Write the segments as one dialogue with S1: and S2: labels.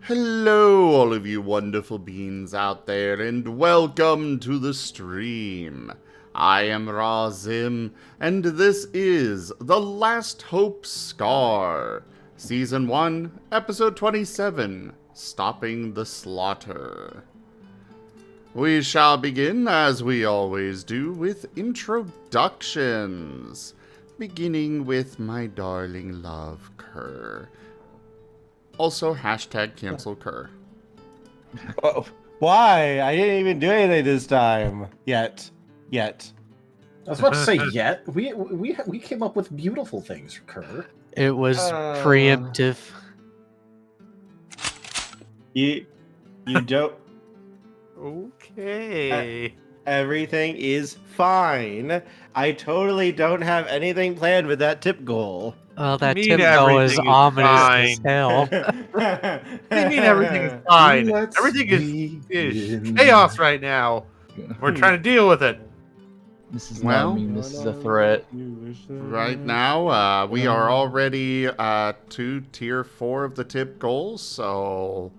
S1: Hello, all of you wonderful beings out there, and welcome to the stream. I am Razim, and this is The Last Hope Scar, Season 1, Episode 27, Stopping the Slaughter. We shall begin, as we always do, with introductions, beginning with my darling love, Kerr. Also, hashtag cancel Kerr.
S2: Oh, why? I didn't even do anything this time. Yet.
S3: I was about to say yet. We came up with beautiful things, Kerr.
S4: It was preemptive.
S2: You don't.
S4: Okay.
S2: Everything is fine. I totally don't have anything planned with that tip goal.
S4: Well, that tip goal is ominous as hell.
S5: What do you mean everything is fine? Everything is chaos right now. We're trying to deal with it.
S6: This is not me, this is a threat.
S1: Right now, we are already to tier 4 of the tip goals, so...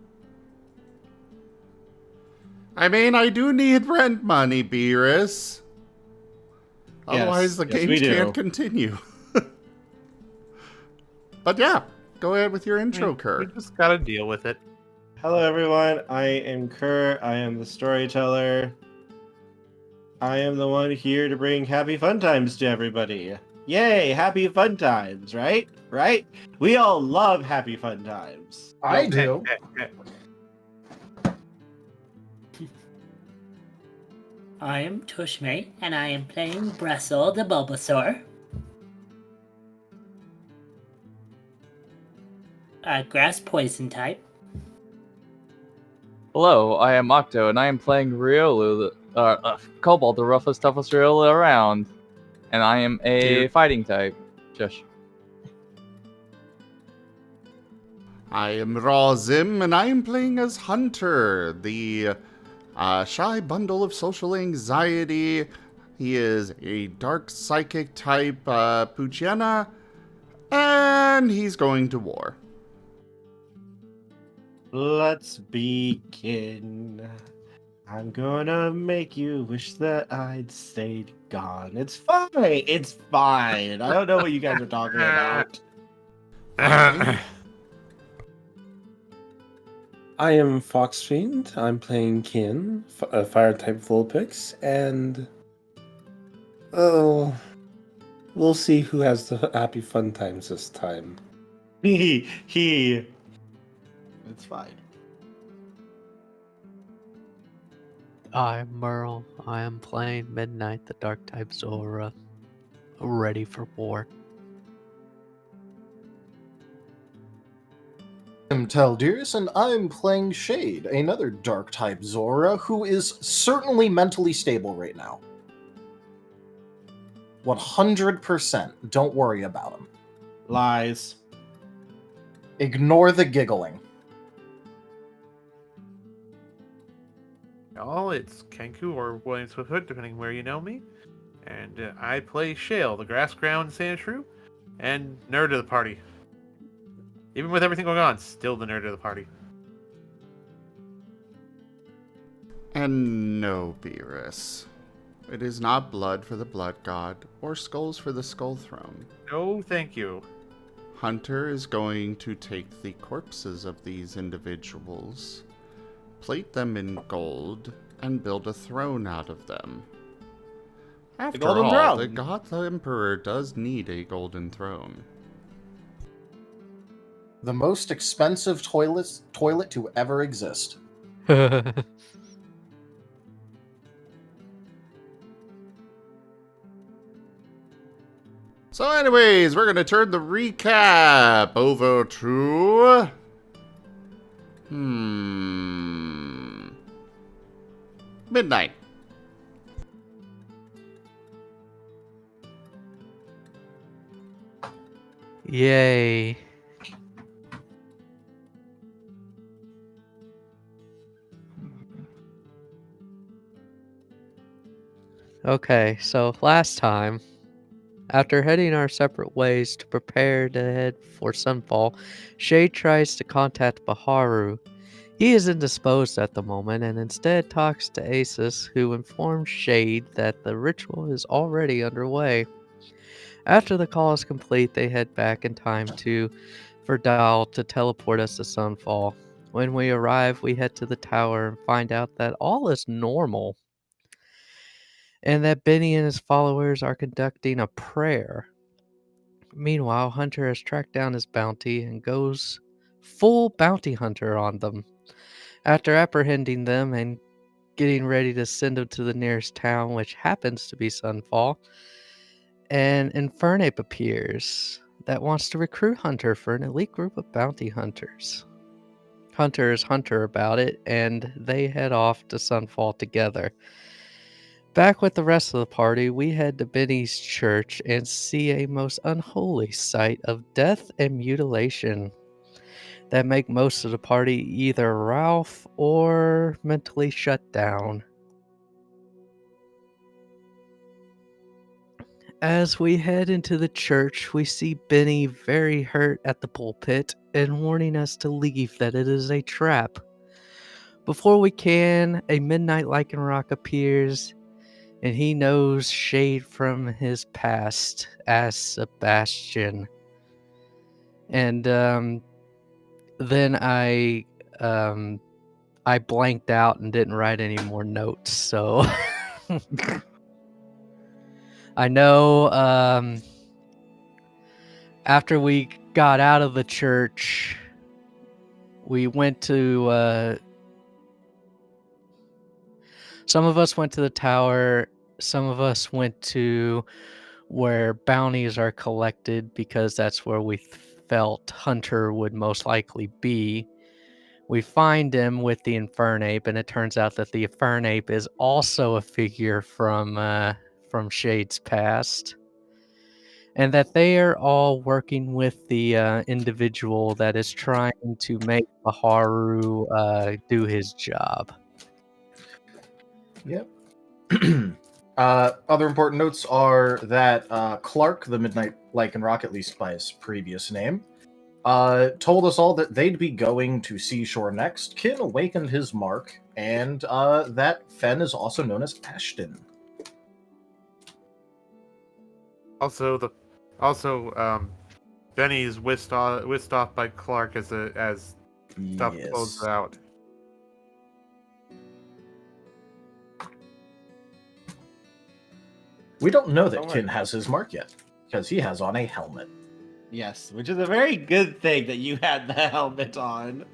S1: I mean, I do need rent money, Beerus. Otherwise, the game can't continue. But yeah, go ahead with your intro, Kerr.
S5: We just gotta deal with it.
S2: Hello, everyone. I am Kerr. I am the storyteller. I am the one here to bring happy fun times to everybody. Yay, happy fun times, right? Right? We all love happy fun times.
S3: I do.
S7: I am Tochemay, and I am playing Brussel the Bulbasaur. Grass poison type.
S6: Hello, I am Octo, and I am playing Riolu, Cobalt, the roughest, toughest Riolu around. And I am a fighting type. Josh.
S1: I am Razim, and I am playing as Hunter, the shy bundle of social anxiety. He is a dark psychic type Puchiana, and he's going to war.
S2: Let's begin. I'm gonna make you wish that I'd stayed gone. It's fine. It's fine. I don't know what you guys are talking about.
S8: I am Foxfiend. I'm playing Kin, a fire type Vulpix, and we'll see who has the happy fun times this time.
S2: It's fine.
S4: I'm Merl. I am playing Midnight, the dark type Zora. Ready for war.
S3: I'm Taldeus, and I'm playing Shade, another dark type Zora who is certainly mentally stable right now. 100%. Don't worry about him.
S2: Lies.
S3: Ignore the giggling.
S5: Y'all, it's Kenku or William Swiftfoot, depending where you know me. And I play Shale, the grass ground Sandshrew, and nerd of the party. Even with everything going on, still the nerd of the party.
S1: And no, Beerus. It is not blood for the blood god, or skulls for the skull throne.
S5: No, thank you.
S1: Hunter is going to take the corpses of these individuals, plate them in gold, and build a throne out of them. After all, the God Emperor does need a golden throne.
S3: The most expensive toilet to ever exist.
S1: So anyways, we're going to turn the recap over to... Midnight.
S4: Yay. Okay, so last time, after heading our separate ways to prepare to head for Sunfall, Shade tries to contact Baharu He is indisposed at the moment and instead talks to Asus, who informs Shade that the ritual is already underway. After the call is complete, they head back in time for Dial to teleport us to Sunfall. When we arrive, we head to the tower and find out that all is normal, and that Benny and his followers are conducting a prayer. Meanwhile, Hunter has tracked down his bounty and goes full bounty hunter on them. After apprehending them and getting ready to send them to the nearest town, which happens to be Sunfall, an Infernape appears that wants to recruit Hunter for an elite group of bounty hunters. Hunter is Hunter about it, and they head off to Sunfall together. Back with the rest of the party, we head to Benny's church and see a most unholy sight of death and mutilation that make most of the party either Ralph or mentally shut down. As we head into the church, we see Benny very hurt at the pulpit and warning us to leave, that it is a trap. Before we can, a midnight Lycanroc appears, and he knows Shade from his past as Sebastian. And then I blanked out and didn't write any more notes, so I know after we got out of the church, we went to some of us went to the tower, some of us went to where bounties are collected because that's where we felt Hunter would most likely be. We find him with the Infernape, and it turns out that the Infernape is also a figure from Shade's past, and that they are all working with the individual that is trying to make Baharu do his job.
S3: Yep. Other important notes are that Clark, the Midnight Lycanroc, at least by his previous name, told us all that they'd be going to Seashore next. Kin awakened his mark, and that Fen is also known as Ashton.
S5: Benny's whisked off by Clark as stuff closes out.
S3: We don't know that Kin has his mark yet, because he has on a helmet.
S2: Yes, which is a very good thing that you had the helmet on.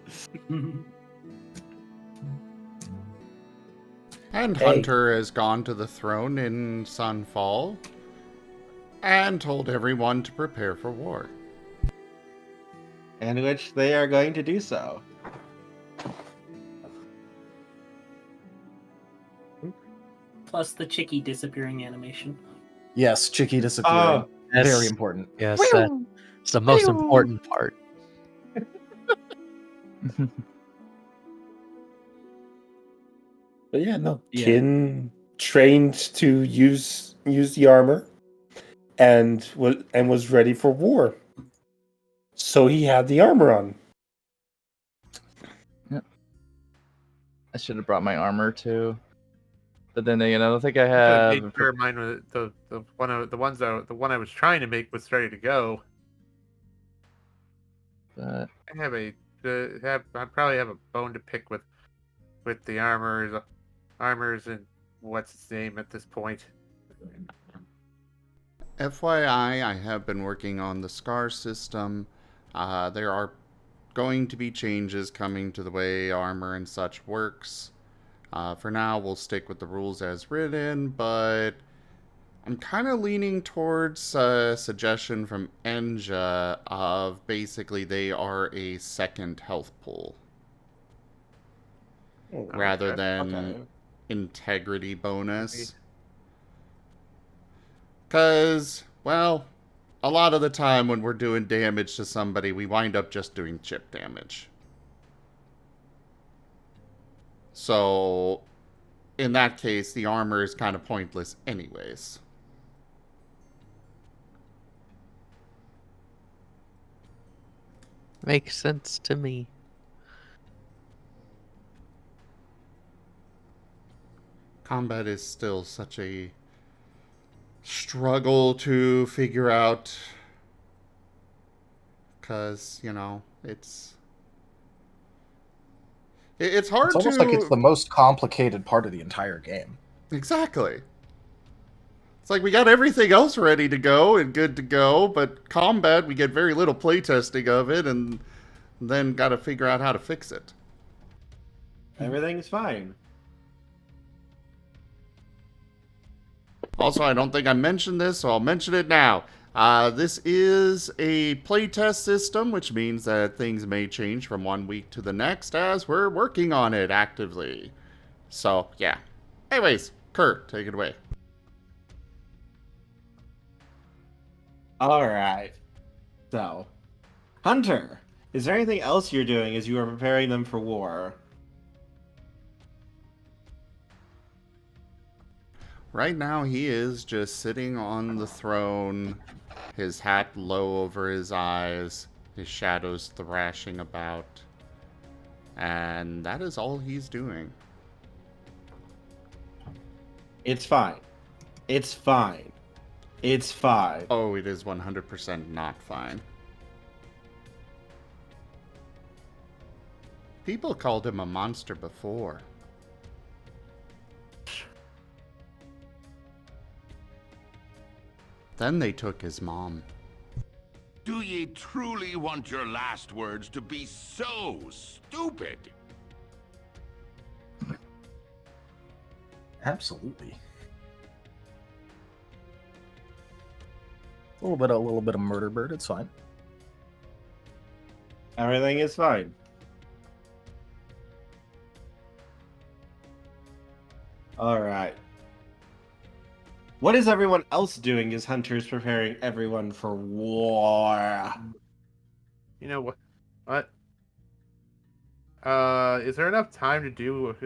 S1: And
S8: Hey.
S1: Hunter has gone to the throne in Sunfall and told everyone to prepare for war.
S2: And which they are going to do so.
S7: Plus the Chicky disappearing animation.
S3: Yes, Chicky disappearing.
S4: Yes.
S3: Very important.
S4: Yes, that's the most important part.
S8: But yeah, no.
S2: Yeah.
S8: Kin trained to use the armor and was ready for war. So he had the armor on.
S6: I should have brought my armor too. But then again, I don't think I
S5: I
S6: have.
S5: made sure mine was the one I was trying to make was ready to go.
S6: But
S5: I probably have a bone to pick with the armors and what's its name at this point.
S1: FYI, I have been working on the SCAR system. There are going to be changes coming to the way armor and such works. For now, we'll stick with the rules as written, but I'm kind of leaning towards a suggestion from Enja of basically they are a second health pool rather than integrity bonus. Because, well, a lot of the time when we're doing damage to somebody, we wind up just doing chip damage. So, in that case, the armor is kind of pointless anyways.
S4: Makes sense to me.
S1: Combat is still such a struggle to figure out because, it's hard
S3: It's almost
S1: to
S3: like it's the most complicated part of the entire game.
S1: Exactly. It's like we got everything else ready to go and good to go, but combat, we get very little playtesting of it, and then got to figure out how to fix it.
S2: Everything's fine.
S1: Also, I don't think I mentioned this, so I'll mention it now. This is a playtest system, which means that things may change from one week to the next as we're working on it actively. So, yeah. Anyways, Kurt, take it away.
S2: All right. So, Hunter, is there anything else you're doing as you are preparing them for war?
S1: Right now, he is just sitting on the throne, his hat low over his eyes, his shadows thrashing about. And that is all he's doing.
S2: It's fine. It's fine. It's fine.
S1: Oh, it is 100% not fine. People called him a monster before. Then they took his mom.
S9: Do ye truly want your last words to be so stupid?
S3: Absolutely. A little bit of murder bird. It's fine.
S2: Everything is fine. All right. What is everyone else doing as Hunter's preparing everyone for war?
S5: You know what? What? Is there enough time to do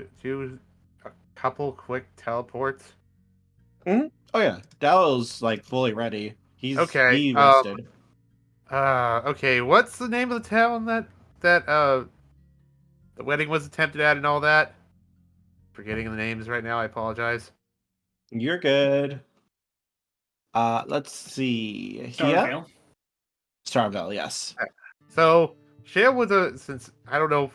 S5: a couple quick teleports?
S2: Oh yeah, Dallow's like fully ready. He
S5: Okay,
S2: rested.
S5: Okay. What's the name of the town that the wedding was attempted at and all that? Forgetting the names right now. I apologize.
S2: You're good. Let's see. Yeah.
S7: Starvale.
S2: Starvale, yes.
S5: So Shale was since I don't know if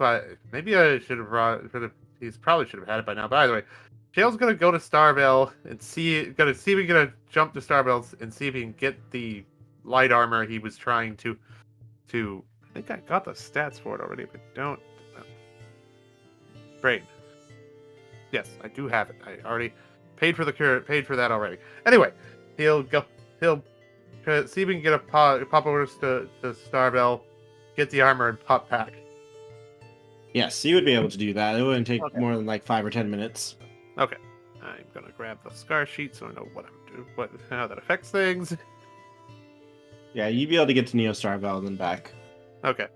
S5: maybe I should have he's probably should have had it by now. But either way, Shale's gonna go to Starvale and see if he's gonna jump to Starvale and see if he can get the light armor he was trying to. I think I got the stats for it already, but don't. Great. Yes, I do have it. I already paid for that already. Anyway, he'll see if we can get a pop over to Starvale, get the armor and pop back.
S2: Yes, you would be able to do that. It wouldn't take more than like 5 or 10 minutes.
S5: Okay, I'm gonna grab the scar sheet so I know how that affects things.
S2: Yeah, you'd be able to get to Neo Starvale and then back.
S5: Okay.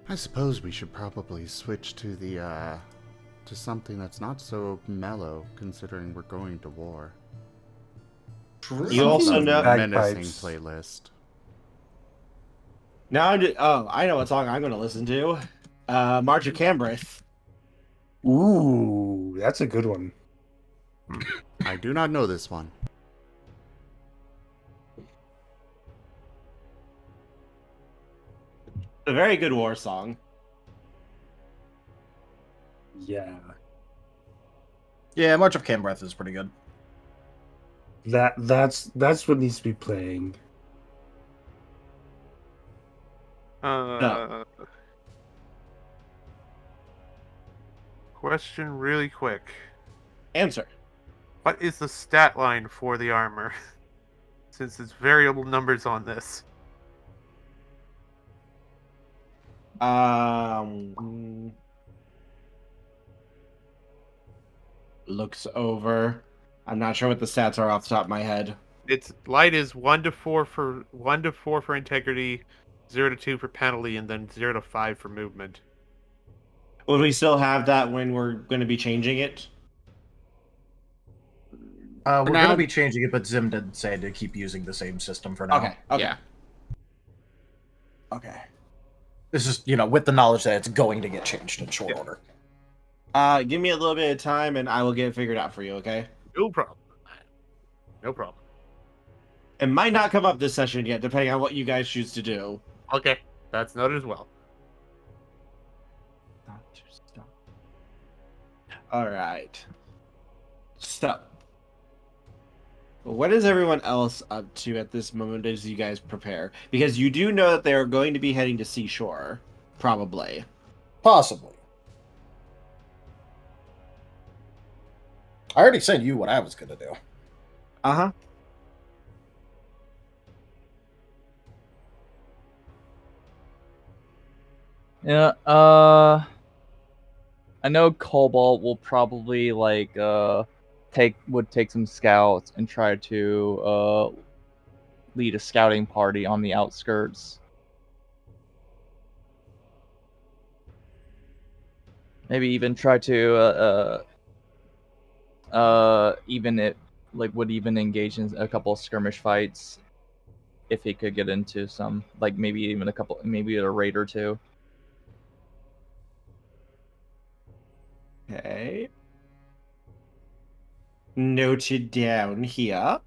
S1: I suppose we should probably switch to to something that's not so mellow, considering we're going to war.
S2: You also know
S1: menacing playlist.
S2: Now I know what song I'm going to listen to. March of Cambrith.
S8: Ooh, that's a good one.
S1: I do not know this one.
S2: A very good war song.
S8: Yeah.
S3: Yeah, March of Cambreth is pretty good.
S8: That's what needs to be playing.
S2: No.
S5: Question really quick.
S2: Answer.
S5: What is the stat line for the armor? Since it's variable numbers on this.
S2: Looks over. I'm not sure what the stats are off the top of my head.
S5: It's light is 1 to 4 for integrity, 0 to 2 for penalty, and then 0 to 5 for movement.
S2: Will we still have that when we're going to be changing it?
S3: We're
S1: now-
S3: going to be changing it, but Zim did say to keep using the same system for now.
S2: Okay.
S1: Yeah.
S2: Okay.
S3: This is, with the knowledge that it's going to get changed in short order.
S2: Give me a little bit of time and I will get it figured out for you, okay?
S5: No problem. No problem.
S2: It might not come up this session yet, depending on what you guys choose to do.
S5: Okay, that's noted as well.
S2: Stop. Alright. Stop. What is everyone else up to at this moment as you guys prepare? Because you do know that they are going to be heading to Seashore. Probably.
S3: Possibly. I already said you what I was going to do.
S2: Uh-huh.
S6: Yeah, I know Cobalt will probably take some scouts and try to lead a scouting party on the outskirts. Maybe even try to would even engage in a couple of skirmish fights if he could get into some, maybe even maybe a raid or two.
S2: Okay. Noted down here.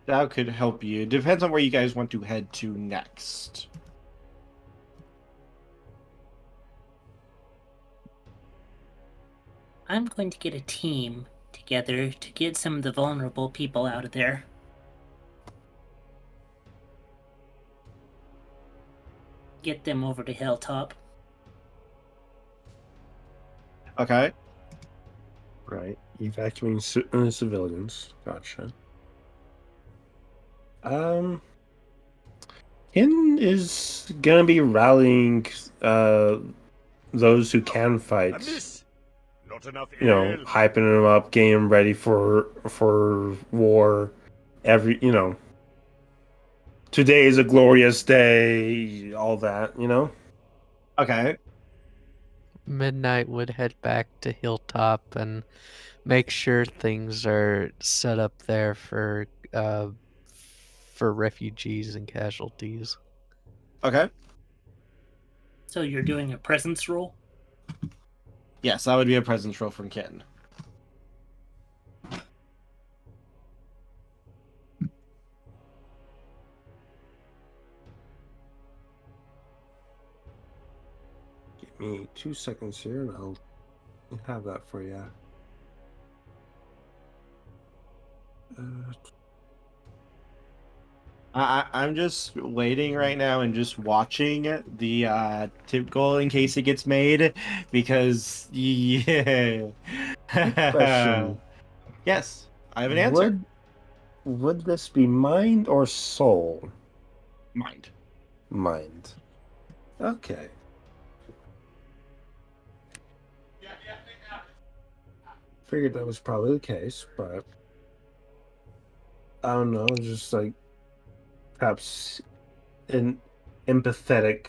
S2: That could help you. Depends on where you guys want to head to next.
S7: I'm going to get a team together to get some of the vulnerable people out of there. Get them over to Hilltop.
S2: Okay.
S8: Right. Evacuating civilians. Gotcha. Kin is gonna be rallying those who can fight.
S9: Not enough
S8: Hyping them up, getting them ready for war. Today is a glorious day. All that,
S2: Okay.
S4: Midnight would head back to Hilltop and make sure things are set up there for refugees and casualties.
S2: Okay.
S7: So you're doing a presence roll?
S2: Yes, that would be a presence roll from Kin.
S8: Give me 2 seconds here, and I'll have that for you.
S2: I'm just waiting right now and just watching the tip goal in case it gets made, because yeah.
S8: Question.
S2: Yes, I have an answer.
S8: Would this be mind or soul?
S2: Mind.
S8: Mind. Okay. Figured that was probably the case, but I don't know, just perhaps an empathetic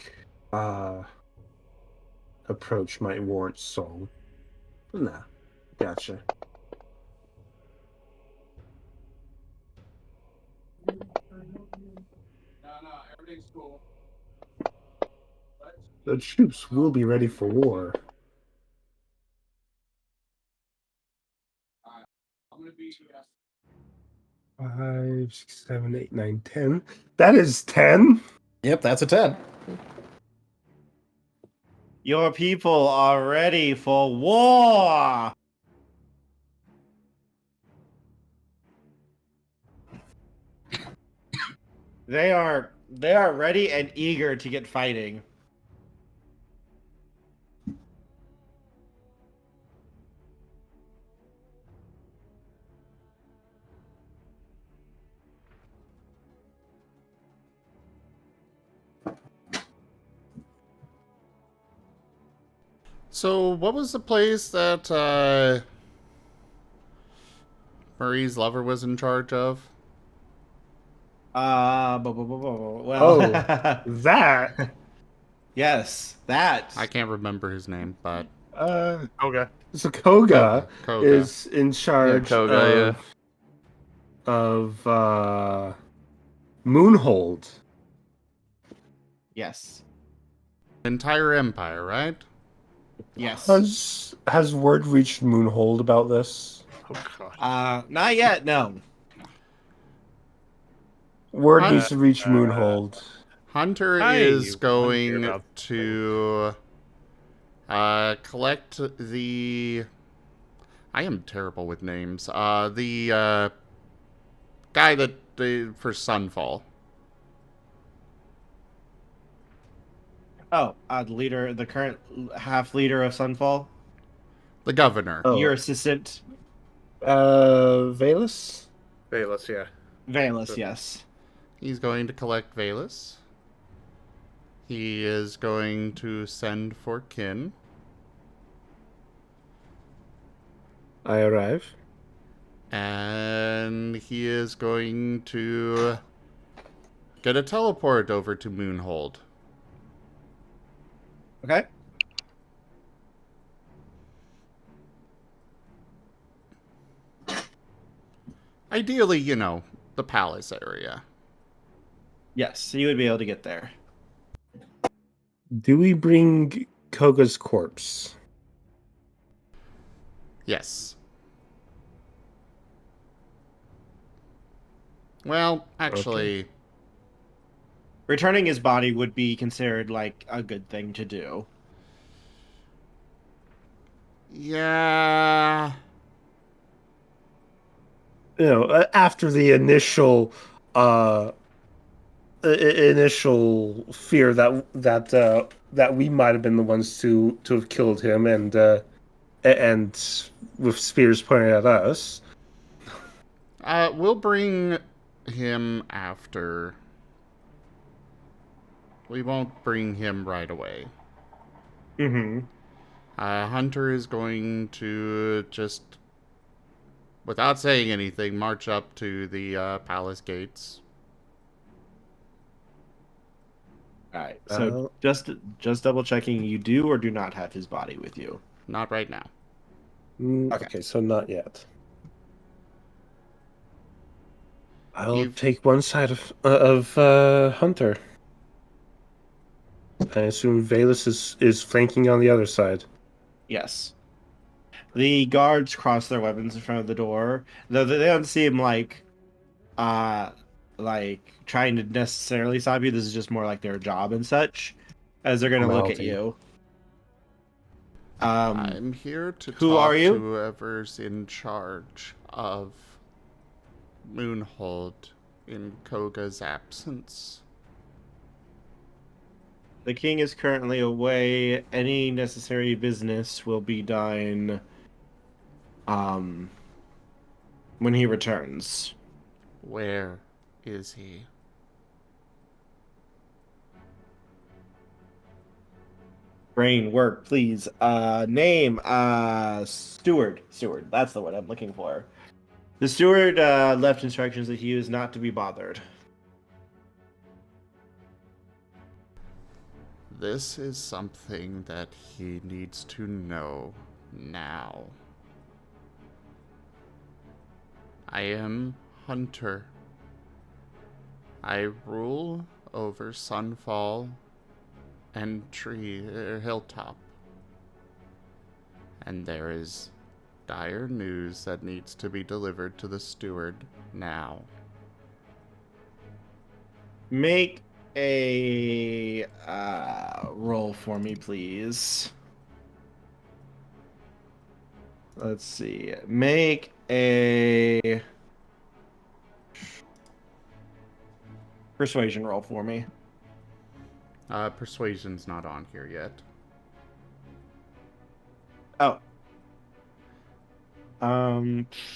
S8: approach might warrant soul. Nah, gotcha. Everything's cool. The troops will be ready for war. I'm gonna be 5, 6, 7, 8, 9, 10. That is 10.
S3: Yep, that's a 10.
S2: Your people are ready for war. They are ready and eager to get fighting.
S1: So, what was the place that Marie's lover was in charge of?
S2: Well,
S8: That
S2: yes, that.
S1: I can't remember his name, but
S5: Okay.
S8: so Koga
S1: Koga.
S8: is in charge
S6: Koga,
S8: of Moonhold.
S2: Yes.
S1: Entire empire, right?
S2: Yes.
S8: Has word reached Moonhold about this?
S5: Oh god.
S2: Not yet. No.
S8: Word
S1: Uh,
S8: needs to reach Moonhold.
S1: Hunter
S5: I
S1: is
S5: wonder
S1: going
S5: about
S1: to collect the... I am terrible with names. The guy that for Sunfall.
S2: Oh, the leader, the current half leader of Sunfall.
S1: The governor.
S8: Oh.
S2: Your assistant,
S8: Valus?
S5: Bayless, yeah.
S2: Valus. Yes.
S1: He's going to collect Valus. He is going to send for Kin.
S8: I arrive.
S1: And he is going to get a teleport over to Moonhold.
S2: Okay.
S1: Ideally, you know, the palace area.
S2: Yes, you would be able to get there.
S8: Do we bring Koga's corpse?
S1: Yes. Well, actually,
S2: Returning his body would be considered like a good thing to do.
S1: yeah.
S8: You know, after the initial fear that we might have been the ones to have killed him, and with spears pointed at us.
S1: We'll bring him after. We won't bring him right away.
S2: Mm-hmm.
S1: Hunter is going to just, without saying anything, march up to the palace gates.
S2: All right. So just double checking, you do or do not have his body with you?
S1: Not right now.
S8: Okay, so not yet. I'll
S1: You've-
S8: take one side of Hunter. I assume Valus is flanking on the other side.
S2: Yes. The guards cross their weapons in front of the door, though they don't seem like trying to necessarily stop you. This is just more like their job and such, as they're going to look at
S8: Formality.
S2: you.
S1: I'm here to
S2: who
S1: talk
S2: are you?
S1: to whoever's in charge of Moonhold in Koga's absence.
S2: The king is currently away. Any necessary business will be done when he returns.
S1: Where is he?
S2: Brain work, please. Name, steward. Steward, that's the word I'm looking for. The steward left instructions that he is not to be bothered.
S1: This is something that he needs to know now. I am Hunter. I rule over Sunfall and Hilltop. And there is dire news that needs to be delivered to the steward now.
S2: Make a roll for me, please. Let's see. Make a persuasion roll for me.
S1: Persuasion's not on here yet.
S2: Oh.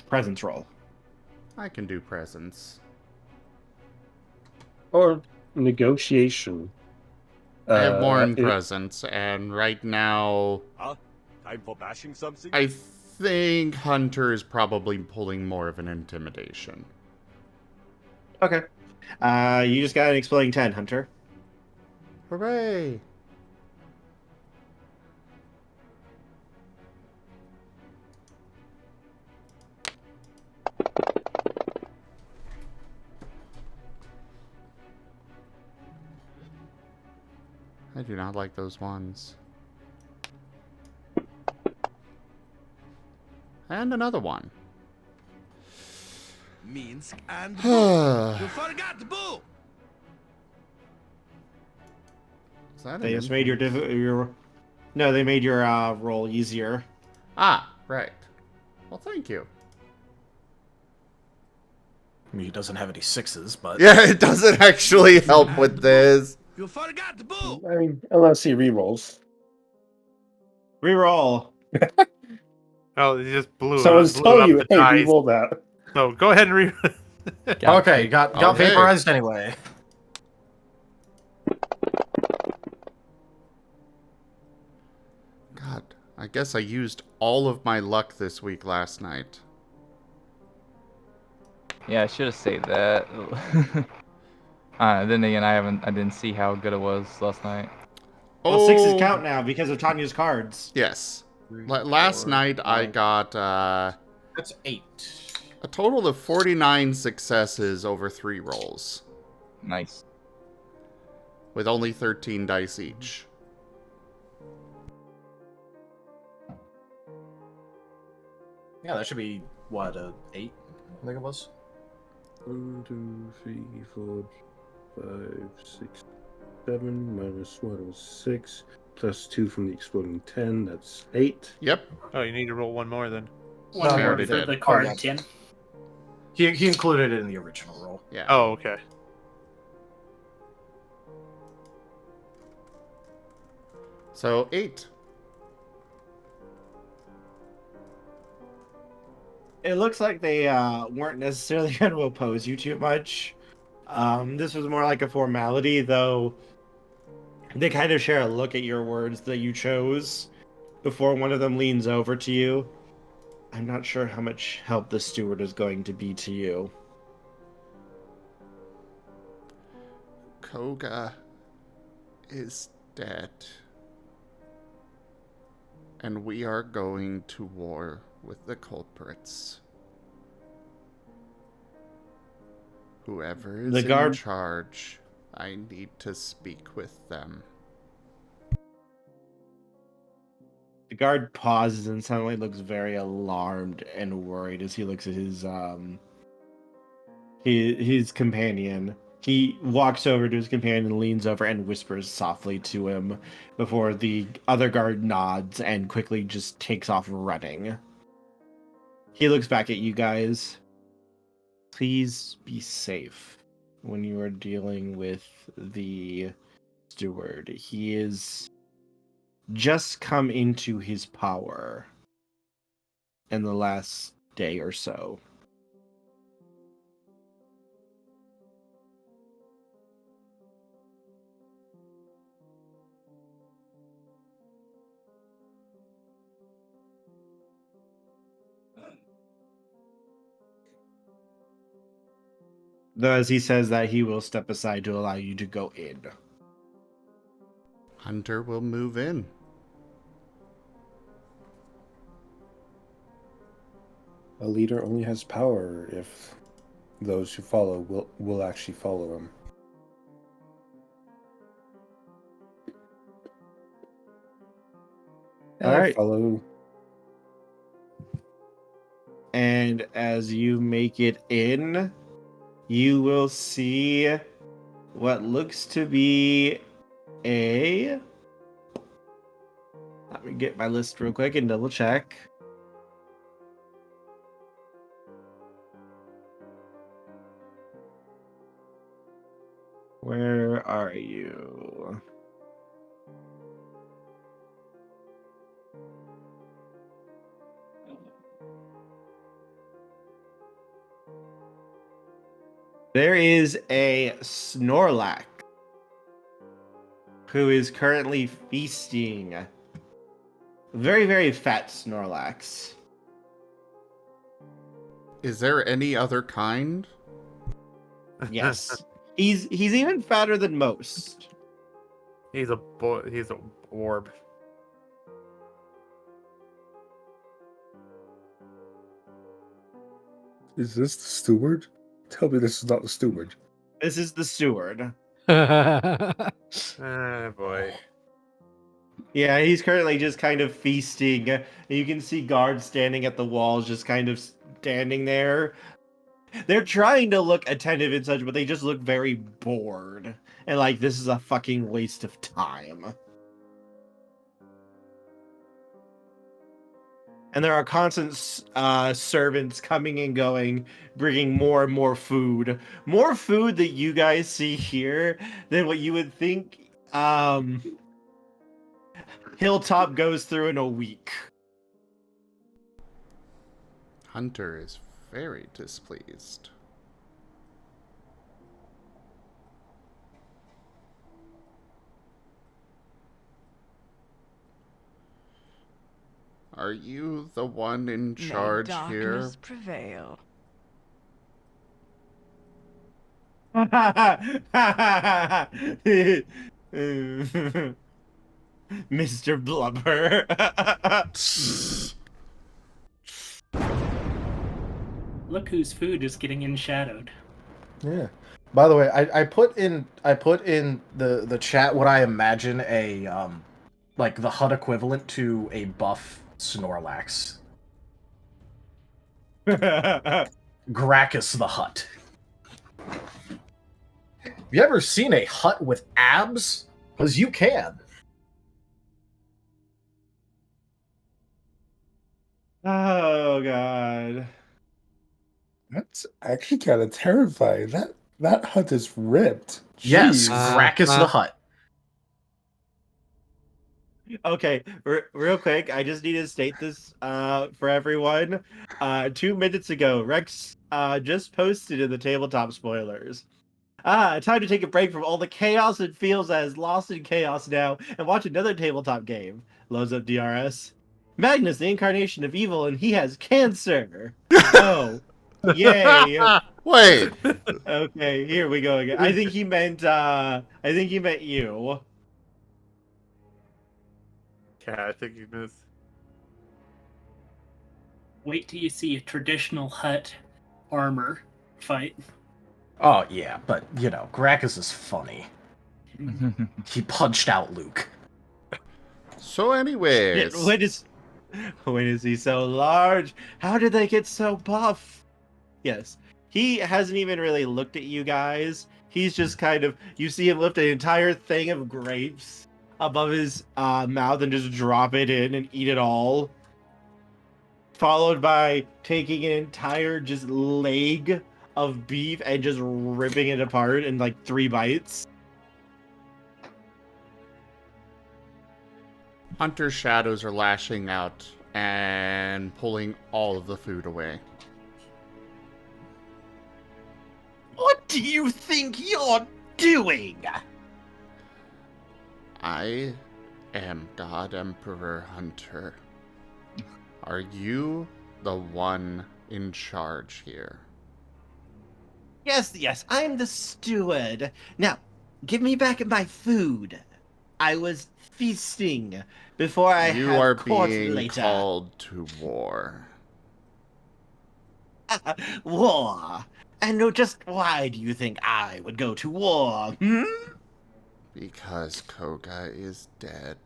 S2: Presence roll.
S1: I can do presence.
S8: Or negotiation.
S1: I have more in presence, and right now
S10: Huh? Time for bashing something?
S1: I think Hunter is probably pulling more of an intimidation.
S2: Okay. You just got an exploding 10, Hunter.
S1: Hooray! I do not like those ones. And another one.
S9: Minsk and Bull. You forgot the bull.
S1: Is that
S2: They
S1: an
S2: just made your no, they made your roll easier.
S1: Ah, right. Well, thank you.
S3: I mean, he doesn't have any sixes, but
S1: Yeah, it doesn't actually help with this.
S9: You forgot the bull.
S8: I mean, unless he rerolls.
S2: Reroll.
S5: Oh, he just blew
S8: Someone's
S5: blew
S8: telling
S5: up
S8: you,
S5: the
S8: hey,
S5: dice.
S8: reroll that.
S5: So go ahead and
S3: okay, got
S1: Okay.
S3: vaporized anyway.
S1: God, I guess I used all of my luck this week last night.
S6: Yeah, I should have saved that. Then again, I didn't see how good it was last night.
S2: Well, sixes count now because of Tanya's cards.
S1: Yes.
S6: Three,
S1: Last
S6: four,
S1: night I
S6: five.
S1: got
S3: That's 8.
S1: a total of 49 successes over 3 rolls,
S6: Nice.
S1: with only 13 dice each.
S3: Yeah, that should be what, 8? I think it was.
S8: 1, 2, 3, 4, 5, 6, 7. Minus 1 was 6. Plus 2 from the exploding 10. That's 8.
S1: Yep.
S5: Oh, you need to roll one more then.
S2: Oh,
S7: One
S1: I
S7: more
S1: already
S7: for
S1: did.
S7: the card,
S3: yeah.
S7: Tim.
S3: He included it in the original roll.
S1: Yeah.
S5: Oh, okay.
S1: So 8.
S2: It looks like they weren't necessarily going to oppose you too much. This was more like a formality, though. They kind of share a look at your words that you chose before one of them leans over to you. I'm not sure how much help the steward is going to be to you.
S1: Koga is dead. And we are going to war with the culprits. Whoever is
S2: The guard-
S1: in charge, I need to speak with them.
S2: The guard pauses and suddenly looks very alarmed and worried as he looks at his companion. He walks over to his companion, leans over, and whispers softly to him before the other guard nods and quickly just takes off running. He looks back at you guys. Please be safe when you are dealing with the steward. He is just come into his power in the last day or so. Though as he says that, he will step aside to allow you to go in.
S1: Hunter will move in.
S8: A leader only has power if those who follow will actually follow him.
S2: All right.
S8: Follow.
S2: And as you make it in, you will see what looks to be a... Let me get my list real quick and double check. Where are you? There is a Snorlax who is currently feasting. Very, very fat Snorlax.
S1: Is there any other kind?
S2: Yes. He's even fatter than most.
S5: He's a boy. He's a orb.
S8: Is this the steward? Tell me this is not the steward.
S2: This is the steward.
S5: Ah, boy.
S2: Yeah, he's currently just kind of feasting. You can see guards standing at the walls, just kind of standing there. They're trying to look attentive and such, but they just look very bored. And like, this is a fucking waste of time. And there are constant servants coming and going, bringing more and more food. More food that you guys see here than what you would think Hilltop goes through in a week.
S1: Hunter is very displeased. Are you the one in charge here?
S10: Darkness prevail.
S2: Mr. Blubber.
S7: Look whose food is getting enshadowed.
S3: Yeah. By the way, I put in the chat what I imagine a like the HUD equivalent to a buff Snorlax. Gracchus the Hut. Have you ever seen a hut with abs? Because you can.
S2: Oh god.
S8: That's actually kind of terrifying. That hut is ripped.
S3: Yes,
S8: Jeez.
S3: Gracchus the Hut.
S2: Okay, real quick, I just need to state this for everyone. 2 minutes ago, Rex just posted in the tabletop spoilers. Time to take a break from all the chaos and feels as lost in chaos now and watch another tabletop game. Loads up DRS. Magnus, the incarnation of evil, and he has cancer. Oh, yay!
S1: Wait.
S2: Okay, here we go again. I think he meant you.
S5: Yeah, I think you missed.
S7: Wait till you see a traditional hut armor fight.
S3: Oh yeah, but you know, Gracchus is funny. He punched out Luke.
S1: So anyways,
S2: When is he so large? How did they get so buff? Yes. He hasn't even really looked at you guys. He's just kind of, you see him lift an entire thing of grapes above his mouth and just drop it in and eat it all. Followed by taking an entire just leg of beef and just ripping it apart in like 3 bites.
S1: Hunter's shadows are lashing out and pulling all of the food away.
S2: What do you think you're doing?
S1: I am God Emperor Hunter. Are you the one in charge here?
S2: Yes, I'm the steward. Now, give me back my food. I was feasting before I
S1: You
S2: have
S1: are
S2: court
S1: being
S2: later.
S1: called to war.
S2: War? And just why do you think I would go to war, hmm?
S1: Because Koga is dead.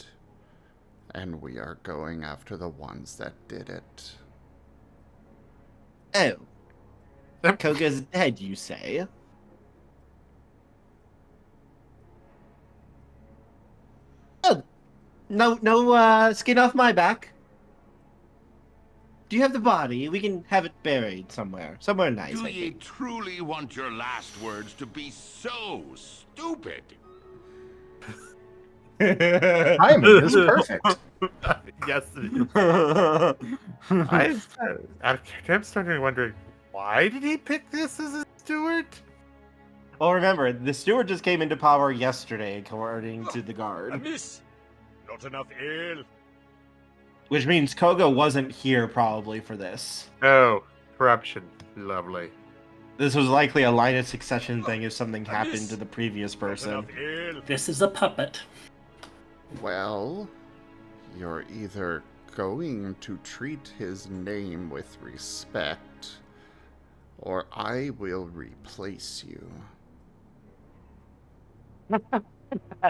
S1: And we are going after the ones that did it.
S2: Oh. Koga's dead, you say? Oh. No skin off my back. Do you have the body? We can have it buried somewhere. Somewhere nice,
S9: Do
S2: I
S9: ye
S2: think.
S9: truly want your last words to be so stupid?
S3: Timing is perfect.
S5: Yes, it is. I'm starting wondering, why did he pick this as a steward?
S2: Well, remember, the steward just came into power yesterday, according to the guard.
S11: Miss, not enough ale.
S2: Which means Koga wasn't here probably for this.
S5: Oh, Corruption. Lovely.
S2: This was likely a line of succession thing if something happened to the previous person.
S7: This is a puppet.
S1: Well, you're either going to treat his name with respect, or I will replace you.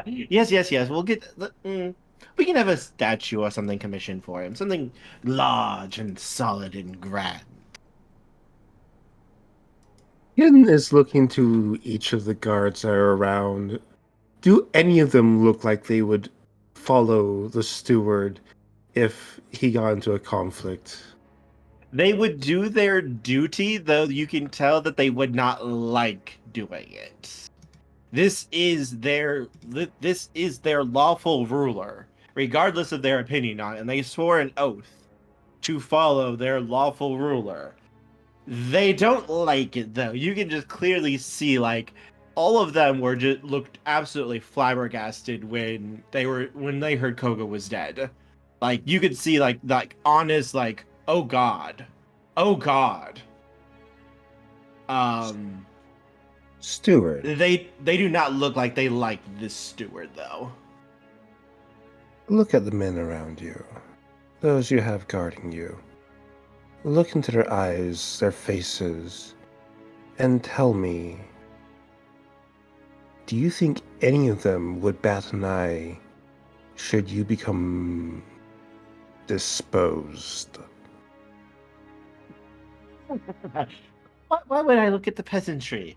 S2: Yes. We'll get. We can have a statue or something commissioned for him. Something large and solid and grand.
S8: Yin is looking to each of the guards that are around. Do any of them look like they would follow the steward if he got into a conflict?
S2: They would do their duty, though you can tell that they would not like doing it. This is their lawful ruler, regardless of their opinion on it, and they swore an oath to follow their lawful ruler. They don't like it, though. You can just clearly see, like, all of them looked absolutely flabbergasted when they heard Koga was dead. Like, you could see, like honest, like, oh god.
S8: Steward.
S2: They do not look like they like this steward, though.
S8: Look at the men around you. Those you have guarding you. Look into their eyes, their faces, and tell me, do you think any of them would bat an eye should you become disposed?
S2: Why would I look at the peasantry?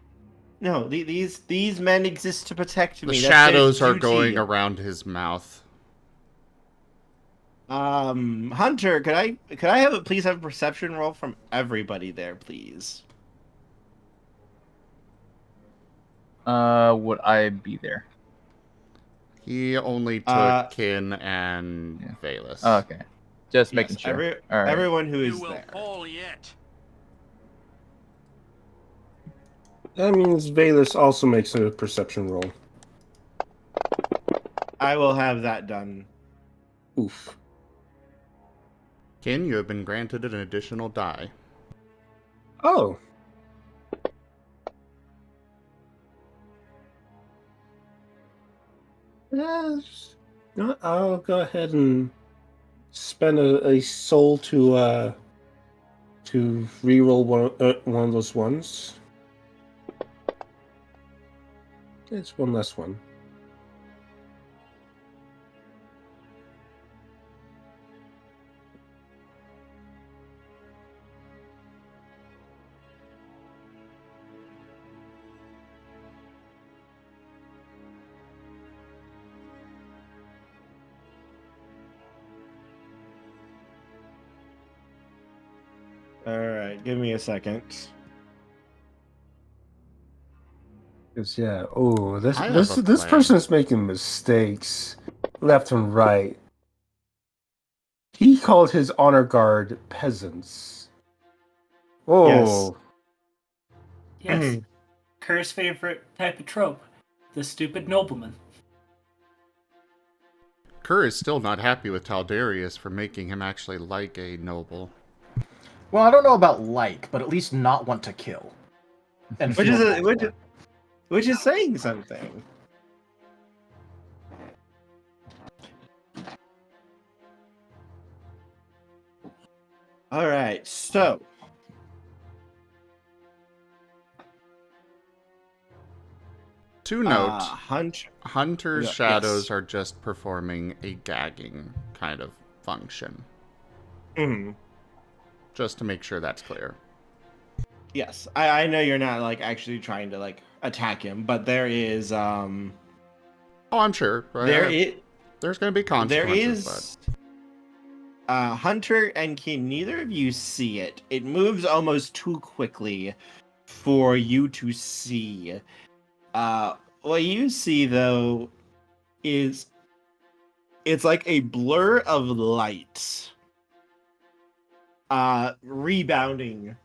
S2: No, these men exist to protect me.
S1: The
S2: That's
S1: shadows
S2: their
S1: are
S2: duty.
S1: going around his mouth.
S2: Hunter, could I please have a perception roll from everybody there, please?
S6: Would I be there?
S1: He only took Kin and Valus.
S6: Oh, okay. Just making sure. All right.
S2: Everyone who
S9: You
S2: is
S9: will
S2: there.
S9: fall yet.
S8: That means Valus also makes a perception roll.
S2: I will have that done.
S8: Oof.
S1: Kin, you have been granted an additional die.
S8: Oh. Yes. I'll go ahead and spend a soul to reroll one of those ones. It's one less one.
S2: Alright, give me a second.
S8: Yeah. Oh, this
S1: I
S8: this
S1: have a
S8: this
S1: plan.
S8: person is making mistakes left and right. He called his honor guard peasants. Oh.
S7: Yes. Kerr's favorite type of trope. The stupid nobleman.
S1: Kerr is still not happy with Taldarius for making him actually like a noble.
S3: Well, I don't know about like, but at least not want to kill. And
S2: Which
S3: feel
S2: is
S3: that way.
S2: which is saying something. Alright, so
S1: To note, Hunter's
S2: Yeah,
S1: shadows
S2: yes.
S1: are just performing a gagging kind of function.
S2: Mhm.
S1: Just to make sure that's clear.
S2: Yes, I know you're not like actually trying to like attack him, but there is
S1: Oh, I'm sure. There's going to be
S2: there
S1: consequences.
S2: is Hunter and King, neither of you see it. It moves almost too quickly for you to see. What you see though is it's like a blur of light rebounding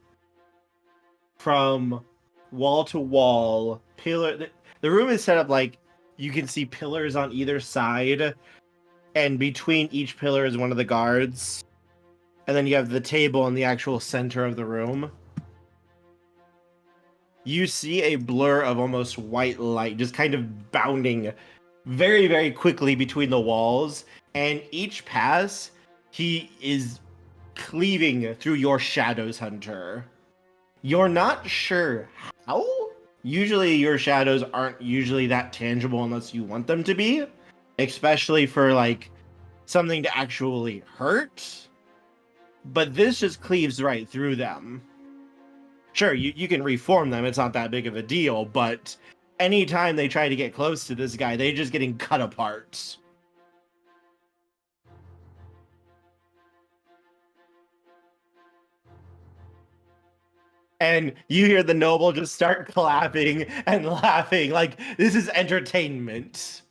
S2: from wall to wall. The room is set up like you can see pillars on either side, and between each pillar is one of the guards. and then you have the table in the actual center of the room. You see a blur of almost white light just kind of bounding very, very quickly between the walls, and each pass, he is cleaving through your shadows, Hunter. You're not sure how? Usually your shadows aren't usually that tangible unless you want them to be, especially for, like, something to actually hurt. But this just cleaves right through them. Sure, you can reform them, it's not that big of a deal, but anytime they try to get close to this guy, they're just getting cut apart. And you hear the noble just start clapping and laughing like this is entertainment.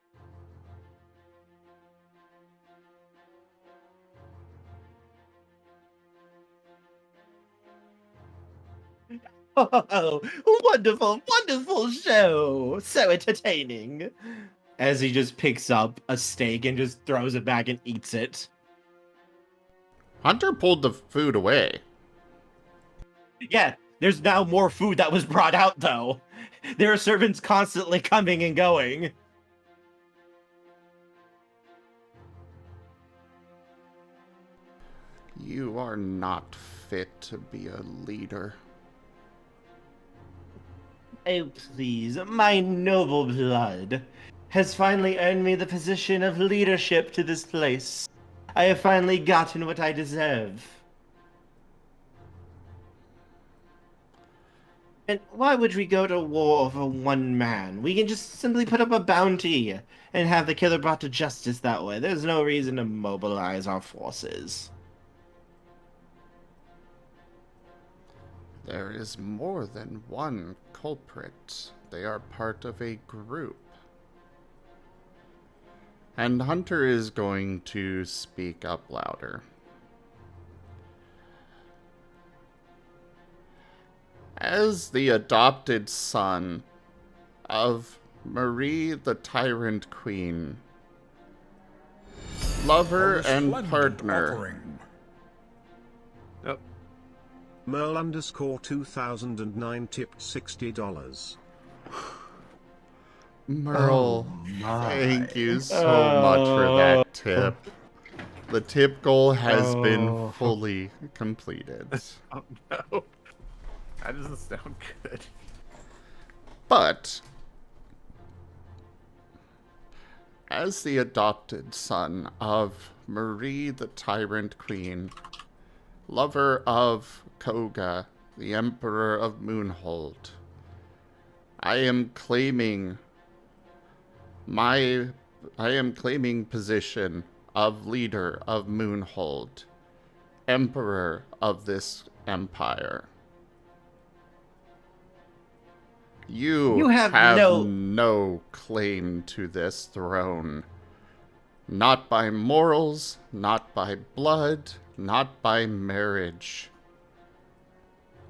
S2: Oh, wonderful, wonderful show. So entertaining. As he just picks up a steak and just throws it back and eats it.
S1: Hunter pulled the food away.
S2: Yeah, there's now more food that was brought out, though. There are servants constantly coming and going.
S1: You are not fit to be a leader.
S2: Oh, please, my noble blood has finally earned me the position of leadership to this place. I have finally gotten what I deserve. And why would we go to war over one man? We can just simply put up a bounty and have the killer brought to justice that way. There's no reason to mobilize our forces.
S1: There is more than one culprit. They are part of a group. And Hunter is going to speak up louder. As the adopted son of Marie the Tyrant Queen, lover and partner.
S5: Yep.
S11: Merl _2009 tipped $60.
S1: Merl, thank you so much for that tip. The tip goal has been fully completed.
S5: Oh no. That doesn't sound good.
S1: But, as the adopted son of Marie the Tyrant Queen, lover of Koga, the Emperor of Moonhold, I am claiming position of leader of Moonhold, Emperor of this empire. You have no claim to this throne. Not by morals, not by blood, not by marriage.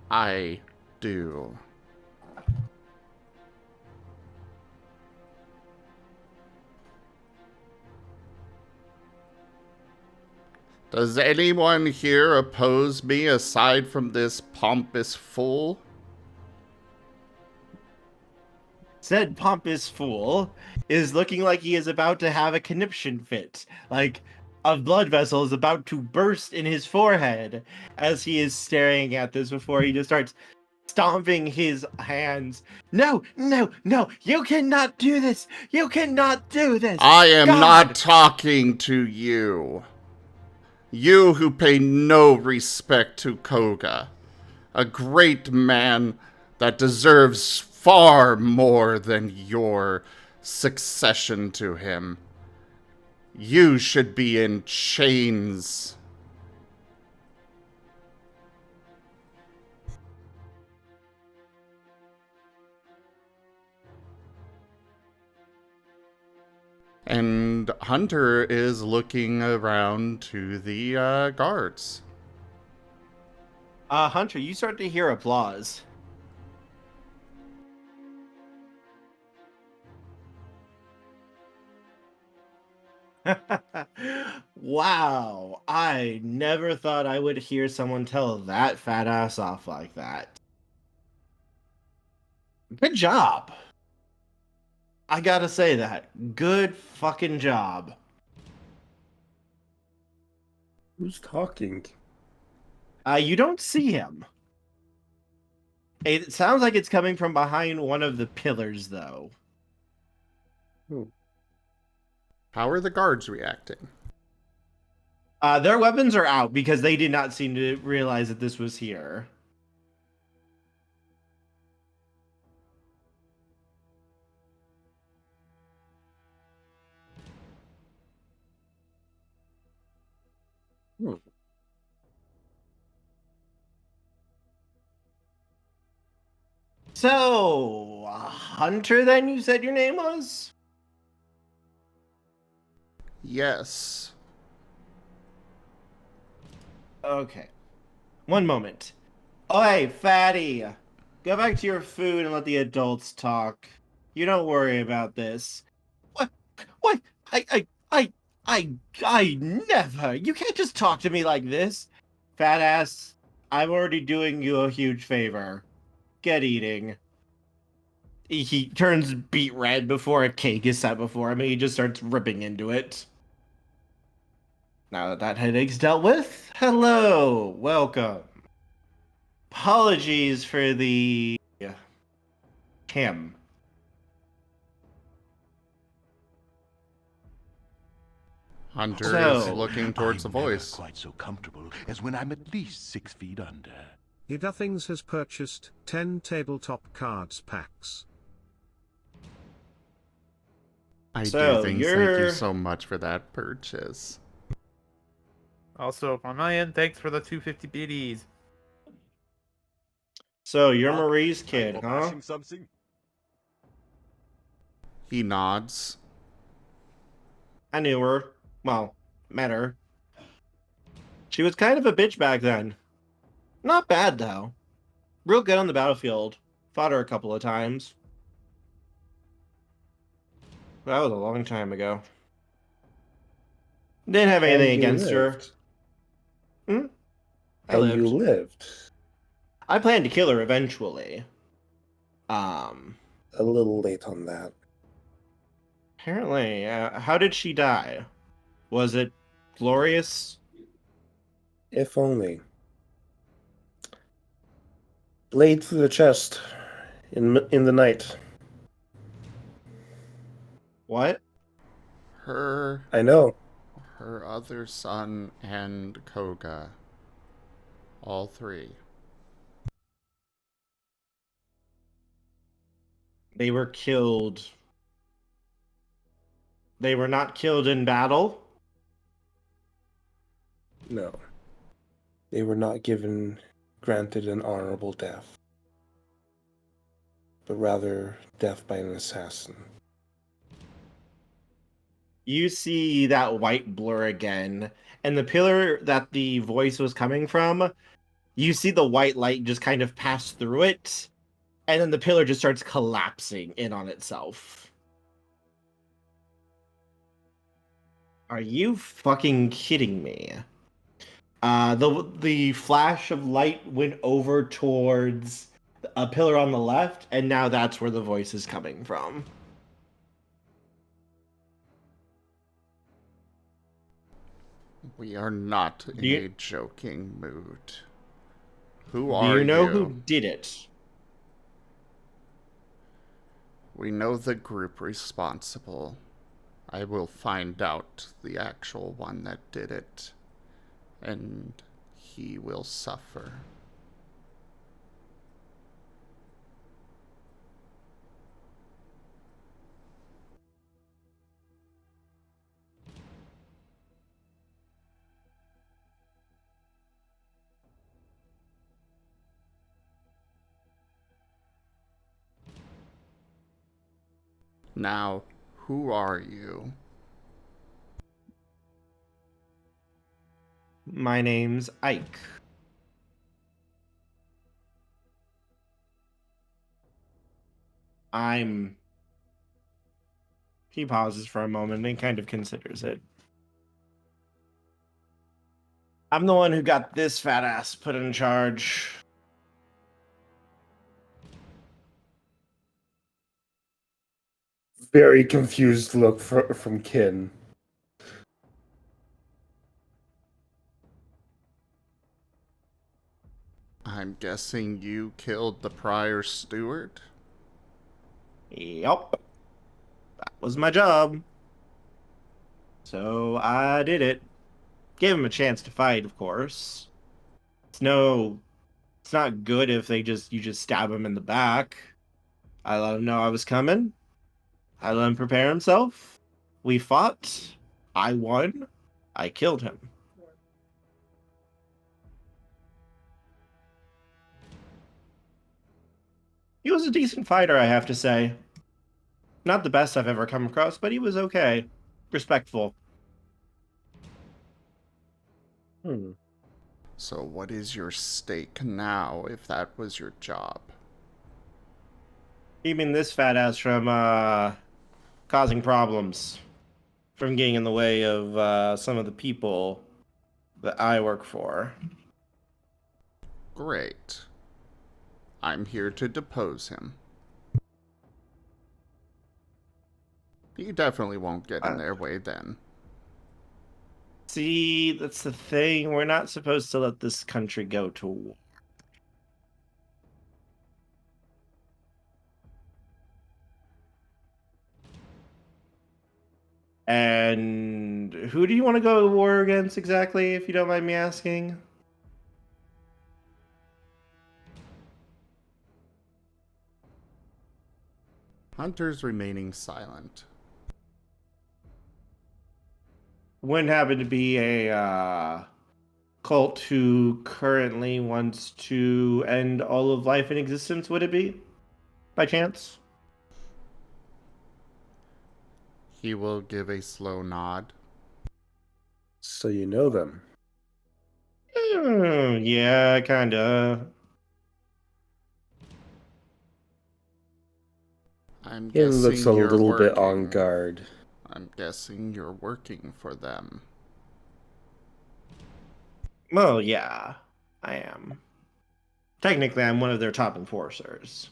S1: I do. Does anyone here oppose me aside from this pompous fool?
S2: Said pompous fool is looking like he is about to have a conniption fit. Like a blood vessel is about to burst in his forehead as he is staring at this before he just starts stomping his hands. No, no, no, you cannot do this. You cannot do this.
S1: I am
S2: God.
S1: not talking to you. You who pay no respect to Koga. A great man that deserves far more than your succession to him. You should be in chains. And Hunter is looking around to the guards.
S2: Hunter, you start to hear applause. Wow, I never thought I would hear someone tell that fat ass off like that. Good job. I gotta say that. Good fucking job.
S8: Who's talking?
S2: You don't see him. It sounds like it's coming from behind one of the pillars, though.
S1: How are the guards reacting?
S2: Their weapons are out because they did not seem to realize that this was here. So, Hunter, then you said your name was?
S1: Yes.
S2: Okay. One moment. Oh, hey, fatty. Go back to your food and let the adults talk. You don't worry about this. What? What? I never. You can't just talk to me like this. Fat ass, I'm already doing you a huge favor. Get eating. He turns beet red before a cake is set before him, and he just starts ripping into it. Now that that headache's dealt with, hello, welcome. Apologies for the him.
S1: Hunter is
S2: So,
S1: looking towards the
S9: I'm never
S1: voice.
S9: quite so comfortable as when I'm at least 6 feet under.
S11: Nothings has purchased 10 tabletop cards packs.
S1: I
S2: So,
S1: do things. Thank
S2: you're-
S1: you so much for that purchase.
S5: Also, on my end, thanks for the 250 biddies.
S2: So you're Marie's kid, huh?
S9: Something?
S1: He nods.
S2: I knew her. Well, met her. She was kind of a bitch back then. Not bad, though. Real good on the battlefield. Fought her a couple of times. That was a long time ago. Didn't have
S8: And
S2: anything
S8: you
S2: against her.
S8: lived.
S2: I
S8: And
S2: lived.
S8: you lived.
S2: I planned to kill her eventually.
S8: A little late on that.
S2: Apparently. How did she die? Was it glorious?
S8: If only. Blade through the chest in the night.
S2: What?
S1: Her,
S8: I know.
S1: her other son, and Koga. All three.
S2: They were killed. They were not killed in battle?
S8: No. They were not granted an honorable death, but rather death by an assassin.
S2: You see that white blur again, and the pillar that the voice was coming from, you see the white light just kind of pass through it, and then the pillar just starts collapsing in on itself. Are you fucking kidding me? The flash of light went over towards a pillar on the left, and now that's where the voice is coming from.
S1: We are not in
S2: you-
S1: a joking mood. Who
S2: Do
S1: are
S2: you know
S1: you?
S2: who did it?
S1: We know the group responsible. I will find out the actual one that did it, and he will suffer. Now, who are you?
S2: My name's Ike. I'm... He pauses for a moment and kind of considers it. I'm the one who got this fat ass put in charge.
S8: Very confused look from Kin.
S1: I'm guessing you killed the prior steward?
S2: Yup. That was my job. So I did it. Gave him a chance to fight, of course. It's not good if you just stab him in the back. I let him know I was coming. I let him prepare himself. We fought. I won. I killed him. He was a decent fighter, I have to say. Not the best I've ever come across, but he was okay. Respectful.
S1: So what is your stake now, if that was your job?
S2: Keeping this fat ass from causing problems. From getting in the way of some of the people that I work for.
S1: Great. I'm here to depose him. You definitely won't get in their way then.
S2: See, that's the thing. We're not supposed to let this country go to war. And who do you want to go to war against exactly, if you don't mind me asking?
S1: Hunter's remaining silent.
S2: Wouldn't happen to be a cult who currently wants to end all of life in existence, would it be? By chance?
S1: He will give a slow nod.
S8: So you know them.
S2: Yeah, kinda.
S1: I'm
S8: Kin looks a
S1: guessing you're
S8: little bit on
S1: working.
S8: guard.
S1: I'm guessing you're working for them.
S2: Well, yeah, I am. Technically, I'm one of their top enforcers.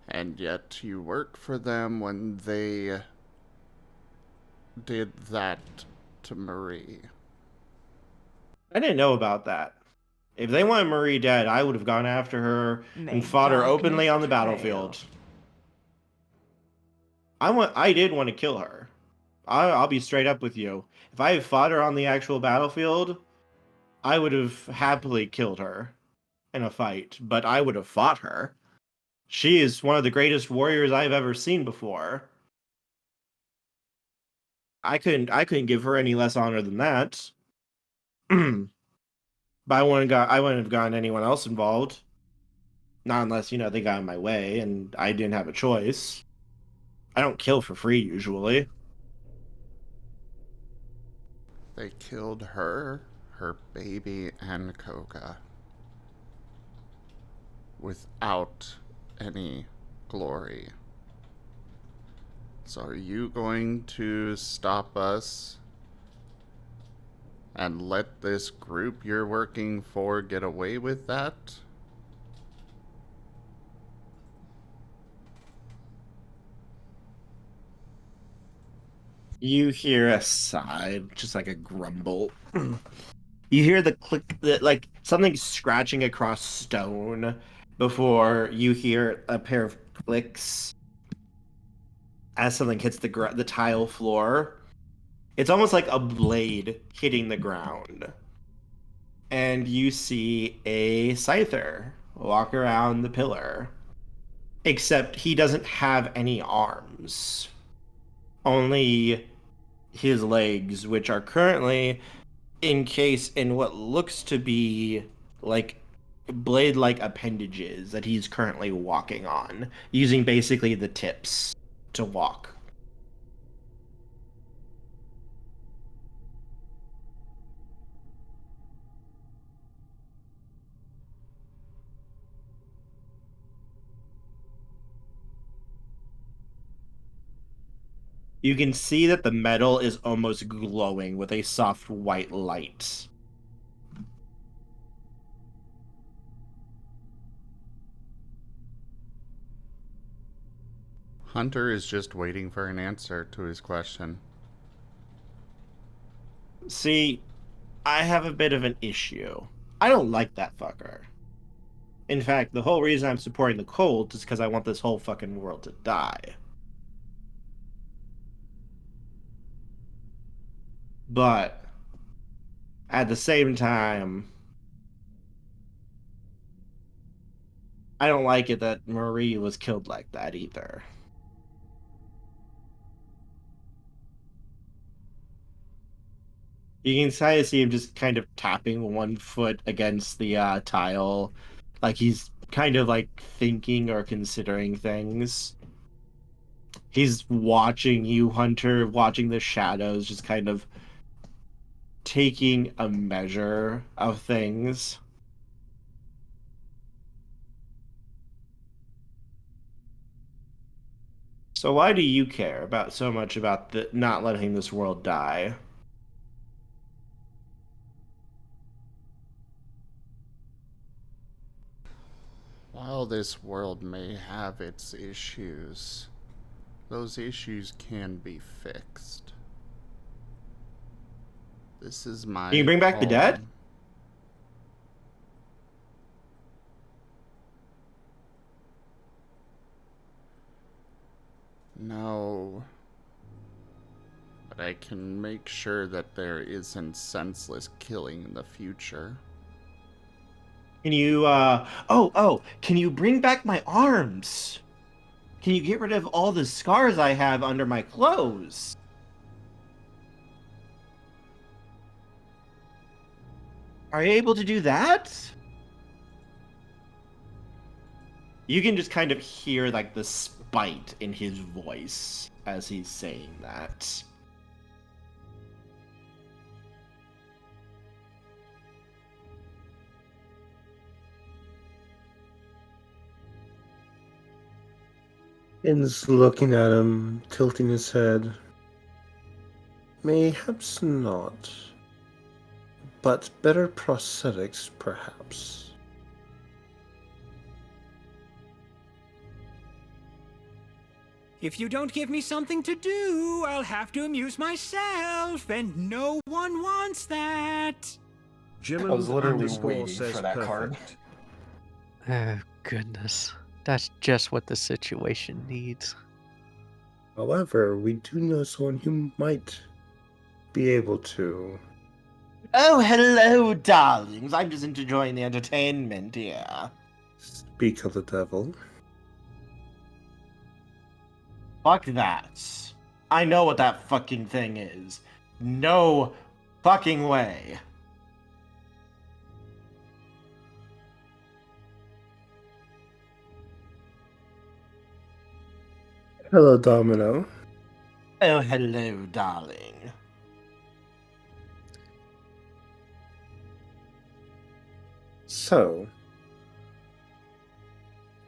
S1: And yet you worked for them when they did that to Marie.
S2: I didn't know about that. If they wanted Marie dead, I would have gone after her and fought her openly on the battlefield. I did want to kill her. I'll be straight up with you. If I had fought her on the actual battlefield, I would have happily killed her in a fight, but I would have fought her. She is one of the greatest warriors I've ever seen before. I couldn't give her any less honor than that. But I wouldn't have gotten anyone else involved. Not unless, they got in my way and I didn't have a choice. I don't kill for free usually.
S1: They killed her, her baby, and Koga. Without any glory. So are you going to stop us and let this group you're working for get away with that?
S2: You hear a sigh, just like a grumble. You hear the click, like something scratching across stone before you hear a pair of clicks as something hits the tile floor. It's almost like a blade hitting the ground. And you see a scyther walk around the pillar. Except he doesn't have any arms. Only his legs, which are currently encased in what looks to be like blade-like appendages that he's currently walking on, using basically the tips to walk. You can see that the metal is almost glowing with a soft white light.
S1: Hunter is just waiting for an answer to his question.
S2: See, I have a bit of an issue. I don't like that fucker. In fact, the whole reason I'm supporting the cult is because I want this whole fucking world to die. But at the same time, I don't like it that Marie was killed like that either. You can kind of see him just kind of tapping one foot against the tile, like he's kind of like thinking or considering things. He's watching you, Hunter, watching the shadows, just kind of taking a measure of things. So why do you care about so much about the not letting this world die?
S1: While this world may have its issues, those issues can be fixed. This is my
S2: Can you bring back the dead?
S1: home. No. But I can make sure that there isn't senseless killing in the future.
S2: Can you, can you bring back my arms? Can you get rid of all the scars I have under my clothes? Are you able to do that? You can just kind of hear, like, the spite in his voice as he's saying that.
S8: Finn's looking at him, tilting his head. Mayhaps not. But better prosthetics, perhaps.
S10: If you don't give me something to do, I'll have to amuse myself, and no one wants that.
S3: I was literally waiting
S11: says
S3: for that card.
S11: perfect.
S4: Oh, goodness. That's just what the situation needs.
S8: However, we do know someone who might be able to.
S2: Oh, hello, darlings. I'm just enjoying the entertainment here.
S8: Speak of the devil.
S2: Fuck that. I know what that fucking thing is. No fucking way.
S8: Hello, Domino.
S2: Oh, hello, darling.
S8: So,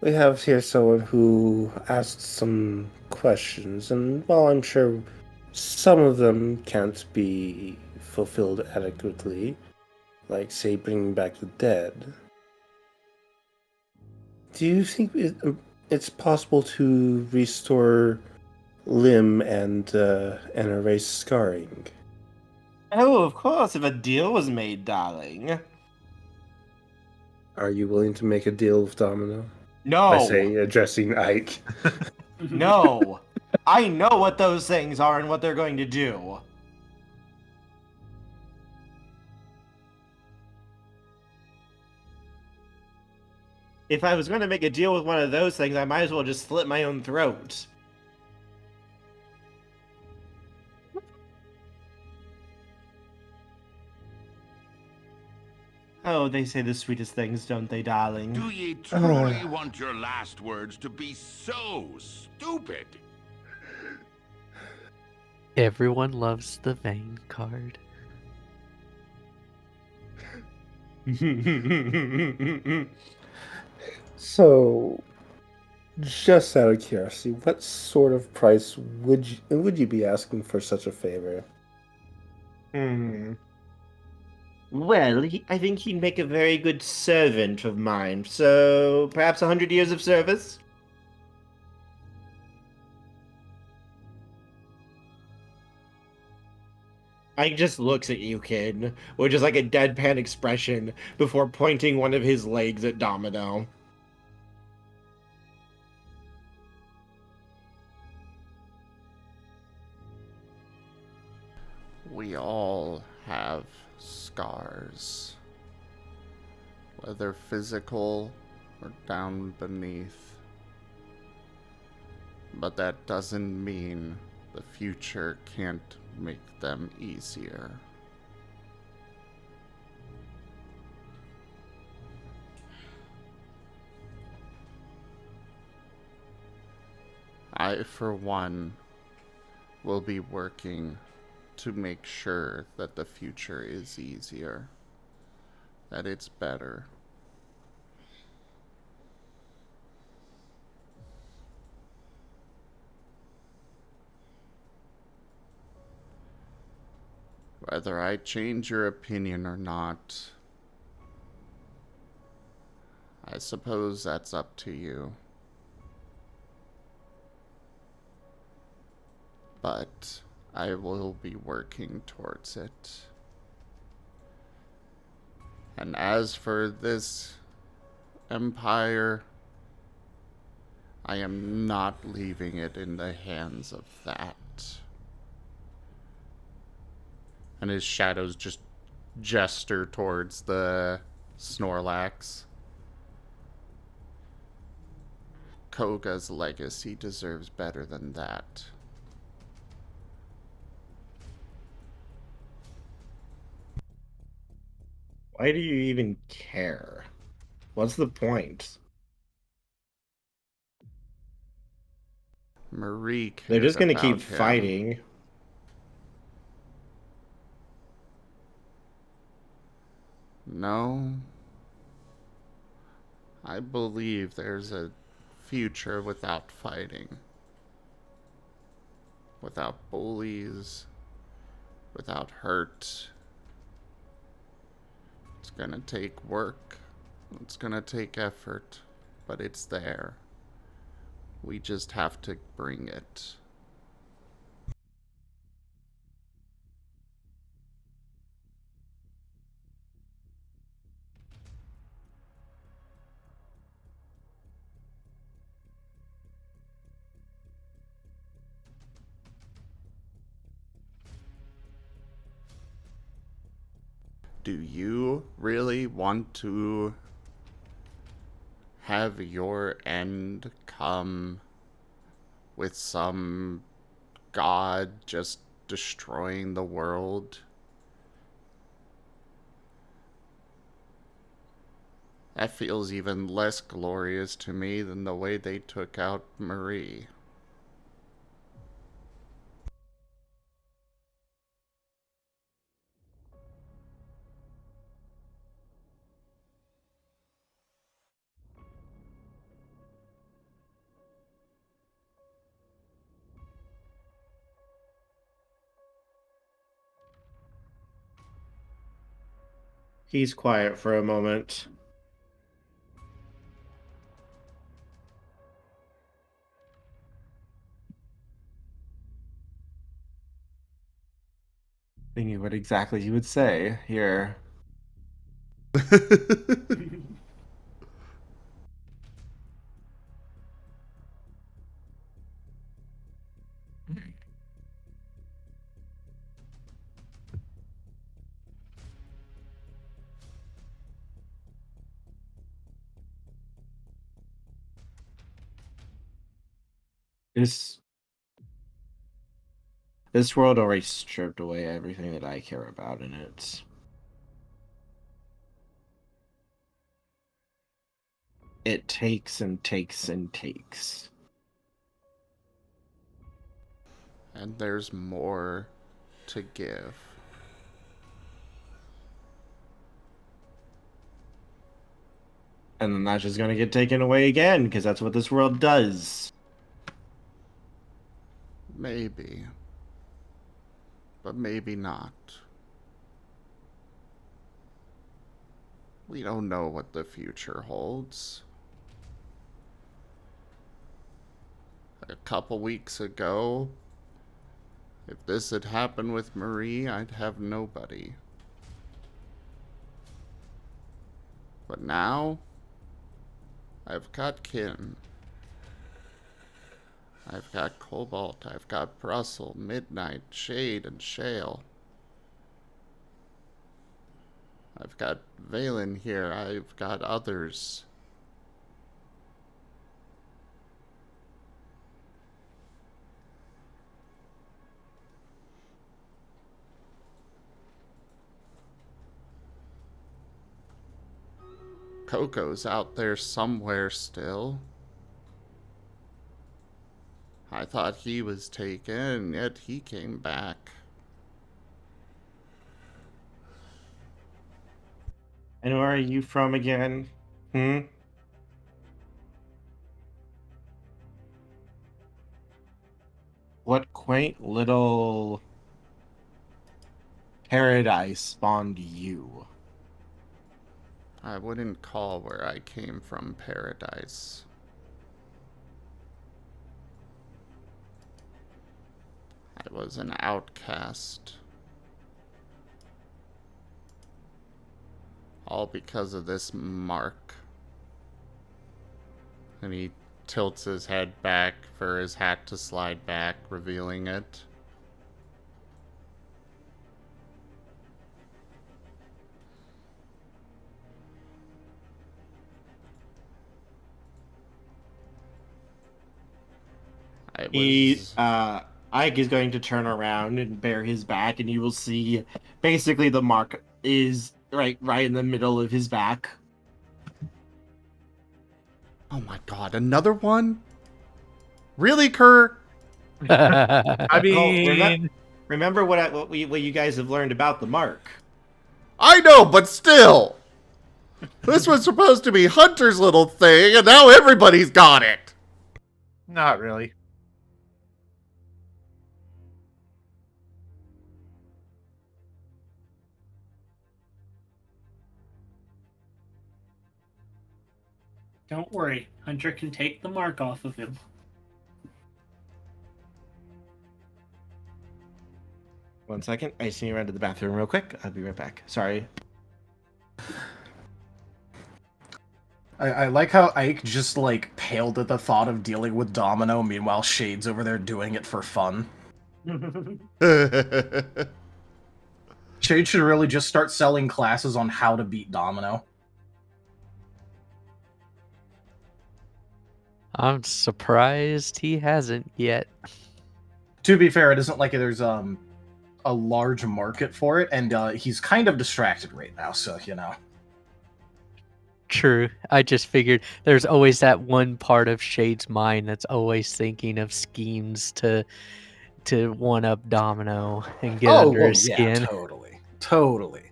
S8: we have here someone who asked some questions, and while I'm sure some of them can't be fulfilled adequately, like, say, bringing back the dead, do you think it's possible to restore limb and erase scarring?
S2: Oh, of course, if a deal was made, darling.
S8: Are you willing to make a deal with Domino?
S2: No.
S8: I say, addressing Ike.
S2: No. I know what those things are and what they're going to do. If I was going to make a deal with one of those things, I might as well just slit my own throat. Oh, they say the sweetest things, don't they, darling?
S9: Do ye truly want your last words to be so stupid?
S4: Everyone loves the vein card.
S8: So, Just out of curiosity, what sort of price would you be asking for such a favor?
S2: Well, I think he'd make a very good servant of mine, so perhaps 100 years of service? Ike just looks at you, kid, with just like a deadpan expression before pointing one of his legs at Domino.
S1: We all have scars, whether physical or down beneath. But that doesn't mean the future can't make them easier. I, for one, will be working to make sure that the future is easier, that it's better. Whether I change your opinion or not, I suppose that's up to you. But I will be working towards it. And as for this empire, I am not leaving it in the hands of that. And his shadows just gesture towards the Snorlax. Koga's legacy deserves better than that.
S2: Why do you even care? What's the point?
S1: Marie cared
S2: They're just gonna
S1: about
S2: keep
S1: him.
S2: fighting.
S1: No. I believe there's a future without fighting. Without bullies. Without hurt. It's gonna take work. It's gonna take effort. But it's there. We just have to bring it. Do you really want to have your end come with some god just destroying the world? That feels even less glorious to me than the way they took out Marie.
S2: He's quiet for a moment. Thinking what exactly he would say here. This world already stripped away everything that I care about in it. It takes and takes and takes.
S1: And there's more to give.
S2: And then that's just going to get taken away again, because that's what this world does.
S1: Maybe. But maybe not. We don't know what the future holds. A couple weeks ago, if this had happened with Marie, I'd have nobody. But now, I've got kin. I've got Cobalt, I've got Brussel, Midnight, Shade, and Shale. I've got Valen here, I've got others. Coco's out there somewhere still. I thought he was taken, yet he came back.
S2: And where are you from again? What quaint little paradise spawned you?
S1: I wouldn't call where I came from paradise. I was an outcast. All because of this mark. And he tilts his head back for his hat to slide back, revealing it.
S2: Ike is going to turn around and bare his back, and you will see basically the mark is right in the middle of his back.
S1: Oh my god, another one? Really, Kerr?
S5: I mean,
S2: remember what you guys have learned about the mark.
S1: I know, but still! This was supposed to be Hunter's little thing, and now everybody's got it!
S5: not really.
S7: Don't worry, Hunter can take the mark off of him.
S2: One second, I just need to run to the bathroom real quick. I'll be right back. Sorry.
S3: I like how Ike just, like, paled at the thought of dealing with Domino, meanwhile Shade's over there doing it for fun. Shade should really just start selling classes on how to beat Domino.
S4: I'm surprised he hasn't yet.
S3: To be fair, it isn't like there's a large market for it, and he's kind of distracted right now, so, you know.
S4: True. I just figured there's always that one part of Shade's mind that's always thinking of schemes to one-up Domino and get under his skin.
S3: Yeah, totally.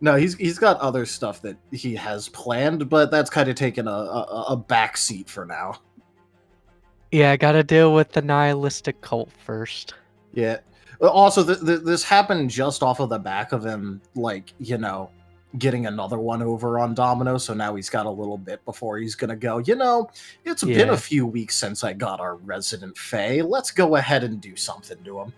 S3: No, he's got other stuff that he has planned, but that's kind of taken a back seat for now.
S4: Yeah, I gotta deal with the nihilistic cult first.
S3: Yeah. Also, this happened just off of the back of him, like, you know, getting another one over on Domino, so now he's got a little bit before he's gonna go, you know, it's been a few weeks since I got our resident Fae. Let's go ahead and do something to him.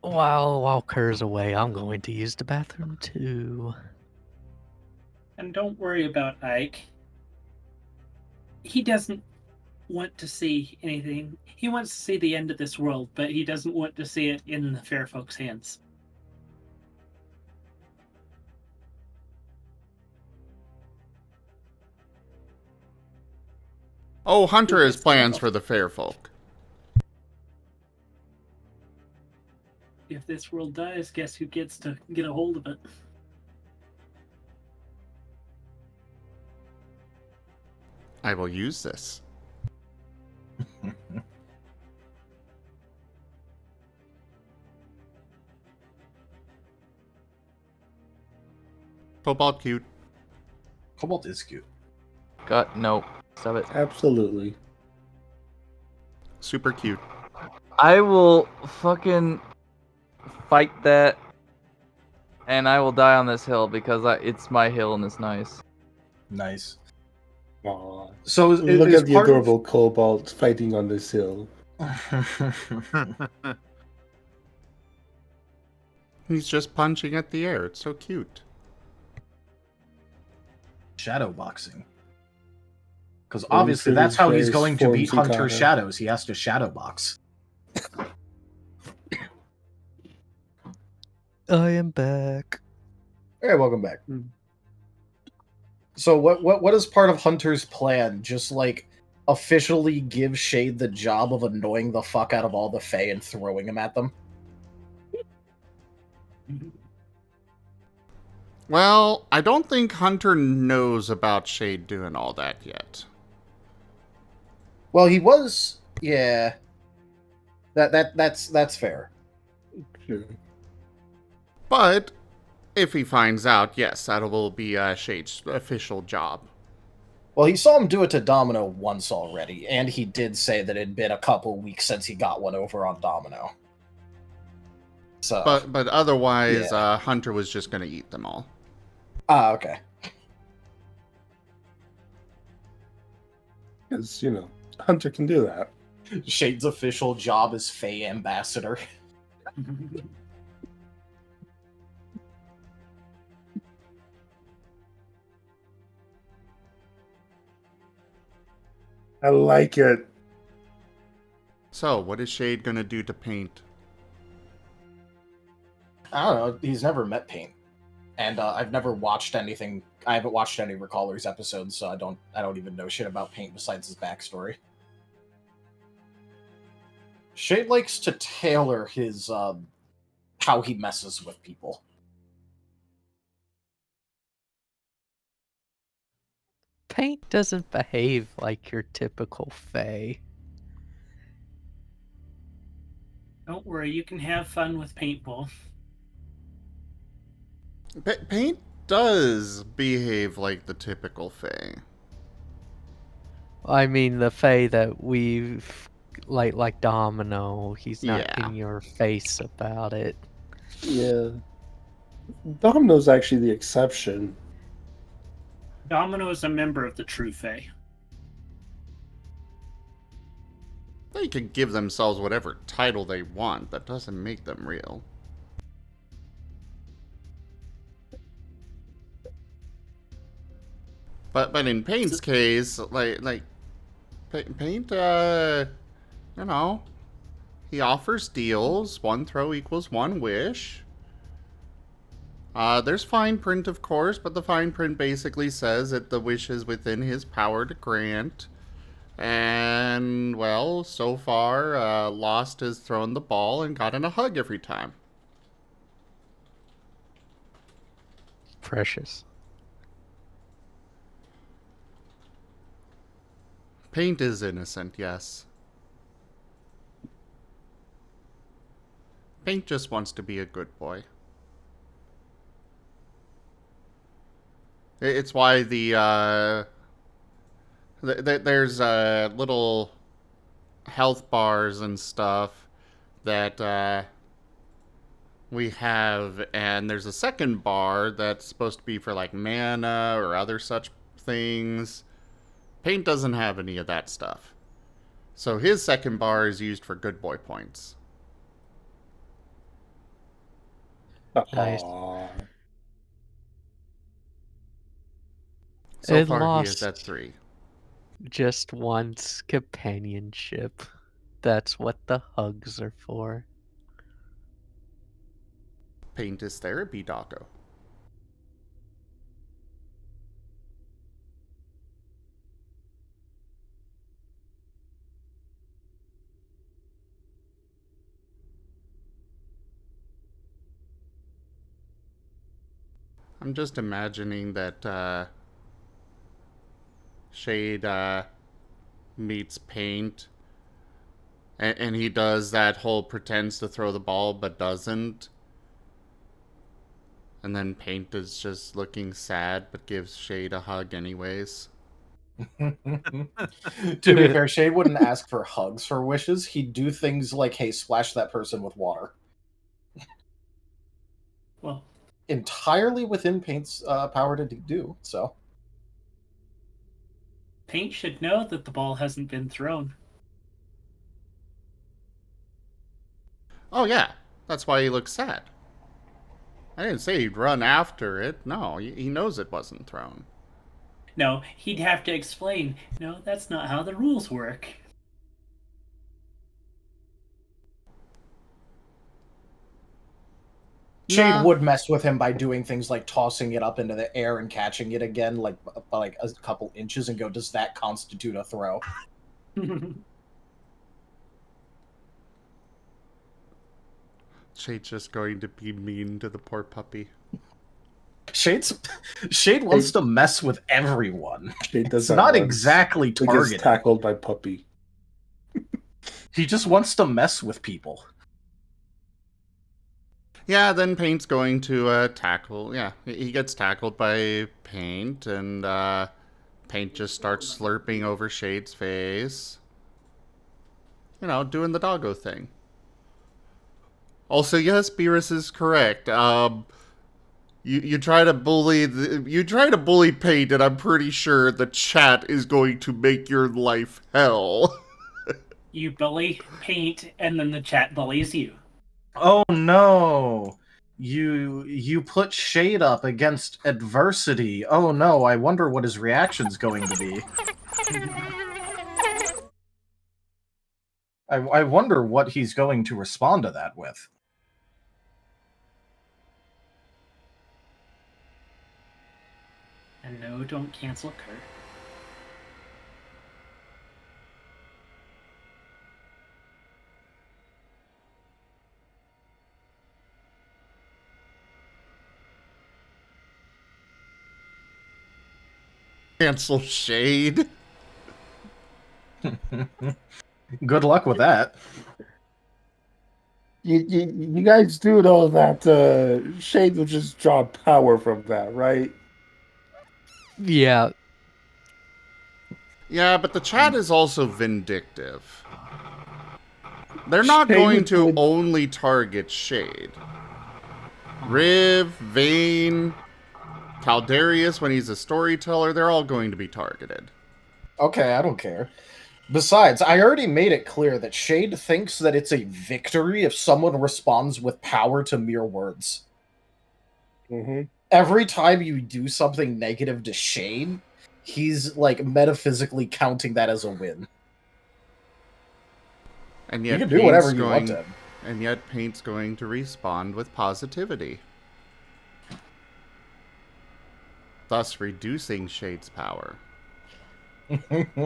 S4: While Kerr's away, I'm going to use the bathroom too.
S7: And don't worry about Ike. He doesn't want to see anything. He wants to see the end of this world, but he doesn't want to see it in the fair folks' hands.
S1: Oh, Hunter has plans for the fair folk.
S7: If this world dies, guess who gets to get a hold of it?
S1: I will use this. Cobalt cute.
S3: Cobalt is cute.
S6: No. Stop it.
S8: Absolutely.
S1: Super cute.
S6: I will fucking fight that, and I will die on this hill because it's my hill and it's nice.
S3: Nice.
S8: Aw.
S3: So
S8: Look
S3: is
S8: at the
S3: part
S8: adorable Cobalt fighting on this hill.
S1: He's just punching at the air. It's so cute.
S3: shadow boxing. Because
S8: Going
S3: obviously
S8: through
S3: that's
S8: his
S3: how he's
S8: various
S3: going to beat
S8: forms and
S3: Hunter's
S8: kata.
S3: shadows. He has to shadow box.
S4: I am back.
S3: Hey, welcome back. So what is part of Hunter's plan? Just like officially give Shade the job of annoying the fuck out of all the Fae and throwing him at them?
S1: Well, I don't think Hunter knows about Shade doing all that yet.
S3: Well, he was, yeah. That's fair.
S8: Sure.
S1: But if he finds out, yes, that will be Shade's official job.
S3: Well, he saw him do it to Domino once already, and he did say that it had been a couple weeks since he got one over on Domino. So,
S1: But otherwise,
S3: yeah.
S1: Hunter was just going to eat them all.
S3: Ah, okay.
S8: Because, Hunter can do that.
S3: Shade's official job is Fae Ambassador.
S8: I like it.
S1: So, what is Shade going to do to Paint?
S3: I don't know. He's never met Paint, and I've never watched anything. I haven't watched any Recallers episodes, so I don't even know shit about Paint besides his backstory. Shade likes to tailor his how he messes with people.
S4: Paint doesn't behave like your typical Fae.
S7: Don't worry, you can have fun with paintball.
S1: Paint does behave like the typical Fae.
S4: I mean, the Fae that we've like Domino, he's not
S1: Yeah.
S4: in your face about it.
S8: Yeah. Domino's actually the exception.
S7: Domino is a member of the True Fae.
S1: They can give themselves whatever title they want. That doesn't make them real. But in Paint's case, like Paint, he offers deals. One throw equals one wish. There's fine print, of course, but the fine print basically says that the wish is within his power to grant. And, well, so far, Lost has thrown the ball and gotten a hug every time.
S4: Precious.
S1: Paint is innocent, yes. Paint just wants to be a good boy. It's why there's little health bars and stuff that we have, and there's a second bar that's supposed to be for like mana or other such things. Paint doesn't have any of that stuff. So his second bar is used for good boy points.
S4: Nice.
S8: Aww.
S1: So
S4: It
S1: far he is
S4: lost
S1: at 3.
S4: just once companionship. That's what the hugs are for.
S1: Paint is therapy, doggo. I'm just imagining that Shade meets Paint. And he does that whole pretends to throw the ball but doesn't. And then Paint is just looking sad but gives Shade a hug anyways.
S3: To be fair, Shade wouldn't ask for hugs for wishes. He'd do things like, hey, splash that person with water.
S7: Well,
S3: entirely within Paint's power to do, so.
S7: Paint should know that the ball hasn't been thrown.
S1: Oh yeah, that's why he looks sad. I didn't say he'd run after it. No, he knows it wasn't thrown.
S7: No, he'd have to explain, no, that's not how the rules work.
S3: Shade would mess with him by doing things like tossing it up into the air and catching it again, like a couple inches, and go, does that constitute a throw?
S1: Shade's just going to be mean to the poor puppy.
S3: Shade wants to mess with everyone.
S8: Shade does
S3: it's not exactly targeted.
S8: He gets tackled by puppy.
S3: He just wants to mess with people.
S1: Yeah, then Paint's going to tackle. Yeah, he gets tackled by Paint, and Paint just starts slurping over Shade's face. You know, doing the doggo thing. Also, yes, Beerus is correct. You try to bully Paint, and I'm pretty sure the chat is going to make your life hell.
S7: You bully Paint, and then the chat bullies you.
S3: Oh no! You put Shade up against adversity. Oh no! I wonder what his reaction's going to be. I wonder what he's going to respond to that with.
S7: And no, don't cancel Kurt.
S1: Cancel Shade.
S3: Good luck with that.
S8: You guys do know that Shade will just draw power from that, right?
S4: Yeah.
S1: Yeah, but the chat is also vindictive. They're not going to only target Shade. Riv, Vane, Caldarius when he's a storyteller, they're all going to be targeted.
S3: Okay, I don't care. Besides, I already made it clear that Shade thinks that it's a victory if someone responds with power to mere words.
S8: Mm-hmm.
S3: Every time you do something negative to Shade, he's, like, metaphysically counting that as a win.
S1: And yet
S3: you can do whatever you want to him.
S1: And yet Paint's going to respond with positivity. Thus reducing Shade's power.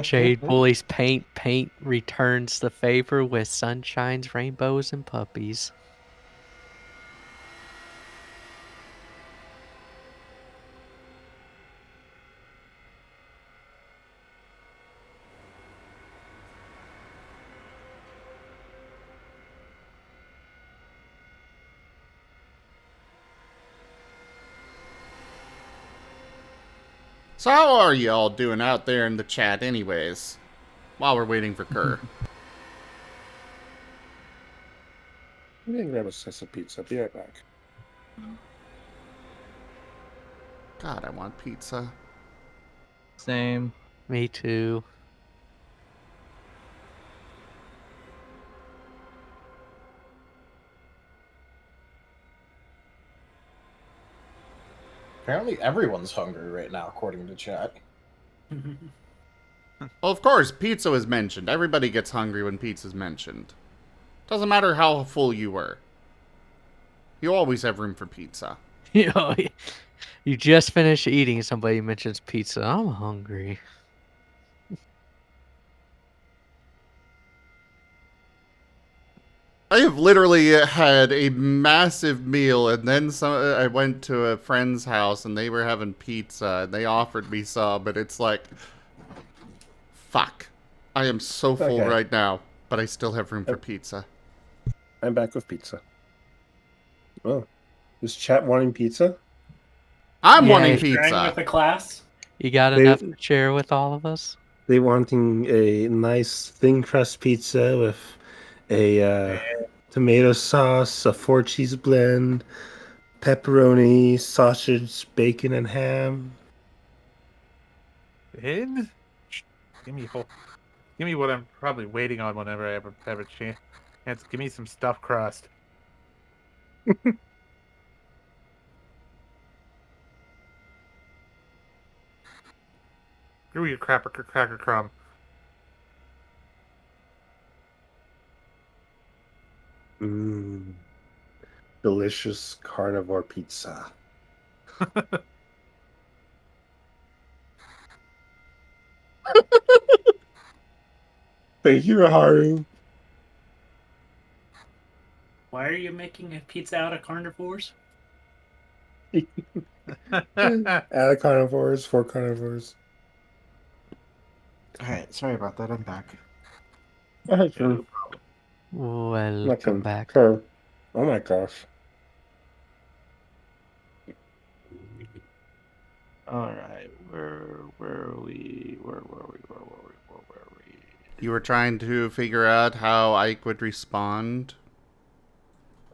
S4: Shade bullies Paint. Paint returns the favor with sunshines, rainbows, and puppies.
S1: So how are you all doing out there in the chat anyways? While we're waiting for Kerr.
S8: I'm gonna grab a slice of pizza. Be right back.
S1: God, I want pizza.
S6: Same.
S4: Me too.
S3: Apparently everyone's hungry right now, according to chat.
S1: Well, of course, pizza was mentioned. Everybody gets hungry when pizza's mentioned. Doesn't matter how full you were. You always have room for pizza.
S4: You know, you just finished eating, somebody mentions pizza. I'm hungry.
S1: I have literally had a massive meal, and then I went to a friend's house, and they were having pizza, and they offered me some, but it's like, Fuck. I am so full
S8: Okay.
S1: right now, but I still have room for pizza.
S8: I'm back with pizza. Oh, is chat wanting pizza?
S1: I'm
S7: Yeah,
S1: wanting
S7: sharing
S1: pizza.
S7: with the class.
S4: You got
S8: They-
S4: enough to share with all of us?
S8: They wanting a nice thin crust pizza with a tomato sauce, a 4-cheese blend, pepperoni, sausage, bacon, and ham.
S5: In? Give me what I'm probably waiting on whenever I ever have a chance. Give me some stuffed crust. Give me a cracker crumb.
S8: Mmm. Delicious carnivore pizza. Thank you, Haru.
S7: Why are you making a pizza out of carnivores?
S8: Out of carnivores, for carnivores.
S2: Alright, sorry about that. I'm back.
S8: Welcome
S4: Welcome back.
S8: Sure. Oh my gosh.
S2: Alright, where are we? Where were we?
S1: You were trying to figure out how Ike would respond.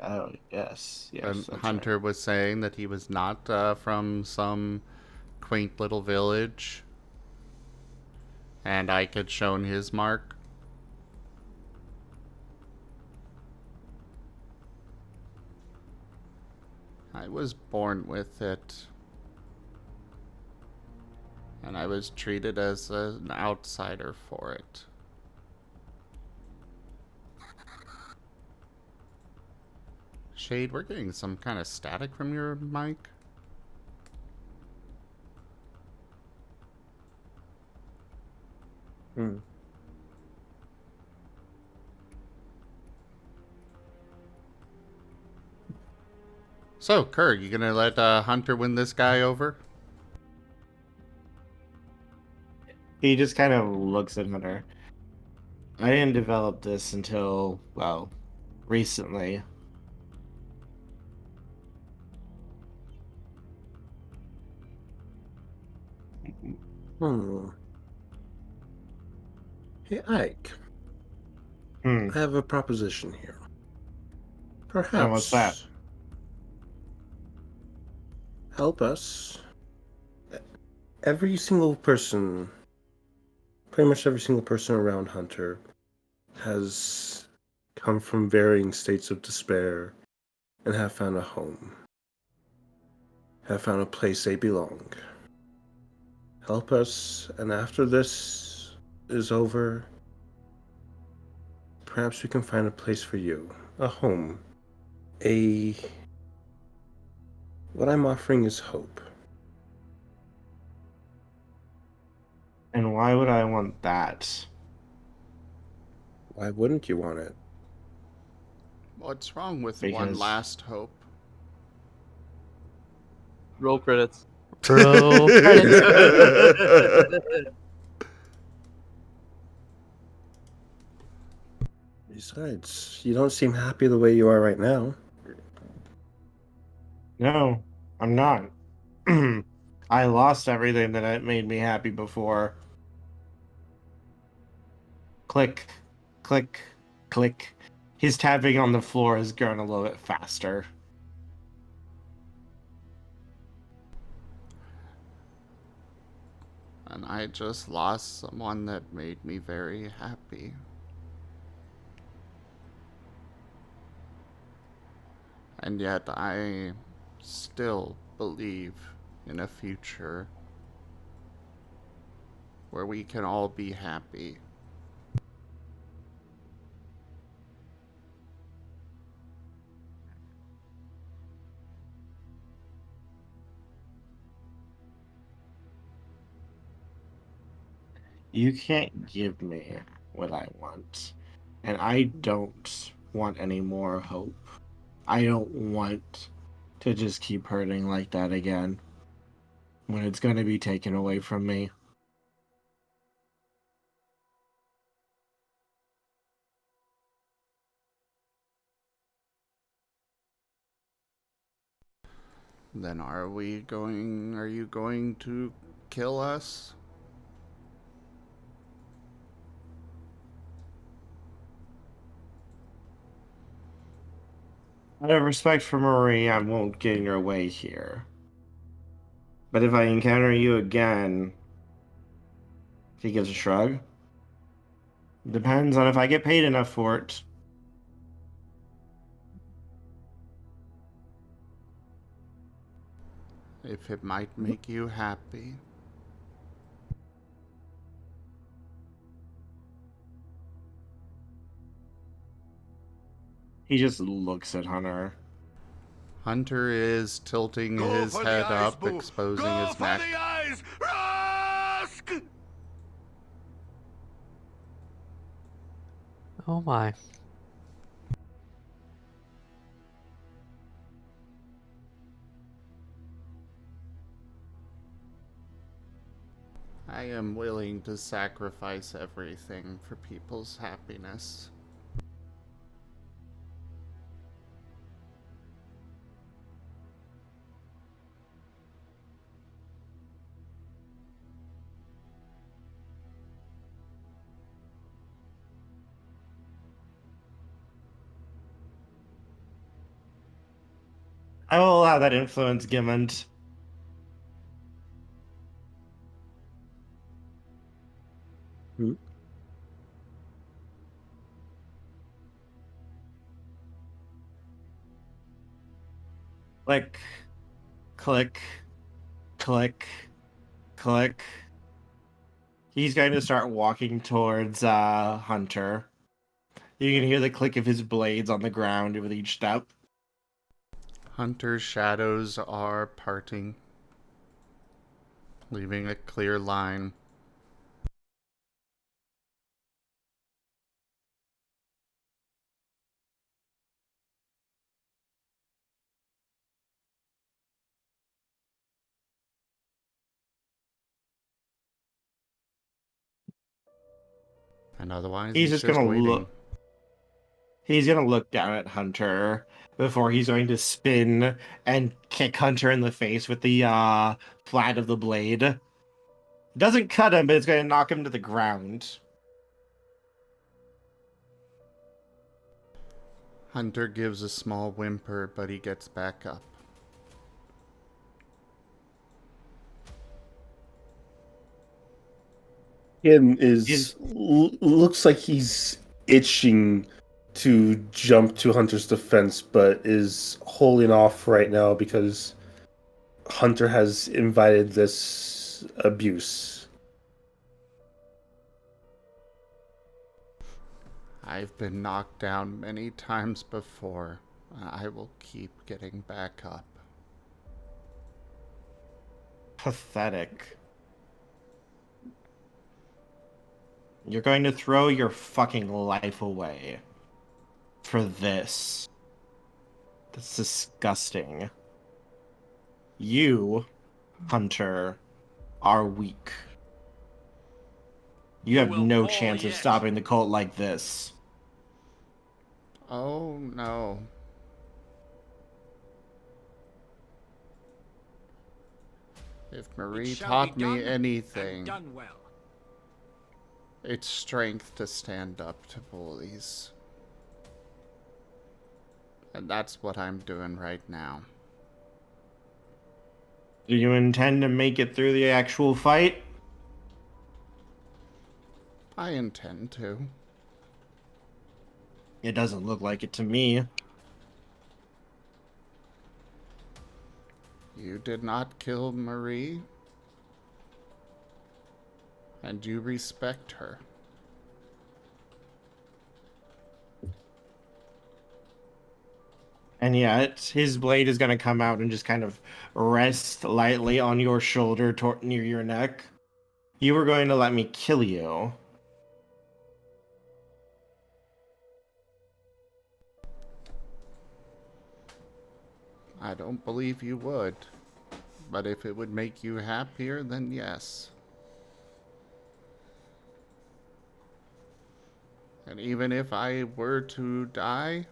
S2: Oh, yes. Yes,
S1: And
S2: that's
S1: Hunter was saying that he was not from some quaint little village. And Ike had shown his mark. I was born with it. And I was treated as an outsider for it. Shade, we're getting some kind of static from your mic.
S8: Hmm.
S1: So, Kerr, you gonna let Hunter win this guy over?
S2: He just kind of looks at Hunter. I didn't develop this until, well, recently.
S8: Hmm. Hey, Ike.
S2: Hmm.
S8: I have a proposition here. Perhaps.
S2: And what's that?
S8: Help us. Every single person, pretty much every single person around Hunter, has come from varying states of despair and have found a home. Have found a place they belong. Help us, and after this is over, perhaps we can find a place for you. A home. What I'm offering is hope.
S2: And why would I want that?
S8: Why wouldn't you want it?
S1: What's wrong with one
S2: Because-
S1: last hope?
S6: Roll credits.
S4: Bro,
S8: Besides, you don't seem happy the way you are right now.
S2: No, I'm not. I lost everything that had made me happy before. Click, click, click. His tapping on the floor has grown a little bit faster.
S1: And I just lost someone that made me very happy. And yet I still believe in a future where we can all be happy.
S2: You can't give me what I want. And I don't want any more hope. I don't want to just keep hurting like that again when it's going to be taken away from me.
S1: Then are you going to kill us?
S2: Out of respect for Marie, I won't get in your way here. But if I encounter you again, he gives a shrug. Depends on if I get paid enough for it.
S1: If it might make you happy.
S2: He just looks at Hunter.
S1: Hunter is tilting his head up, exposing his neck.
S9: the eyes! Rusk!
S4: Oh my.
S1: I am willing to sacrifice everything for people's happiness.
S2: I will allow that influence, Gimmond.
S8: Hmm?
S2: Click, click, click, click. He's going to start walking towards Hunter. You can hear the click of his blades on the ground with each step.
S1: Hunter's shadows are parting, leaving a clear line. And otherwise,
S2: He's
S1: he's
S2: just gonna
S1: waiting.
S2: look. He's gonna look down at Hunter before he's going to spin and kick Hunter in the face with the flat of the blade. Doesn't cut him, but it's going to knock him to the ground.
S1: Hunter gives a small whimper, but he gets back up.
S8: Looks like he's itching to jump to Hunter's defense, but is holding off right now because Hunter has invited this abuse.
S1: I've been knocked down many times before. I will keep getting back up.
S2: Pathetic. You're going to throw your fucking life away for this. That's disgusting. You, Hunter, are weak. You have no chance of stopping the cult like this.
S1: Oh no. If Marie taught me anything, it's strength to stand up to bullies. And that's what I'm doing right now.
S2: Do you intend to make it through the actual fight?
S1: I intend to.
S2: It doesn't look like it to me.
S1: You did not kill Marie. And you respect her.
S2: And yet, his blade is going to come out and just kind of rest lightly on your shoulder near your neck. You were going to let me kill you.
S1: I don't believe you would. But if it would make you happier, then yes. And even if I were to die,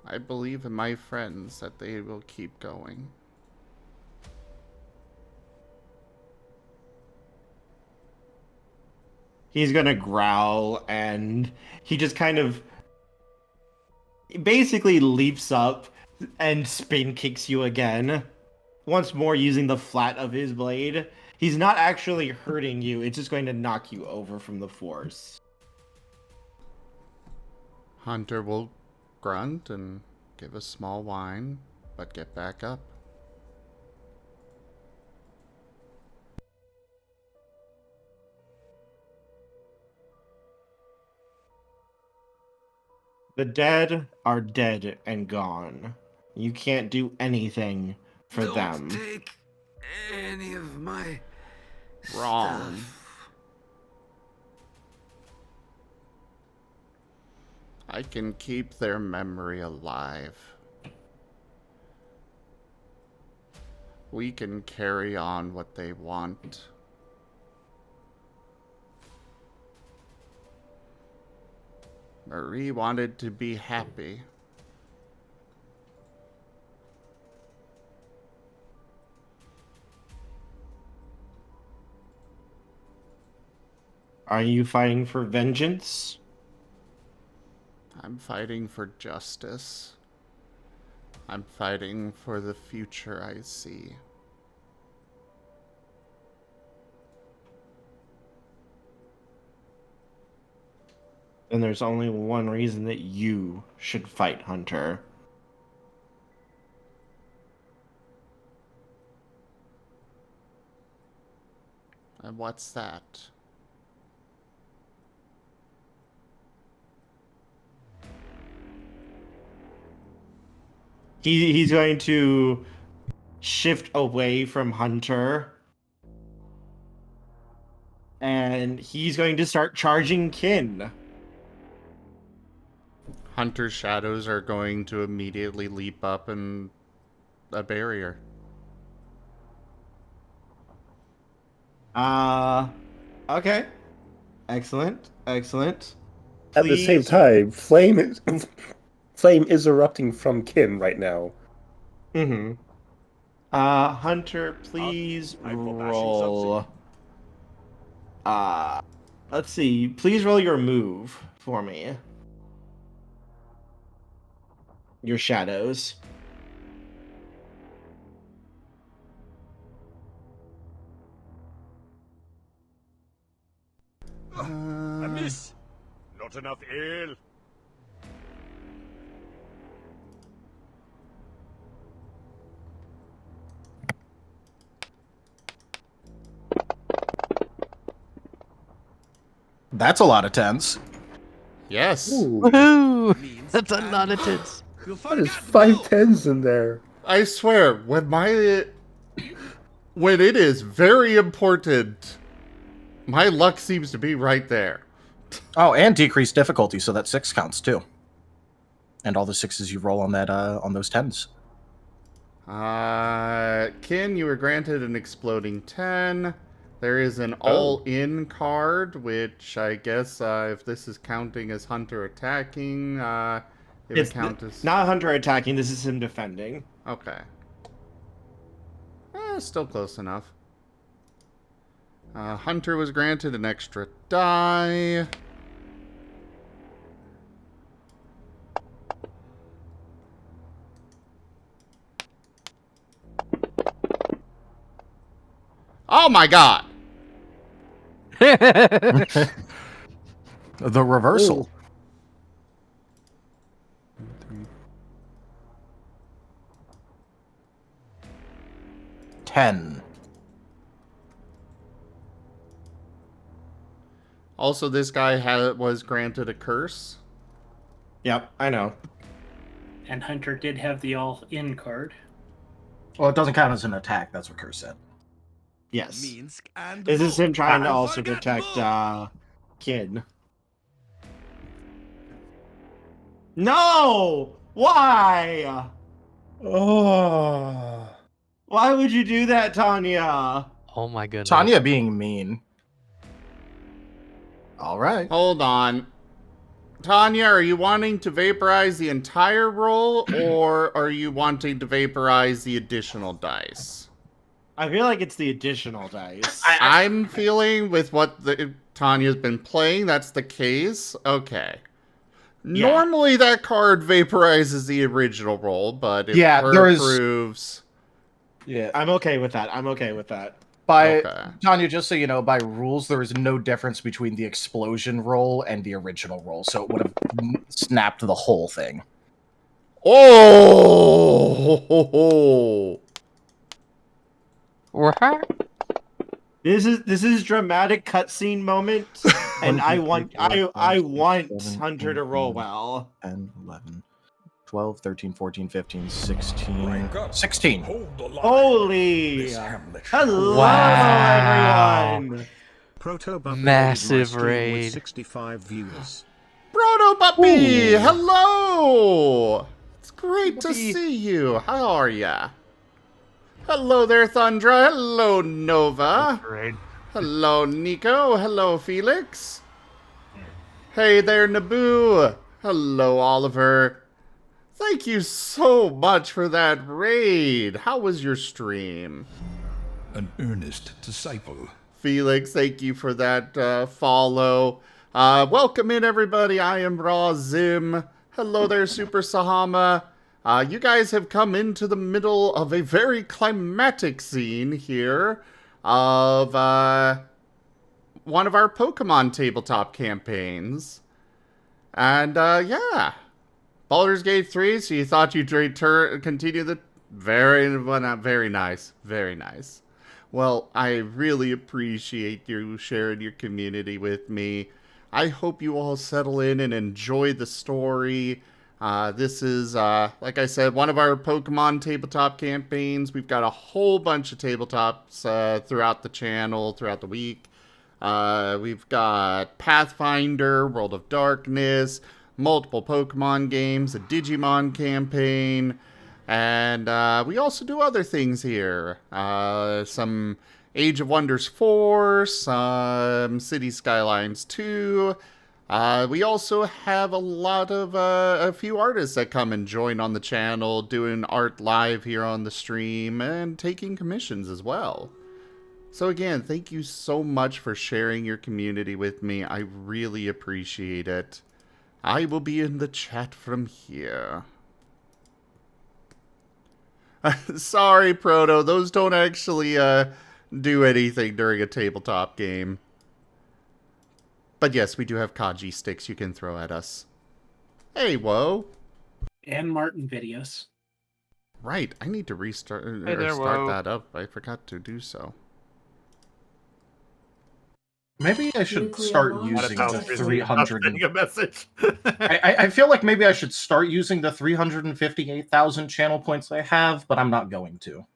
S1: I believe in my friends that they will keep going.
S2: He's gonna growl, and he just kind of basically leaps up and spin kicks you again. Once more using the flat of his blade. He's not actually hurting you, it's just going to knock you over from the force.
S1: Hunter will grunt and give a small whine, but get back up.
S2: The dead are dead and gone. You can't do anything for them.
S12: Don't take any of my
S1: Wrong.
S12: stuff.
S1: I can keep their memory alive. We can carry on what they want. Marie wanted to be happy.
S2: Are you fighting for vengeance?
S1: I'm fighting for justice. I'm fighting for the future I see.
S2: Then there's only one reason that you should fight, Hunter.
S1: And what's that?
S2: He's going to shift away from Hunter. And he's going to start charging Kin.
S1: Hunter's shadows are going to immediately leap up in a barrier.
S2: Okay. Excellent. Excellent.
S8: At the same
S2: Please-
S8: time, flame is erupting from Kin right now.
S2: Mm-hmm. Hunter, please roll. Let's see. Please roll your move for me. Your shadows.
S9: I miss. Not enough ale.
S3: That's a lot of tens.
S1: Yes.
S8: Ooh,
S4: Woohoo! That's a lot of tits.
S8: that is 5 tens in there.
S1: I swear, when it is very important, my luck seems to be right there.
S3: Oh, and decreased difficulty, so that 6 counts too. And all the 6s you roll on that on those 10s.
S1: Kin, you were granted an exploding 10. There is an all-in card, which I guess if this is counting as Hunter attacking, it would count as...
S2: Not Hunter attacking, this is him defending.
S1: Okay. Still close enough. Hunter was granted an extra die. Oh my god!
S3: The reversal. 10.
S1: Also, this guy was granted a curse.
S2: Yep, I know.
S7: And Hunter did have the all-in card.
S3: Well, it doesn't count as an attack. That's what Curse said.
S2: Yes.
S9: Minsk and
S2: This is him trying to
S9: Volk.
S2: also
S9: Forget
S2: protect
S9: Volk.
S2: Kid. No! Why?
S8: Oh.
S2: Why would you do that, Tanya?
S4: Oh my goodness.
S3: Tanya being mean. All right.
S1: Hold on. Tanya, are you wanting to vaporize the entire roll, or are you wanting to vaporize the additional dice?
S2: I feel like it's the additional dice.
S1: I'm feeling with what Tanya's been playing, that's the case. Okay.
S2: Yeah.
S1: Normally that card vaporizes the original roll, but if
S3: Yeah,
S1: her
S3: there is-
S1: proves...
S3: Yeah.
S2: I'm okay with that. I'm okay with that.
S3: By
S1: Okay.
S3: Tanya, just so you know, by rules, there is no difference between the explosion roll and the original roll, so it would have snapped the whole thing.
S1: Oh!
S2: This is dramatic cutscene moment, and I want Hunter to roll well.
S3: 10, 11, 12, 13, 14, 15, 16. 16.
S2: Holy! Hello,
S4: Wow.
S2: everyone!
S11: Proto Buffet
S4: Massive
S11: with my stream with
S4: raid.
S11: 65 viewers.
S1: Proto Puppy!
S3: Ooh.
S1: Hello! It's great to see you. How are ya? Hello there, Thundra. Hello, Nova. Hello, Nico. Hello, Felix. Hey there, Naboo. Hello, Oliver. Thank you so much for that raid. How was your stream?
S13: An earnest disciple.
S1: Felix, thank you for that follow. Welcome in, everybody. I am Raw Zim. Hello there, Super Sahama. You guys have come into the middle of a very climatic scene here of one of our Pokemon tabletop campaigns. And yeah, Baldur's Gate 3, so you thought you'd continue the... Very nice. Very nice. Well, I really appreciate you sharing your community with me. I hope you all settle in and enjoy the story. This is, like I said, one of our Pokemon tabletop campaigns. We've got a whole bunch of tabletops throughout the channel, throughout the week. We've got Pathfinder, World of Darkness, multiple Pokemon games, a Digimon campaign, and we also do other things here. Some Age of Wonders 4, some City Skylines 2. We also have a few artists that come and join on the channel, doing art live here on the stream, and taking commissions as well. So again, thank you so much for sharing your community with me. I really appreciate it. I will be in the chat from here. Sorry, Proto. Those don't actually do anything during a tabletop game. But yes, we do have Kaji sticks you can throw at us. Hey, whoa.
S7: And Marten videos.
S1: Right, I need to restart
S5: there,
S1: start
S5: whoa.
S1: that up. I forgot to do so.
S3: Maybe I should start using the 300.
S5: Sending a message.
S3: I feel like maybe I should start using the 358,000 channel points I have, but I'm not going to.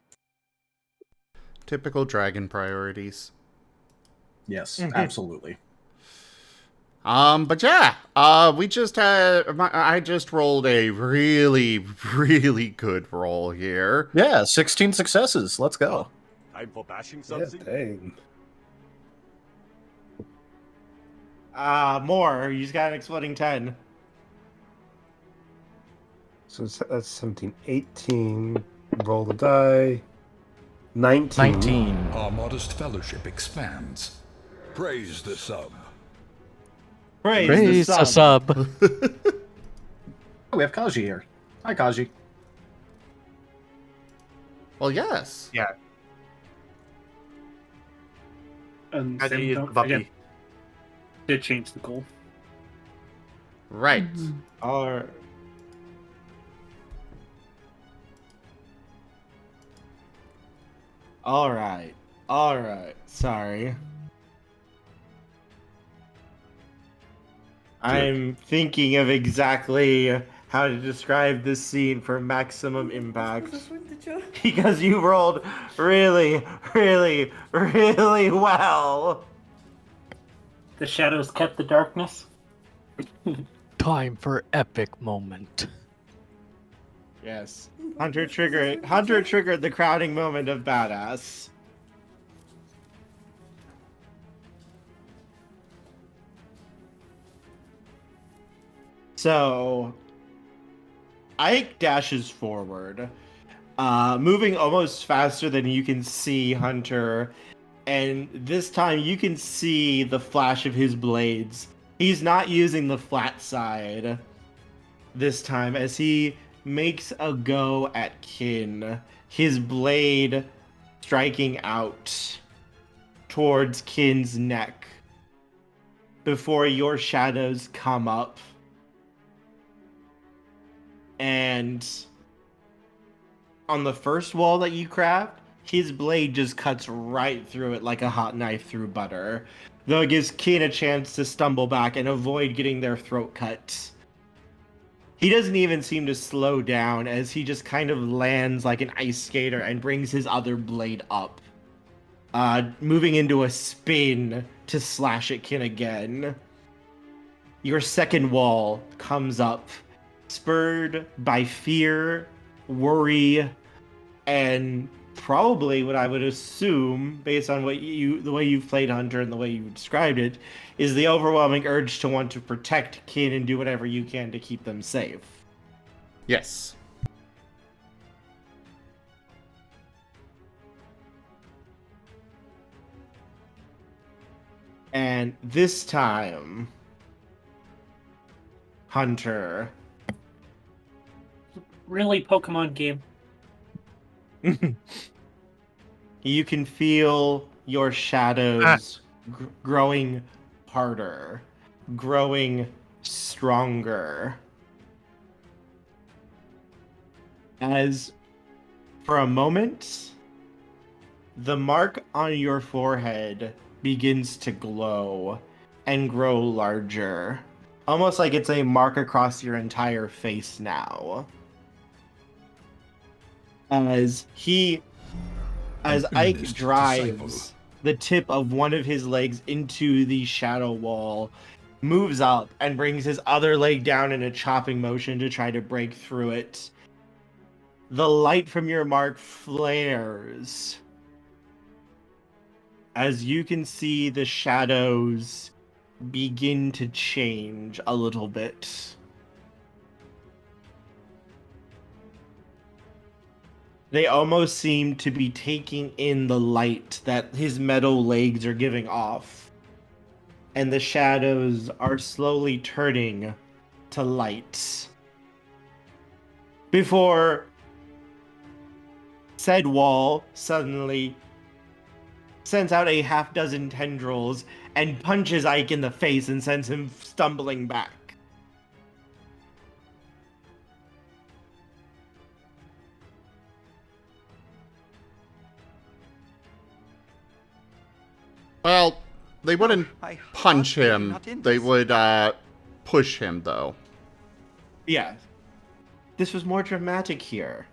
S1: Typical dragon priorities.
S3: Yes, absolutely.
S1: But yeah, I just rolled a really, really good roll here.
S3: Yeah, 16 successes. Let's go.
S14: Time for bashing
S8: Yeah, dang.
S2: More. You just got an exploding 10.
S8: So that's 17, 18. Roll the die. 19.
S3: 19.
S13: Our modest fellowship expands. Praise the sub.
S2: Praise
S4: the sub.
S3: We have Kaji here. Hi, Kaji.
S1: Well, yes.
S5: Yeah.
S7: And
S5: Kaji
S7: Sim,
S5: is
S7: don't
S5: the puppy.
S7: forget, did change the goal.
S1: Right.
S2: All right. Sorry. I'm thinking of exactly how to describe this scene for maximum impact. Because you rolled really, really, really well.
S7: The shadows kept the darkness.
S4: Time for epic moment.
S2: Yes. Hunter triggered the crowning moment of badass. So, Ike dashes forward, moving almost faster than you can see Hunter, and this time you can see the flash of his blades. He's not using the flat side this time as he makes a go at Kin, his blade striking out towards Kin's neck before your shadows come up. And on the first wall that you craft, his blade just cuts right through it like a hot knife through butter, though it gives Kin a chance to stumble back and avoid getting their throat cut. He doesn't even seem to slow down as he just kind of lands like an ice skater and brings his other blade up, moving into a spin to slash at Kin again. Your second wall comes up, spurred by fear, worry, and probably what I would assume, based on the way you've played Hunter and the way you described it, is the overwhelming urge to want to protect Kin and do whatever you can to keep them safe.
S1: Yes.
S2: And this time, Hunter.
S7: Really Pokemon game.
S2: You can feel your shadows growing harder, growing stronger. As for a moment, the mark on your forehead begins to glow and grow larger, almost like it's a mark across your entire face now. As Ike drives the tip of one of his legs into the shadow wall, moves up and brings his other leg down in a chopping motion to try to break through it. The light from your mark flares as you can see the shadows begin to change a little bit. They almost seem to be taking in the light that his metal legs are giving off. And the shadows are slowly turning to light. Before said wall suddenly sends out a half dozen tendrils and punches Ike in the face and sends him stumbling back.
S1: Well, they wouldn't punch him. They would push him, though.
S2: Yeah. This was more dramatic here.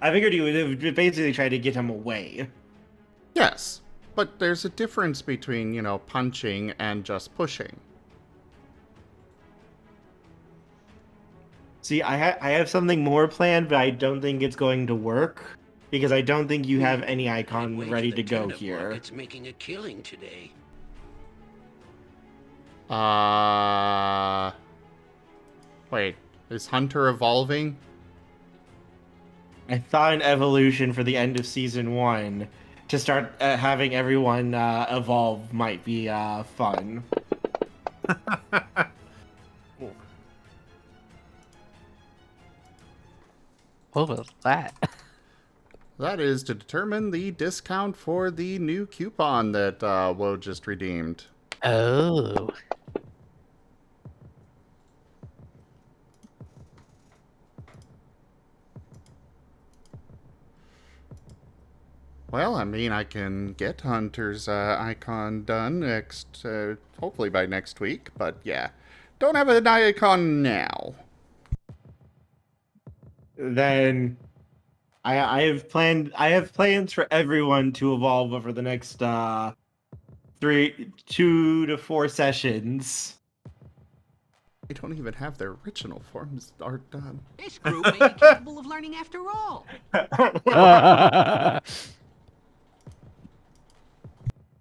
S2: I figured you would basically try to get him away.
S1: Yes, but there's a difference between, punching and just pushing.
S2: See, I have something more planned, but I don't think it's going to work. Because I don't think you have any icon ready to go here.
S9: It's making a killing today.
S1: Wait, is Hunter evolving?
S2: I thought an evolution for the end of Season 1 to start having everyone evolve might be fun.
S4: What was that?
S1: That is to determine the discount for the new coupon that Woe just redeemed.
S4: Oh.
S1: Well, I mean, I can get Hunter's icon done next, hopefully by next week, but yeah. Don't have an icon now.
S2: Then I have plans for everyone to evolve over the next 2 to 4 sessions.
S1: They don't even have their original forms art done.
S12: This group may be capable of learning after all.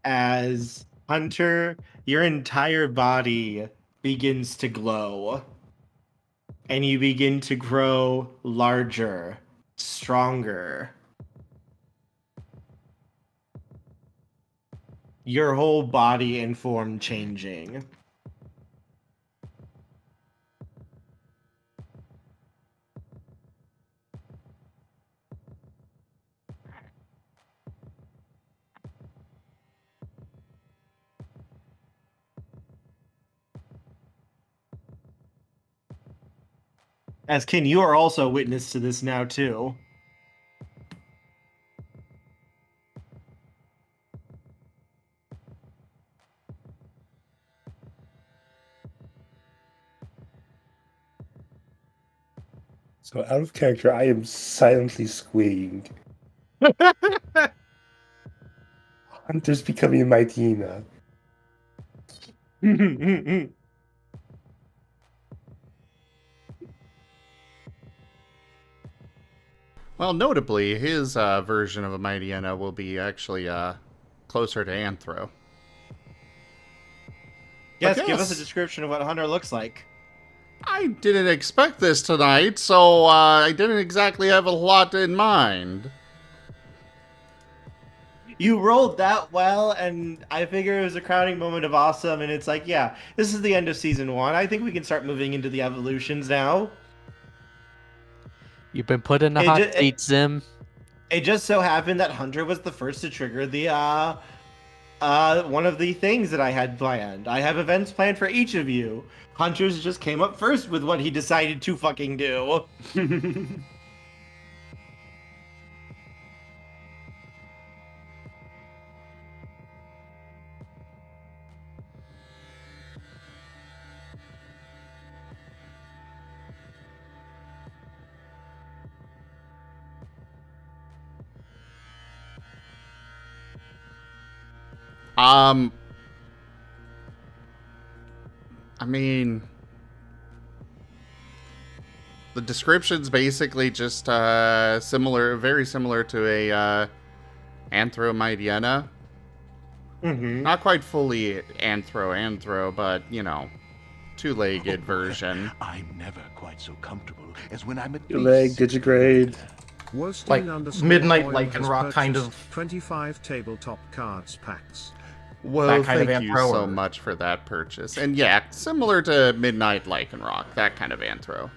S2: As Hunter, your entire body begins to glow. And you begin to grow larger, stronger. Your whole body and form changing. As Kin, you are also witness to this now too.
S8: So out of character, I am silently squealing. Hunter's becoming my Tina.
S1: Well, notably, his version of a Mighty Enna will be actually closer to Anthro.
S2: Yes, give us a description of what Hunter looks like.
S1: I didn't expect this tonight, so I didn't exactly have a lot in mind.
S2: You rolled that well, and I figure it was a crowning moment of awesome, and it's like, yeah, this is the end of Season 1. I think we can start moving into the evolutions now.
S4: You've been put in the hot seat, Zim.
S2: It just so happened that Hunter was the first to trigger the, one of the things that I had planned. I have events planned for each of you. Hunter's just came up first with what he decided to fucking do.
S1: I mean, the description's basically just similar, very similar to a Anthro-Mighty-Enna. Not quite fully Anthro, but, you know, two-legged version.
S9: I'm never quite so comfortable as when I'm at
S8: Two-leg, digigrade.
S3: Like Midnight Lycanroc kind of
S11: 25 tabletop cards packs.
S1: Well, thank you so much for that purchase. And yeah, similar to Midnight Lycanroc, that kind of Anthro.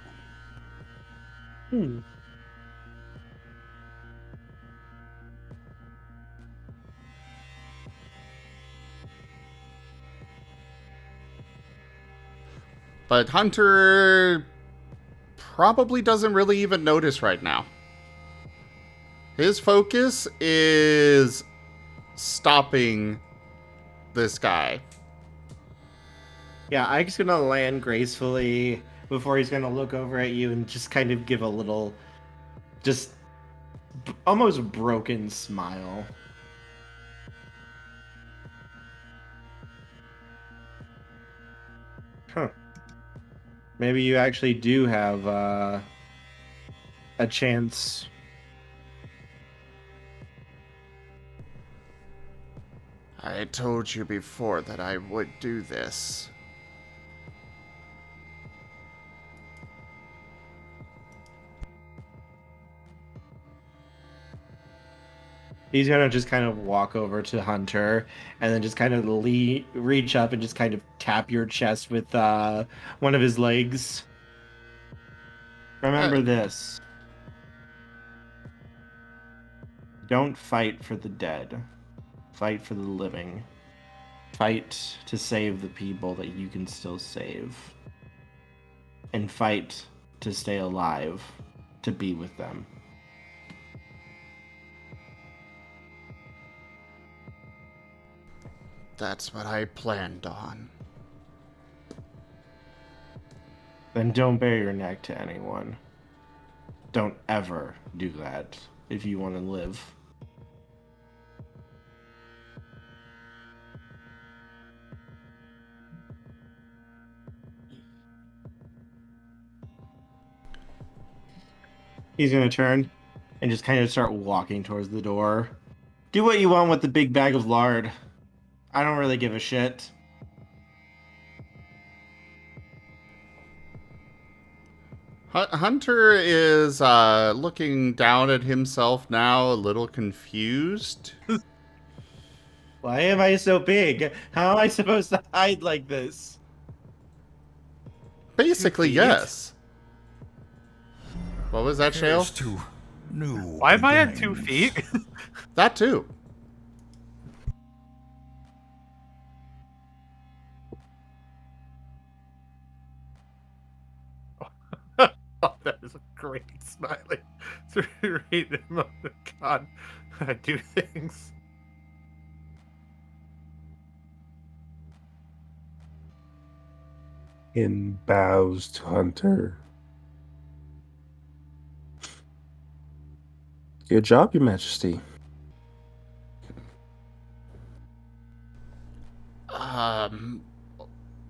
S1: But Hunter probably doesn't really even notice right now. His focus is stopping this guy.
S2: Yeah, Ike's gonna land gracefully before he's gonna look over at you and just kind of give a little, just almost broken smile. Huh. Maybe you actually do have a chance.
S1: I told you before that I would do this.
S2: He's gonna just kind of walk over to Hunter and then just kind of reach up and just kind of tap your chest with one of his legs. Remember this. Don't fight for the dead. Fight for the living. Fight to save the people that you can still save. And fight to stay alive, to be with them.
S1: That's what I planned on.
S2: Then don't bare your neck to anyone. Don't ever do that if you want to live. He's gonna turn and just kind of start walking towards the door. Do what you want with the big bag of lard. I don't really give a shit.
S1: Hunter is looking down at himself now, a little confused.
S2: Why am I so big? How am I supposed to hide like this?
S1: Basically, yes. What was that, Shale?
S13: Here's to new
S5: Why am I at 2
S13: beginnings.
S5: feet?
S1: That too.
S5: Oh, that is a great smiling. To read them on the god. I do things.
S8: In bows to Hunter. Good job, Your Majesty.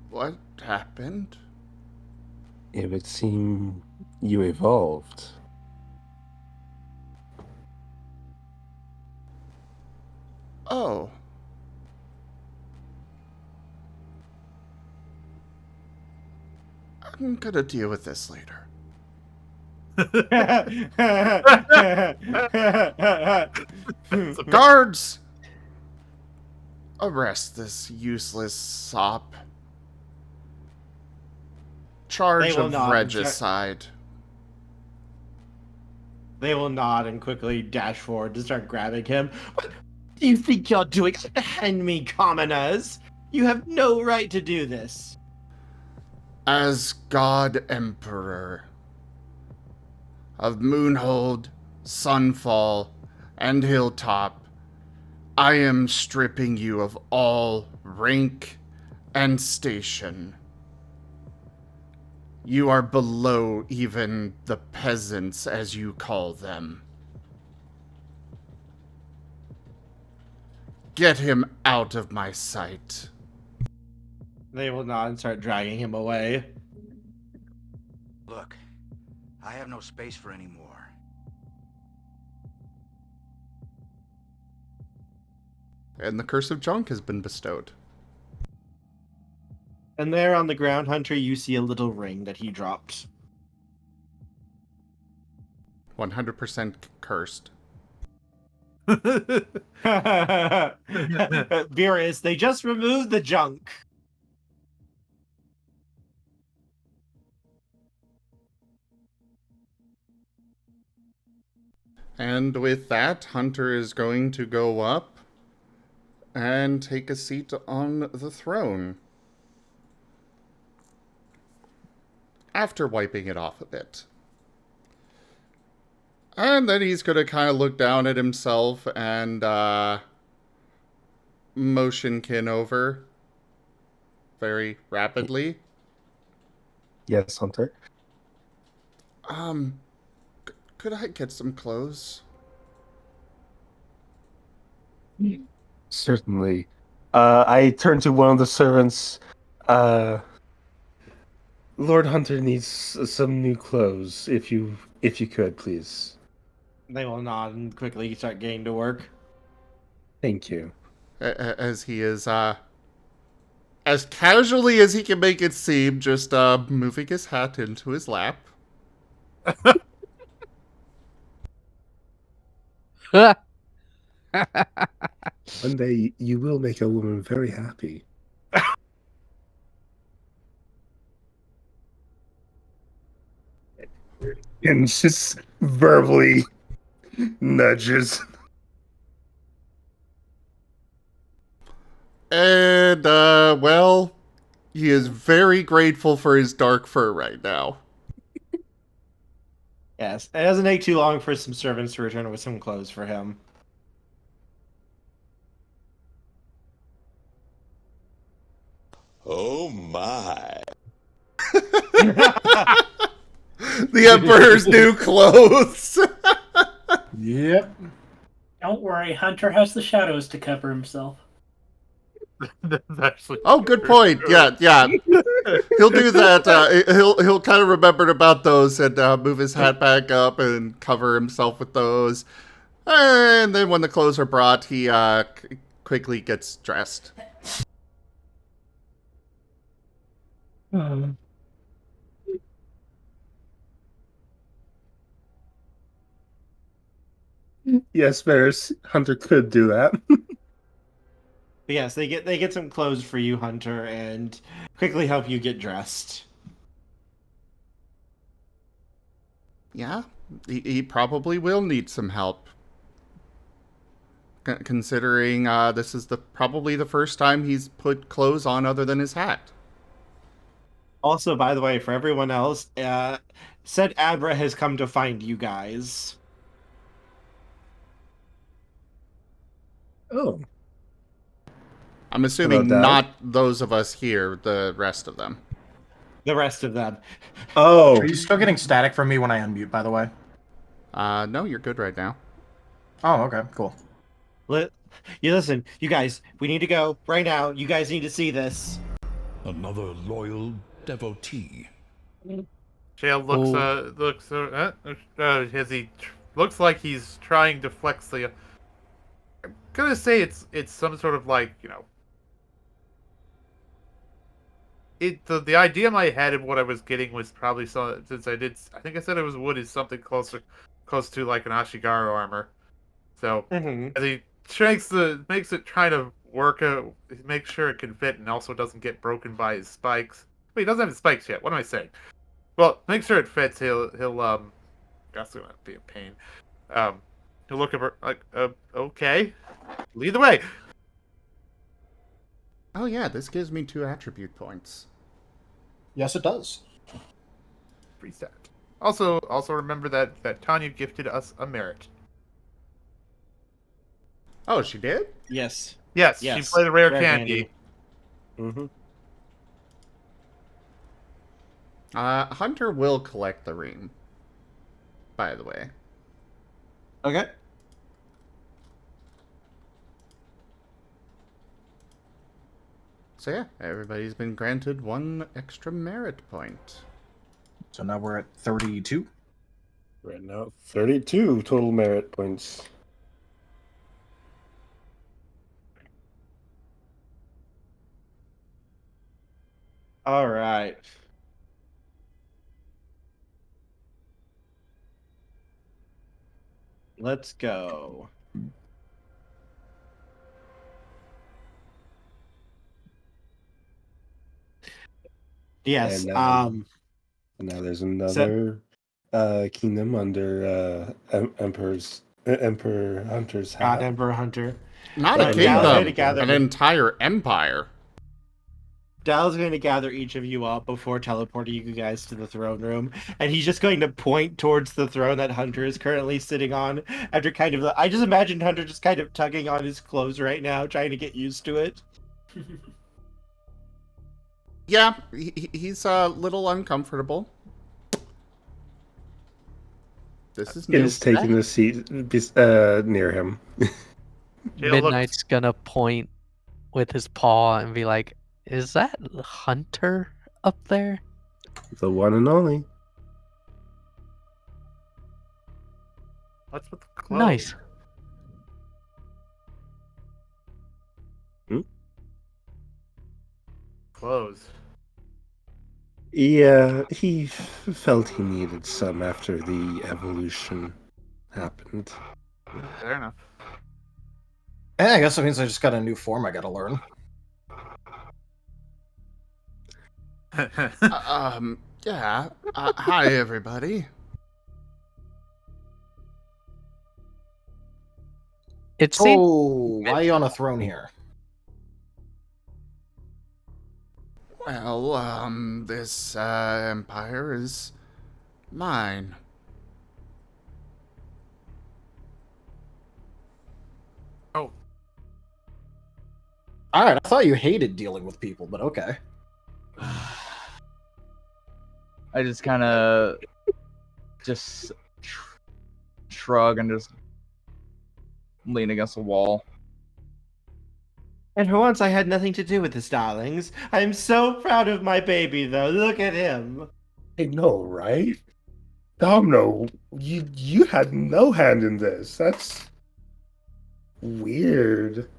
S1: What happened?
S8: It would seem you evolved.
S1: Oh. I'm gonna deal with this later. Guards! Arrest this useless sop. Charge of regicide.
S2: They will nod and quickly dash forward to start grabbing him. What do you think you're doing? Hand me, commoners! You have no right to do this.
S1: As God Emperor of Moonhold, Sunfall, and Hilltop, I am stripping you of all rank and station. You are below even the peasants, as you call them. Get him out of my sight.
S2: They will nod and start dragging him away.
S14: Look, I have no space for any more.
S1: And the curse of junk has been bestowed.
S2: And there on the ground, Hunter, you see a little ring that he dropped.
S1: 100% cursed.
S2: Beerus, they just removed the junk.
S1: And with that, Hunter is going to go up and take a seat on the throne. After wiping it off a bit. And then he's going to kind of look down at himself and motion Kin over very rapidly.
S8: Yes, Hunter.
S1: Could I get some clothes?
S8: Certainly. I turn to one of the servants. Lord Hunter needs some new clothes. If you could, please.
S2: They will nod and quickly start getting to work.
S8: Thank you.
S1: As he is, as casually as he can make it seem, just moving his hat into his lap.
S8: One day you will make a woman very happy. And just verbally nudges.
S1: And, well, he is very grateful for his dark fur right now.
S2: Yes, it doesn't take too long for some servants to return with some clothes for him.
S9: Oh my.
S1: The Emperor's new clothes.
S3: Yep.
S7: Don't worry, Hunter has the shadows to cover himself.
S1: Oh, good point. Yeah. He'll do that. He'll kind of remember about those and move his hat back up and cover himself with those. And then when the clothes are brought, he quickly gets dressed.
S8: Yes, Varys Hunter could do that.
S2: But yes, they get some clothes for you, Hunter, and quickly help you get dressed.
S1: Yeah, he probably will need some help. Considering this is probably the first time he's put clothes on other than his hat.
S2: Also, by the way, for everyone else, said Abra has come to find you guys.
S8: Oh.
S1: I'm assuming
S8: Hello, Dad.
S1: not those of us here, the rest of them.
S2: The rest of them.
S8: Oh.
S3: Are you still getting static from me when I unmute, by the way?
S1: No, you're good right now.
S3: Oh, okay, cool.
S2: Listen, you guys, we need to go right now. You guys need to see this.
S13: Another loyal devotee.
S5: Shale looks looks like he's trying to flex the. I'm gonna say it's some sort of like, you know. The idea in my head of what I was getting was probably since I think I said it was wood, is something close to like an Ashigaru armor. So as he makes it try to work out, make sure it can fit and also doesn't get broken by his spikes. Wait, he doesn't have his spikes yet. What am I saying? Well, make sure it fits. He'll that's gonna be a pain. He'll look over like okay, lead the way.
S1: Oh yeah, this gives me 2 attribute points.
S3: Yes, it does.
S5: Free stat. Also remember that Tanya gifted us a merit.
S1: Oh, she did?
S2: Yes.
S5: Yes, she played a rare candy.
S2: Mm-hmm.
S1: Hunter will collect the ring, by the way.
S2: Okay.
S1: So yeah, everybody's been granted 1 extra merit point.
S3: So now we're at 32.
S8: Right now, 32 total merit points.
S2: All right. Let's go. Yes.
S8: And now there's another kingdom under Emperor Hunter's hat.
S2: God, Emperor Hunter.
S1: Not a kingdom, an entire empire.
S2: Dal's going to gather each of you up before teleporting you guys to the throne room, and he's just going to point towards the throne that Hunter is currently sitting on. After kind of, I just imagine Hunter just kind of tugging on his clothes right now, trying to get used to it.
S1: Yeah, he's a little uncomfortable. This is
S8: He's taking a seat near him.
S4: Midnight's gonna point with his paw and be like, "Is that Hunter up there?"
S8: The one and only.
S5: What's with the clothes?
S4: Nice.
S5: Clothes.
S8: Yeah, he felt he needed some after the evolution happened.
S5: Fair enough.
S3: I guess that means I just got a new form I gotta learn.
S1: Yeah. Hi, everybody.
S4: It's
S3: why are you on a throne here?
S1: Well, this empire is mine.
S5: Oh.
S3: Alright, I thought you hated dealing with people, but okay.
S6: I just kind of shrug and just lean against the wall.
S2: And for once, I had nothing to do with this, darlings. I'm so proud of my baby, though. Look at him.
S8: I know, right? Domino, you had no hand in this. That's weird.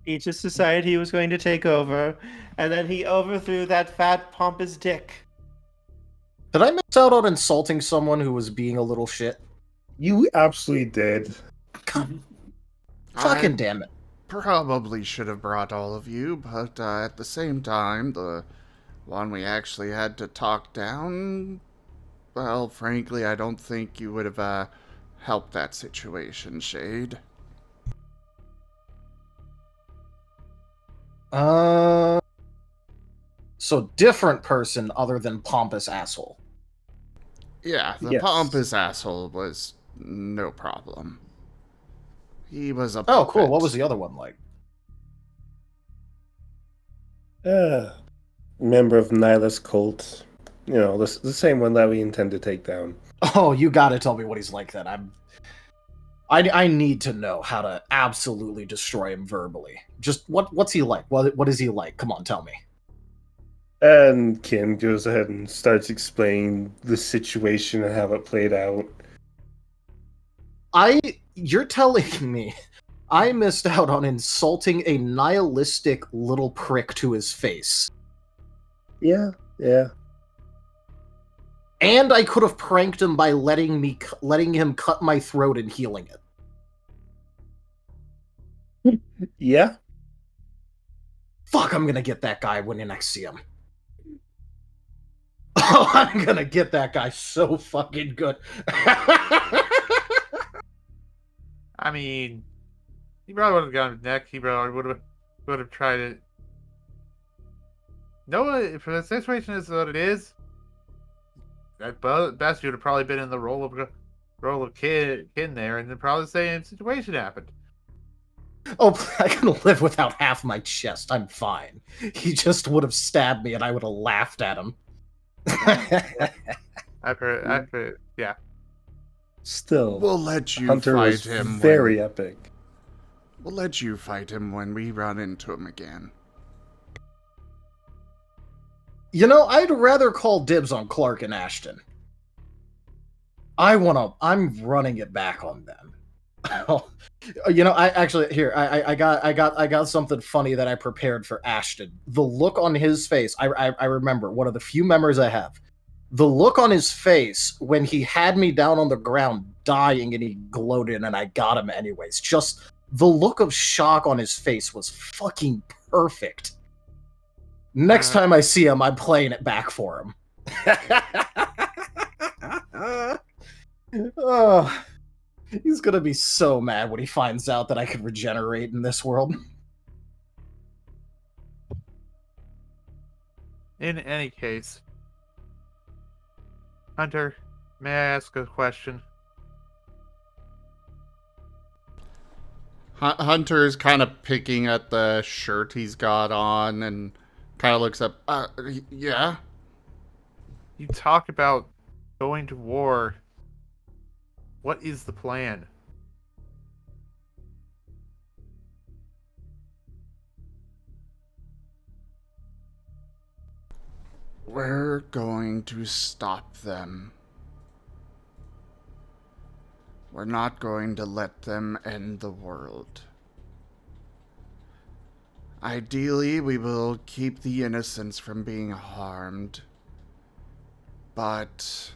S2: He just decided he was going to take over, and then he overthrew that fat, pompous dick.
S3: Did I miss out on insulting someone who was being a little shit?
S8: You absolutely did.
S3: God, fucking damn it.
S1: Probably should have brought all of you, but at the same time, the one we actually had to talk down, well, frankly, I don't think you would have helped that situation, Shade.
S3: So different person other than pompous asshole.
S1: Yeah, the
S8: Yes.
S1: pompous asshole was no problem. He was a
S3: Oh, cool.
S1: puppet.
S3: What was the other one like?
S8: Member of Nihilus cult. You know, the same one that we intend to take down.
S3: Oh, you gotta tell me what he's like then. I need to know how to absolutely destroy him verbally. Just what's he like? What is he like? Come on, tell me.
S8: And Kim goes ahead and starts explaining the situation and how it played out.
S3: You're telling me I missed out on insulting a nihilistic little prick to his face.
S8: Yeah.
S3: And I could have pranked him by letting him cut my throat and healing it.
S8: Yeah.
S3: Fuck, I'm gonna get that guy when I next see him. Oh, I'm gonna get that guy so fucking good.
S5: I mean, he probably would have gone his neck. He probably would have tried it. No, if the situation is what it is, at best you would have probably been in the role of kin there, and then probably the same situation happened.
S3: Oh, I can live without half my chest. I'm fine. He just would have stabbed me, and I would have laughed at him.
S5: After, yeah.
S8: Still,
S1: We'll let you
S8: Hunter
S1: fight
S8: was
S1: him.
S8: very epic.
S1: We'll let you fight him when we run into him again.
S3: You know, I'd rather call dibs on Clark and Ashton. I'm running it back on them. You know, I got something funny that I prepared for Ashton. The look on his face, I remember one of the few memories I have. The look on his face when he had me down on the ground dying and he gloated and I got him anyways. Just the look of shock on his face was fucking perfect. Next time I see him, I'm playing it back for him. Oh, he's gonna be so mad when he finds out that I can regenerate in this world.
S5: In any case, Hunter, may I ask a question?
S1: Hunter's kind of picking at the shirt he's got on and kind of looks up. Yeah?
S5: You talk about going to war. What is the plan?
S1: We're going to stop them. We're not going to let them end the world. Ideally, we will keep the innocents from being harmed. But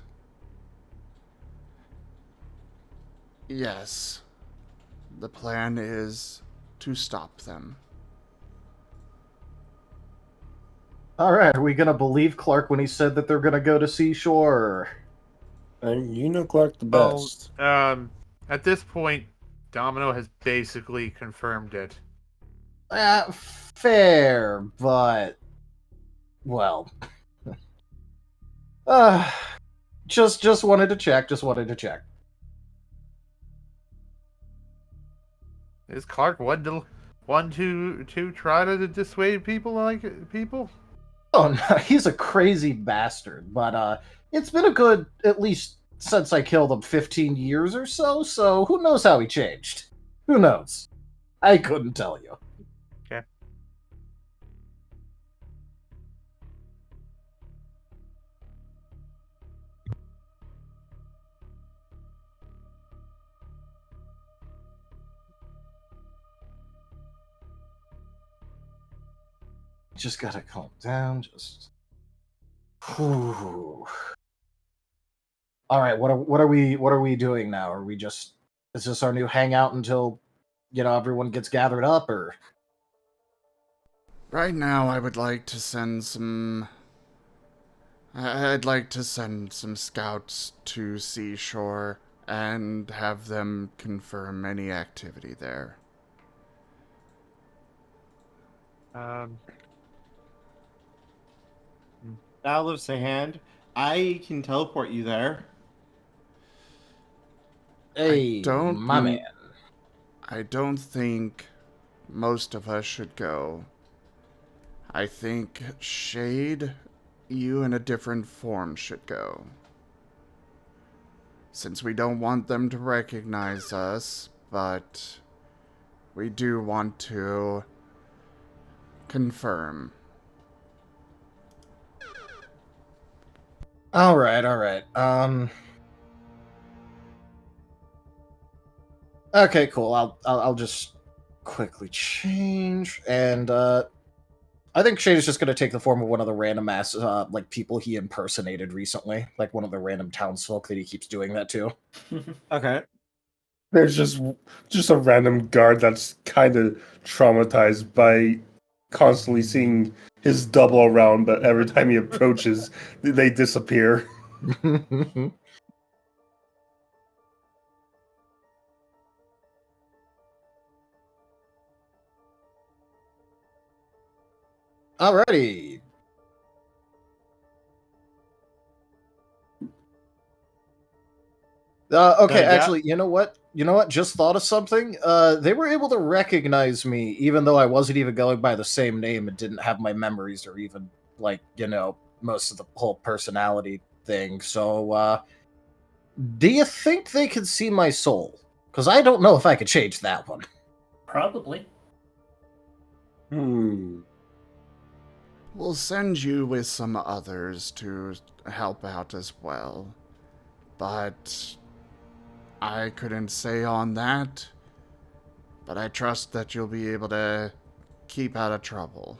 S1: yes, the plan is to stop them.
S3: Alright, are we gonna believe Clark when he said that they're gonna go to Seashore?
S8: You know Clark the best.
S5: At this point, Domino has basically confirmed it.
S3: Fair, but... well... just wanted to check,
S5: Is Clark one to try to dissuade people?
S3: Oh, no, he's a crazy bastard, but it's been a good, at least since I killed him, 15 years or so who knows how he changed? Who knows? I couldn't tell you.
S5: Okay.
S3: just gotta calm down. Just. Whew. All right, what are we doing now? Are we just is this our new hangout until everyone gets gathered up, or?
S1: Right now, I would like to send some. I'd like to send some scouts to Seashore and have them confirm any activity there.
S2: Now lifts a hand. I can teleport you there.
S3: Hey, my man.
S1: I don't think most of us should go. I think Shade, you in a different form should go. Since we don't want them to recognize us, but we do want to confirm.
S3: All right. Okay, cool. I'll just quickly change, and I think Shade is just gonna take the form of one of the random ass like people he impersonated recently, like one of the random townsfolk that he keeps doing that to.
S2: Okay.
S8: There's just a random guard that's kind of traumatized by constantly seeing his double around, but every time he approaches, they disappear.
S3: Alrighty. Okay, actually, you know what? Just thought of something. They were able to recognize me, even though I wasn't even going by the same name and didn't have my memories or even, most of the whole personality thing. So, do you think they could see my soul? Because I don't know if I could change that one.
S7: Probably.
S8: Hmm.
S1: We'll send you with some others to help out as well. But I couldn't say on that. But I trust that you'll be able to keep out of trouble.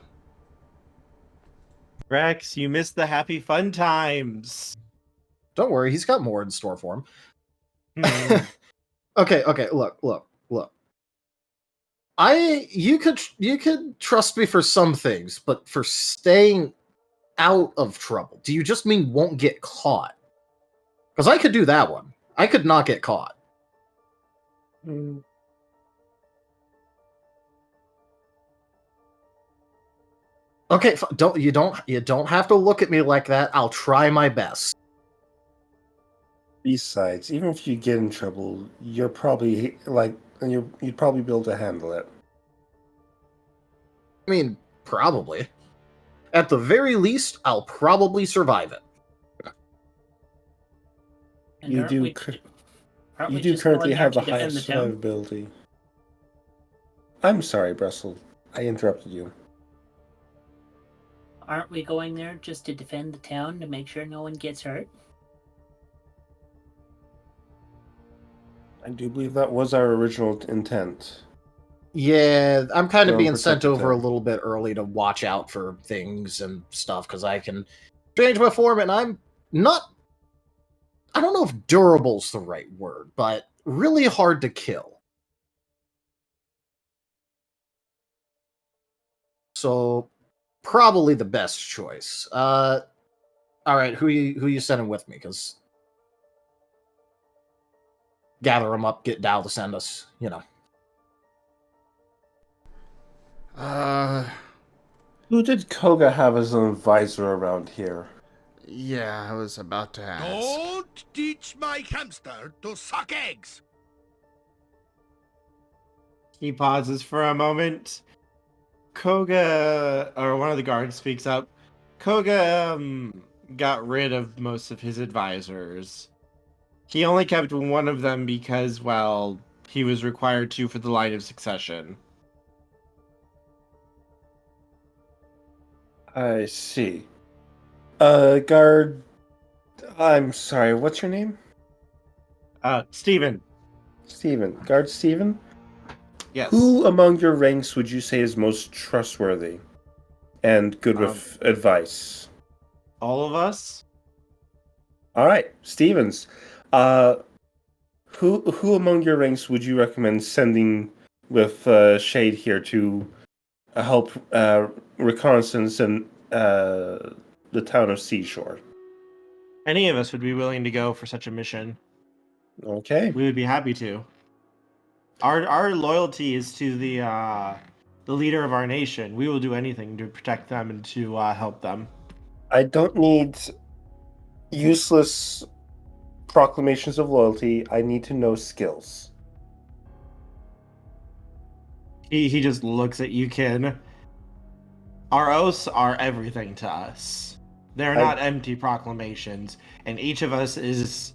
S2: Rex, you missed the happy fun times.
S3: Don't worry, he's got more in store for him. Okay, look. You could trust me for some things, but for staying out of trouble, do you just mean won't get caught? Because I could do that one. I could not get caught. Okay, you don't have to look at me like that. I'll try my best.
S8: Besides, even if you get in trouble, you're probably you'd probably be able to handle it.
S3: I mean, probably. At the very least, I'll probably survive it.
S7: And
S8: You do currently have the highest survivability. I'm sorry, Brussel. I interrupted you.
S12: Aren't we going there just to defend the town to make sure no one gets hurt?
S8: I do believe that was our original intent.
S3: Yeah, I'm kind of being sent
S8: protect
S3: over a
S8: them.
S3: little bit early to watch out for things and stuff, because I can change my form, and I'm not... I don't know if durable's the right word, but really hard to kill. So, probably the best choice. Alright, who you sending with me? Because gather them up, get Dow to send us,
S8: Who did Koga have as an advisor around here?
S1: Yeah, I was about to ask.
S9: Don't teach my hamster to suck eggs!
S2: He pauses for a moment. Koga, or one of the guards, speaks up. Koga got rid of most of his advisors. He only kept one of them because, well, he was required to for the line of succession.
S8: I see. Guard... I'm sorry, what's your name?
S2: Steven.
S8: Steven. Guard Steven?
S2: Yes.
S8: Who among your ranks would you say is most trustworthy? and good with advice.
S2: All of us?
S8: All right, Stevens. Who among your ranks would you recommend sending with Shade here to help reconnaissance in the town of Seashore?
S2: Any of us would be willing to go for such a mission.
S8: Okay.
S2: We would be happy to. Our loyalty is to the leader of our nation. We will do anything to protect them and to help them.
S8: I don't need useless proclamations of loyalty. I need to know skills.
S2: He just looks at you, Kin. Our oaths are everything to us. They're not empty proclamations, and each of us is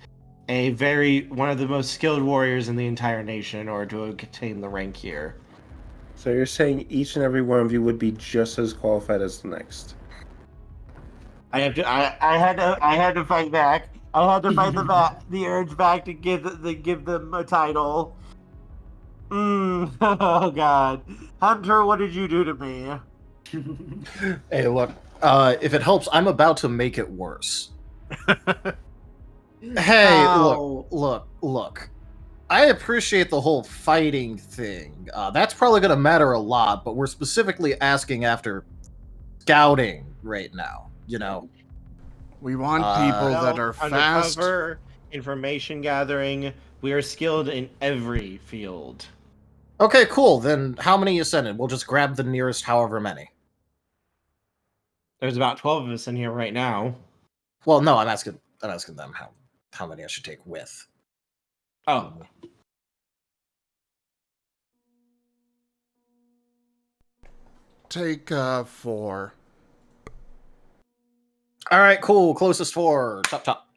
S2: one of the most skilled warriors in the entire nation in order to attain the rank here.
S8: So you're saying each and every one of you would be just as qualified as the next?
S2: I had to fight back. I had to fight the urge back to give them a title. Oh God, Hunter, what did you do to me?
S3: Hey, look. If it helps, I'm about to make it worse. Hey, look. I appreciate the whole fighting thing. That's probably going to matter a lot, but we're specifically asking after scouting right now, you know?
S1: We want people that are fast.
S2: Undercover, information gathering. We are skilled in every field.
S3: Okay, cool. Then how many you sending? We'll just grab the nearest however many.
S2: There's about 12 of us in here right now.
S3: Well, no, I'm asking them how many I should take with.
S2: Oh.
S1: Take 4.
S3: All right, cool. Closest 4. Top.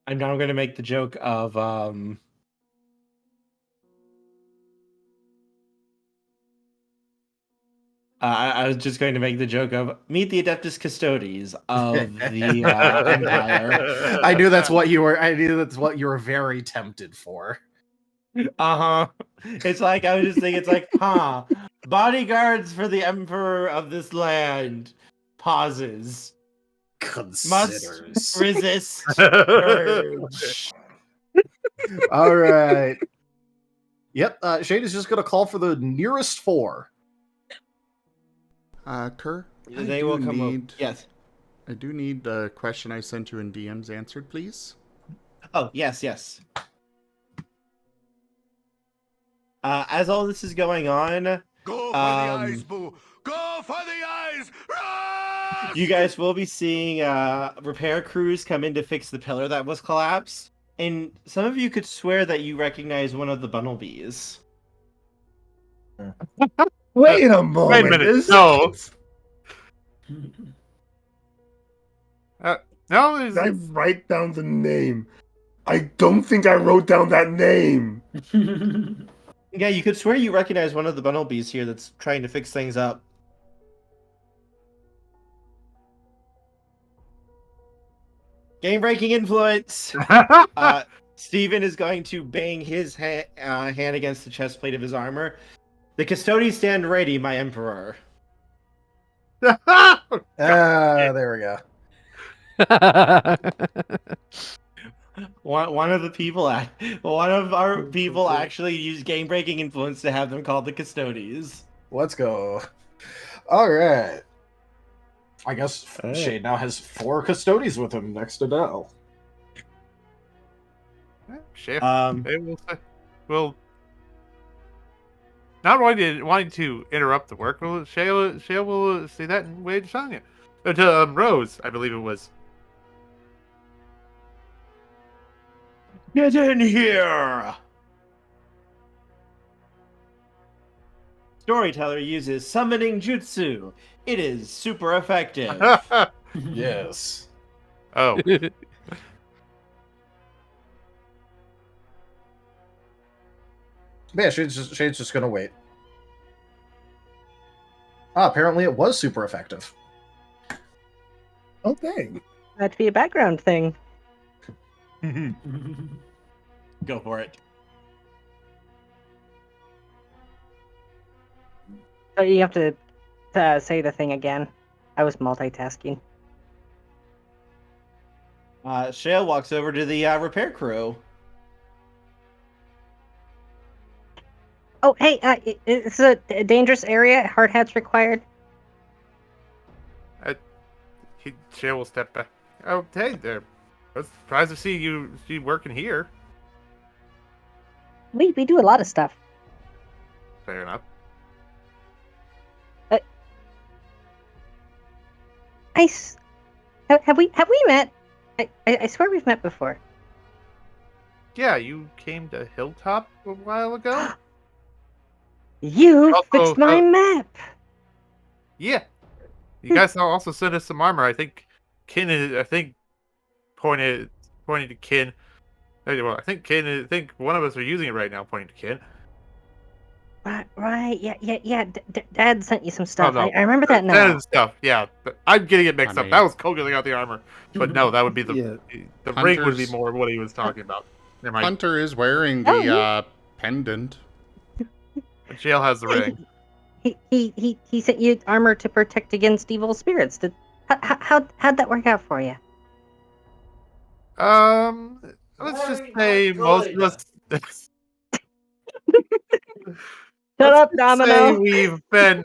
S2: I'm now going to make the joke of I was just going to make the joke of meet the Adeptus Custodes of the Empire.
S3: I knew that's what you were very tempted for.
S2: It's like I was just thinking. It's like, bodyguards for the Emperor of this land. Pauses.
S3: Considers.
S2: Must resist urge.
S3: All right. Yep. Shade is just gonna call for the nearest 4.
S1: Kerr,
S2: They will come up. Yes.
S1: I do need the question I sent you in DMs answered, please.
S2: Oh, yes. As all this is going on,
S9: go for the eyes, boo! Go for the eyes! Rush!
S2: You guys will be seeing repair crews come in to fix the pillar that was collapsed, and some of you could swear that you recognize one of the bumblebees.
S8: Wait a moment.
S5: Wait a minute. No. No.
S8: Did I write down the name? I don't think I wrote down that name.
S2: Yeah, you could swear you recognize one of the bumblebees here that's trying to fix things up. Game-breaking influence! Steven is going to bang his hand against the chest plate of his armor. The Custodes stand ready, my Emperor.
S3: There we go.
S2: One of our people actually used game-breaking influence to have them called the Custodes.
S3: Let's go. All right. I guess Shade now has 4 Custodes with him next to Dell.
S5: Shade will not wanting to interrupt the work. Shale will say that and wait to Sonya. To Rose, I believe it was.
S2: Get in here! Storyteller uses summoning jutsu. It is super effective.
S3: Yes.
S5: Oh.
S3: Yeah, Shade's just gonna wait. Apparently it was super effective.
S8: Okay.
S15: That'd be a background thing.
S2: Go for it.
S15: So you have to say the thing again. I was multitasking.
S2: Shale walks over to the repair crew.
S15: Oh, hey, it's a dangerous area. Hard hats required.
S5: Shale will step back. Oh, hey there. I was surprised to see you working here.
S15: We do a lot of stuff.
S5: Fair enough.
S15: Have we met? I swear we've met before.
S5: Yeah, you came to Hilltop a while ago.
S15: You fixed my map.
S5: Yeah, you guys also sent us some armor. I think pointed to Kin. Well, I think one of us are using it right now. Pointing to Kin.
S15: Right. Yeah. Dad sent you some stuff.
S5: Oh, no.
S15: I remember that now.
S5: Dad stuff. Yeah, I'm getting it mixed up. That was Cole getting out the armor, but no, that would be the ring would be more of what he was talking about.
S1: Hunter is wearing the pendant.
S5: Jail has the ring.
S15: He sent you armor to protect against evil spirits. How'd that work out for you?
S5: Let's just say most of us.
S15: Shut up, Domino.
S5: Say we've been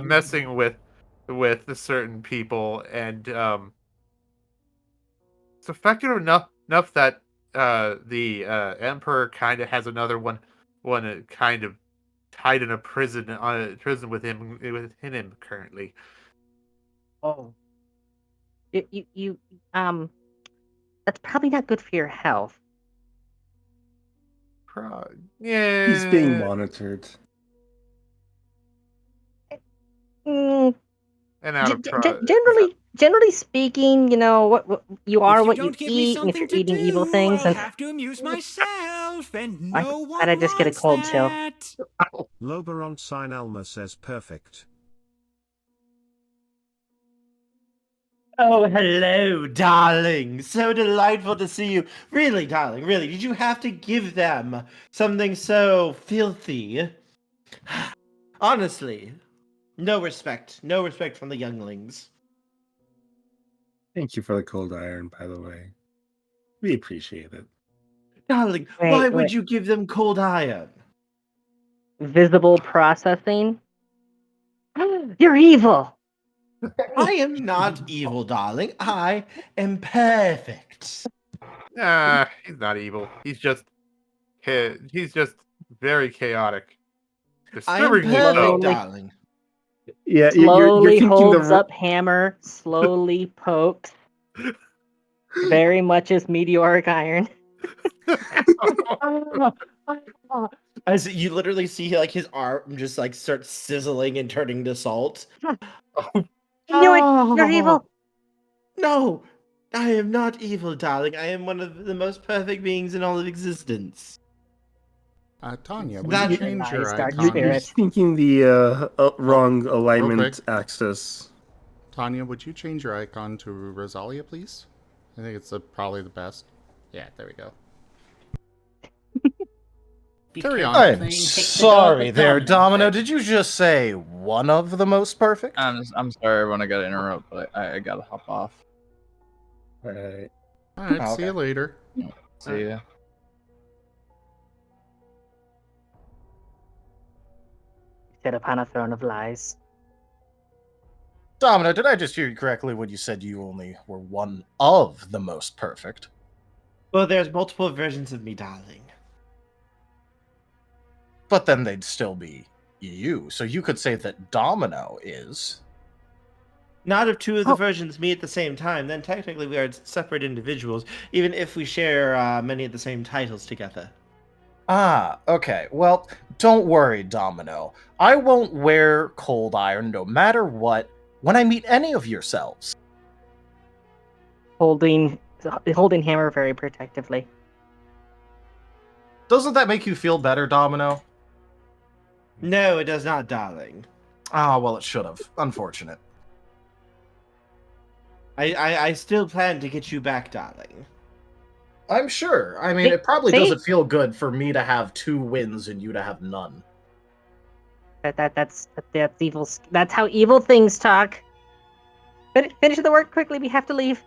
S5: messing with certain people, and it's effective enough that the Emperor kind of has another one kind of tied in a prison with him currently.
S15: Oh, you that's probably not good for your health.
S5: Yeah,
S8: he's being monitored.
S15: And
S5: out of
S15: generally speaking, you know what you are, what you eat, and if you're eating evil things,
S10: I'll
S15: and
S10: have to amuse myself, and no one
S15: I just get a cold chill.
S11: Loberon Sign Alma says perfect.
S2: Oh, hello, darling. So delightful to see you. Really, darling, really, did you have to give them something so filthy? Honestly, no respect. No respect from the younglings.
S8: Thank you for the cold iron, by the way. We appreciate it.
S2: Darling, why would you give them cold iron?
S15: Visible processing? You're evil!
S2: I am not evil, darling. I am perfect.
S5: He's not evil. He's just very chaotic.
S2: I am perfect, darling.
S8: Yeah,
S15: slowly
S8: you're
S15: holds up hammer, slowly pokes. Very much as meteoric iron.
S2: As you literally see, like, his arm just like starts sizzling and turning to salt.
S15: You're evil.
S2: No, I am not evil, darling. I am one of the most perfect beings in all of existence.
S1: Tanya, will you change your icon?
S8: You're thinking the wrong alignment axis.
S1: Tanya, would you change your icon to Rosalia, please? I think it's probably the best. Yeah, there we go. Carry on.
S3: I'm sorry there, Domino. Did you just say one of the most perfect?
S6: I'm sorry, everyone. I got to interrupt, but I got to hop off.
S8: All right.
S1: See you later.
S6: See ya.
S15: Sit upon a throne of lies.
S3: Domino, did I just hear you correctly when you said you only were one of the most perfect?
S2: Well, there's multiple versions of me, darling.
S3: But then they'd still be you. So you could say that Domino is.
S2: Not of two of the versions me at the same time. Then technically we are separate individuals, even if we share many of the same titles together.
S3: Ah, okay. Well, don't worry, Domino. I won't wear cold iron no matter what when I meet any of yourselves.
S15: Holding hammer very protectively.
S3: Doesn't that make you feel better, Domino?
S2: No, it does not, darling.
S3: Ah, well, it should have. Unfortunate.
S2: I still plan to get you back, darling.
S3: I'm sure. I mean, it probably doesn't feel good for me to have 2 wins and you to have none.
S15: That's evil. That's how evil things talk. Finish the work quickly. We have to leave.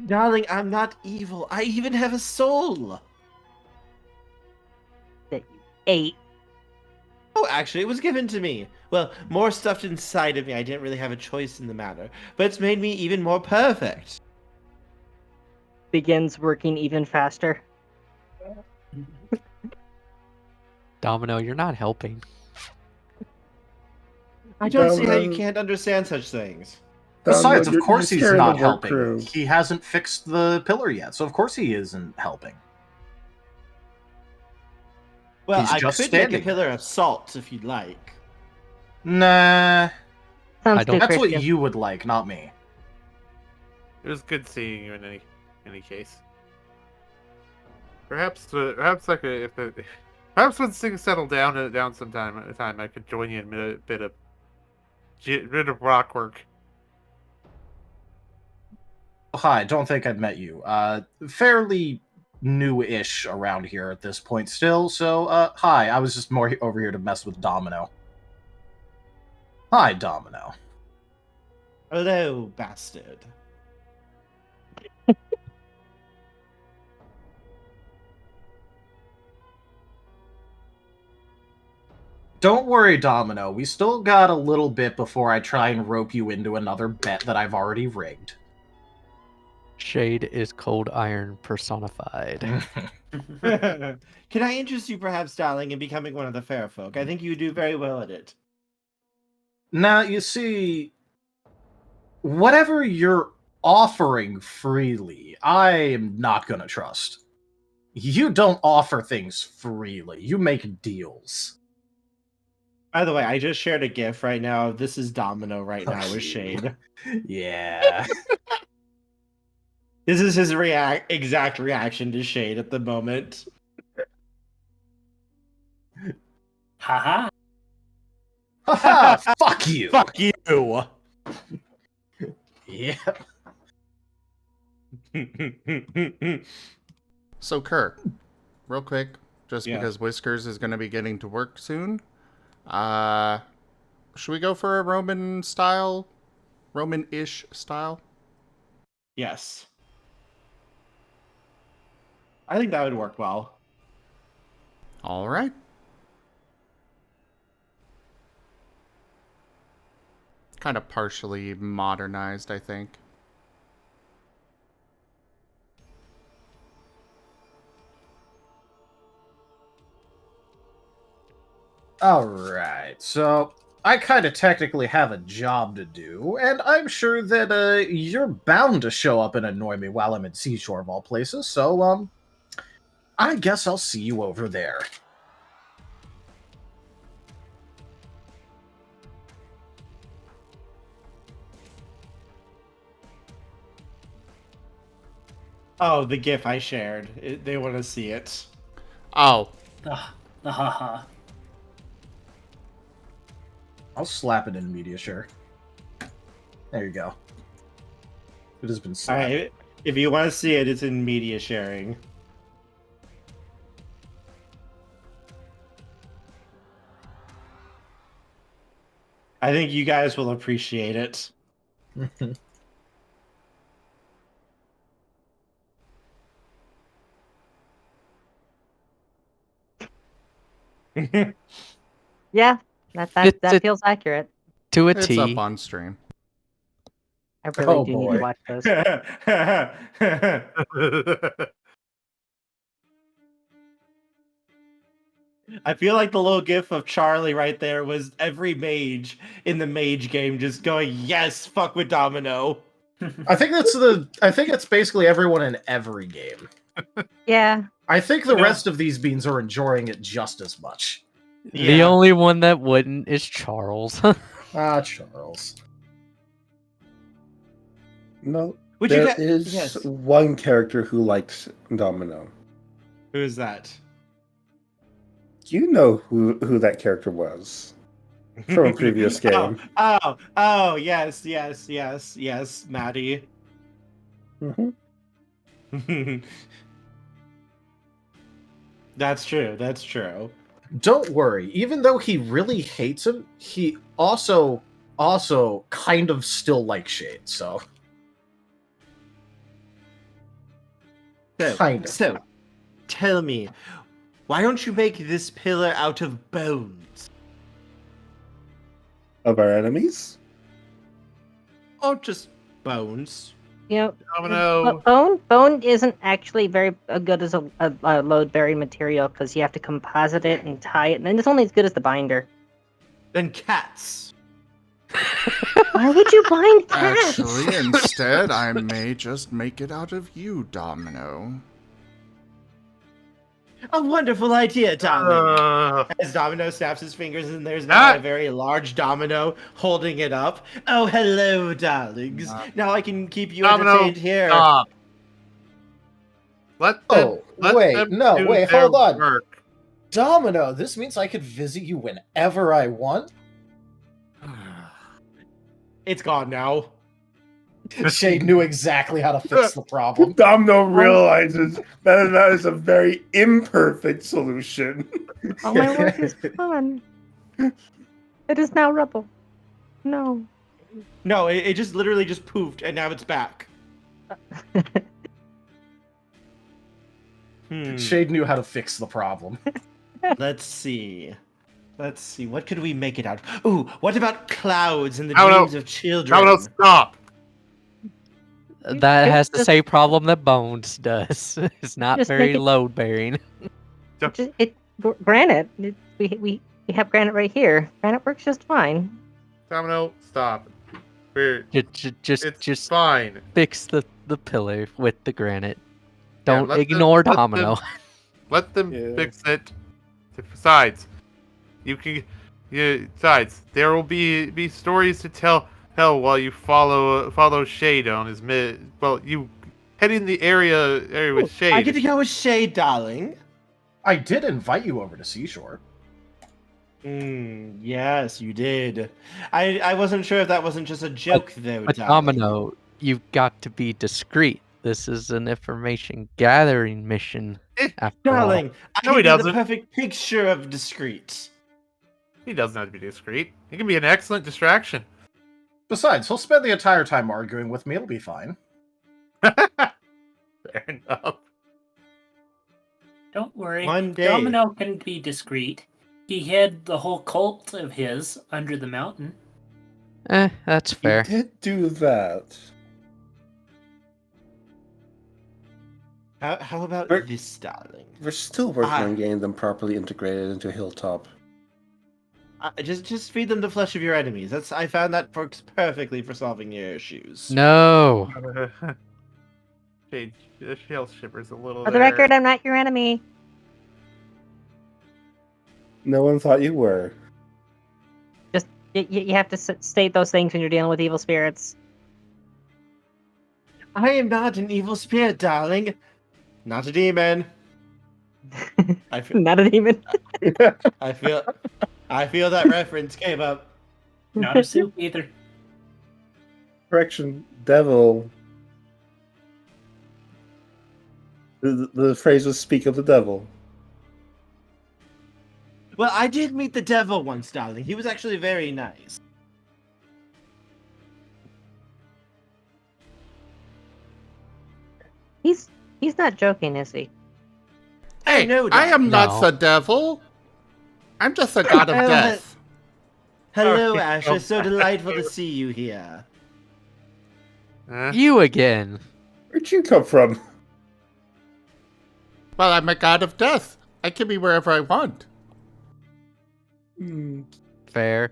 S2: Darling, I'm not evil. I even have a soul.
S15: That you ate.
S2: Oh, actually, it was given to me. Well, more stuffed inside of me. I didn't really have a choice in the matter, but it's made me even more perfect.
S15: Begins working even faster.
S4: Domino, you're not helping.
S2: I don't see how you
S8: Domino-
S2: can't understand such things.
S3: Besides, of
S8: You're
S3: course he's
S8: scaring the
S3: not
S8: work
S3: helping.
S8: crew.
S3: He hasn't fixed the pillar yet, so of course he isn't helping.
S2: Well,
S3: He's
S2: I
S3: just
S2: could
S3: standing
S2: make a pillar of salt if you'd like.
S3: Nah,
S15: Sounds too
S3: that's what
S15: Christian.
S3: you would like, not me.
S5: It was good seeing you in any case. Perhaps perhaps when things settle down sometime at a time, I could join you in a bit of rock work.
S3: Hi, don't think I've met you. Fairly new-ish around here at this point still, so, hi, I was just more over here to mess with Domino. Hi, Domino.
S2: Hello, bastard.
S3: Don't worry, Domino, we still got a little bit before I try and rope you into another bet that I've already rigged.
S4: Shade is cold iron personified.
S2: Can I interest you perhaps, darling, in becoming one of the fair folk? I think you do very well at it.
S3: Now, you see, whatever you're offering freely, I am not gonna trust. You don't offer things freely. You make deals.
S2: By the way, I just shared a GIF right now. This is Domino right now with Shade.
S3: Yeah.
S2: This is his exact reaction to Shade at the moment.
S12: Haha.
S3: Haha, fuck you.
S2: Fuck you.
S3: Yeah.
S1: So, Kerr, real quick, just
S2: Yeah.
S1: because Whiskers is going to be getting to work soon, should we go for a Roman-ish style?
S2: Yes. I think that would work well.
S1: All right. Kind of partially modernized, I think.
S3: Alright, so I kind of technically have a job to do, and I'm sure that you're bound to show up and annoy me while I'm in Seashore of all places, so, I guess I'll see you over there.
S2: Oh, the GIF I shared. They want to see it.
S1: Oh.
S12: The haha.
S3: I'll slap it in media, sure. There you go. It has been slapped.
S2: Alright, if you want to see it, it's in media sharing. I think you guys will appreciate it.
S15: Yeah, that feels accurate.
S4: To a
S1: It's
S4: T.
S1: up on stream.
S15: I really
S3: Oh,
S15: do need
S3: boy.
S15: to watch those.
S2: I feel like the little gif of Charlie right there was every mage in the mage game just going, yes, fuck with Domino.
S3: I think it's basically everyone in every game.
S15: Yeah.
S3: I think the
S2: You know-
S3: rest of these beans are enjoying it just as much.
S4: The only one that wouldn't is Charles.
S3: Charles.
S8: No,
S2: Would you
S8: there
S2: get-
S8: is
S2: yes.
S8: one character who likes Domino.
S2: Who is that?
S8: You know who that character was from a previous game.
S2: Oh, yes, Maddie.
S8: Mhm.
S2: That's true.
S3: Don't worry. Even though he really hates him, he also kind of still likes Shade. So kind of.
S2: So, tell me, why don't you make this pillar out of bones?
S8: Of our enemies?
S2: Or just bones?
S15: You know,
S5: Domino.
S15: bone isn't actually very good as a load bearing material because you have to composite it and tie it, and then it's only as good as the binder.
S2: Then cats.
S15: Why would you bind cats?
S1: Actually, instead, I may just make it out of you, Domino.
S2: A wonderful idea, Domino. As Domino snaps his fingers, and there's now a very large domino holding it up. Oh, hello, darlings. Now I can keep you entertained here.
S5: Stop. Let them.
S3: Hold on.
S5: Work.
S3: Domino, this means I could visit you whenever I want?
S2: It's gone now.
S3: Shade knew exactly how to fix the problem.
S8: Domino realizes that is a very imperfect solution.
S15: All my work is gone. It is now rubble. No.
S2: No, it just literally just poofed, and now it's back.
S3: Shade knew how to fix the problem.
S2: Let's see. What could we make it out of? Ooh, what about clouds and the dreams of children?
S5: No, stop.
S4: That has the same problem that Bones does. It's not very load bearing.
S15: Granite. We have granite right here. Granite works just fine.
S5: Domino, stop.
S4: Just
S5: fine.
S4: Fix the pillar with the granite. Don't ignore Domino.
S5: Let them fix it. Besides, besides, there will be stories to tell while you follow Shade on his you head in the area with Shade.
S2: I get to go with Shade, darling.
S3: I did invite you over to Seashore.
S2: Yes, you did. I wasn't sure if that wasn't just a joke, though,
S4: but
S2: darling.
S4: Domino, you've got to be discreet. This is an information gathering mission.
S2: Darling,
S5: No, he
S2: I
S5: doesn't.
S2: the perfect picture of discreet.
S5: He doesn't have to be discreet. He can be an excellent distraction.
S3: Besides, he'll spend the entire time arguing with me. It'll be fine.
S5: Fair enough.
S12: Don't worry.
S2: One day.
S12: Domino can be discreet. He hid the whole cult of his under the mountain.
S4: That's fair.
S8: He did do that.
S2: How about this, darling?
S8: We're still working on getting them properly integrated into Hilltop.
S2: Just feed them the flesh of your enemies. I found that works perfectly for solving your issues.
S4: No.
S5: The shell shipper's a little.
S15: For the record, I'm not your enemy.
S8: No one thought you were.
S15: Just you have to state those things when you're dealing with evil spirits.
S2: I am not an evil spirit, darling. Not a demon.
S15: Not a demon.
S2: I feel that reference came up.
S12: Not a soup either.
S8: Correction, devil. The phrase was "speak of the devil."
S2: Well, I did meet the devil once, darling. He was actually very nice.
S15: He's not joking, is he?
S1: Hey, I am not the devil. I'm just a god of death.
S2: Hello, Asher. So delightful to see you here.
S4: You again.
S8: Where'd you come from?
S1: Well, I'm a god of death. I can be wherever I want.
S4: Fair.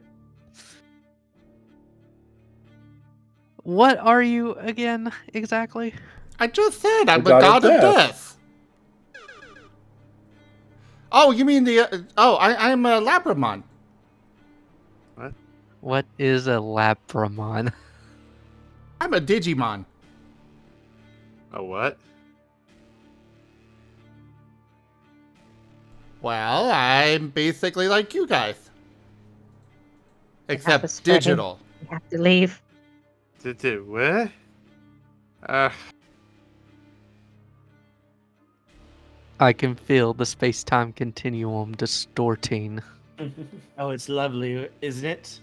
S4: What are you again, exactly?
S1: I just said I'm a god of death. Oh, you mean the... I'm a Labramon.
S5: What?
S4: What is a Labramon?
S1: I'm a Digimon.
S5: A what?
S1: Well, I'm basically like you guys. Except digital.
S15: You have to leave.
S5: What?
S4: I can feel the space-time continuum distorting.
S2: Oh, it's lovely, isn't it?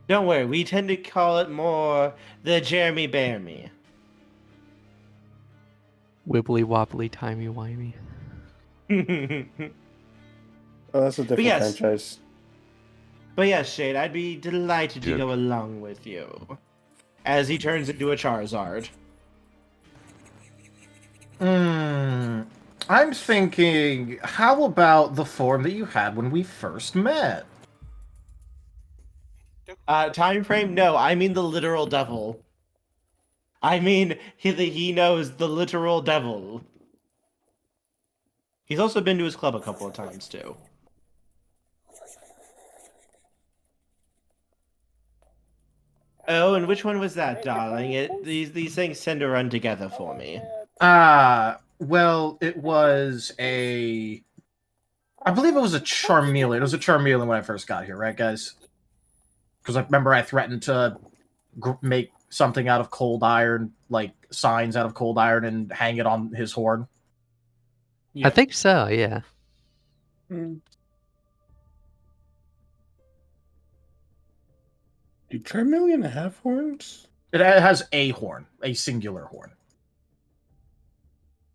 S2: Don't worry, we tend to call it more the Jeremy Bear Me.
S4: Wibbly wobbly, timey wimey.
S8: Oh, that's a different
S2: yes.
S8: franchise.
S2: But yes, Shade, I'd be delighted to go along with you. As he turns into a Charizard.
S3: I'm thinking, how about the form that you had when we first met?
S2: Time frame? No, I mean the literal devil. I mean, he knows the literal devil. He's also been to his club a couple of times, too. Oh, and which one was that, darling? These things tend to run together for me.
S3: Well, it was a... I believe it was a Charmeleon. It was a Charmeleon when I first got here, right, guys? Because I remember I threatened to make something out of cold iron, like signs out of cold iron, and hang it on his horn.
S4: I think so, yeah.
S8: Do Charmeleon have horns?
S3: It has a horn, a singular horn.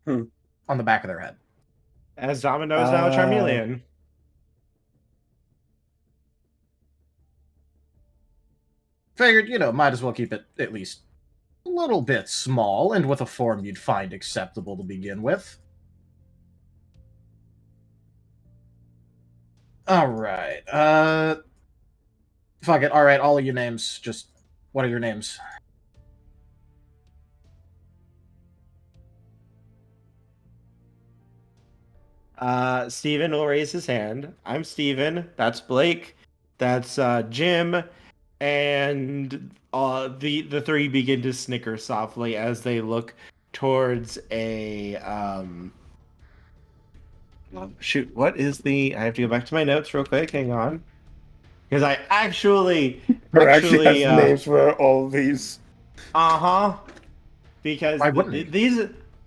S3: On the back of their head.
S2: As Domino's now a Charmeleon.
S3: Figured, might as well keep it at least a little bit small and with a form you'd find acceptable to begin with. Alright, fuck it, alright, all of your names, just, what are your names?
S2: Steven will raise his hand. I'm Steven. That's Blake. That's Jim. And the three begin to snicker softly as they look towards a shoot, what is the... I have to go back to my notes real quick. Hang on. Because I actually
S8: has names for all of these.
S2: Uh-huh. Because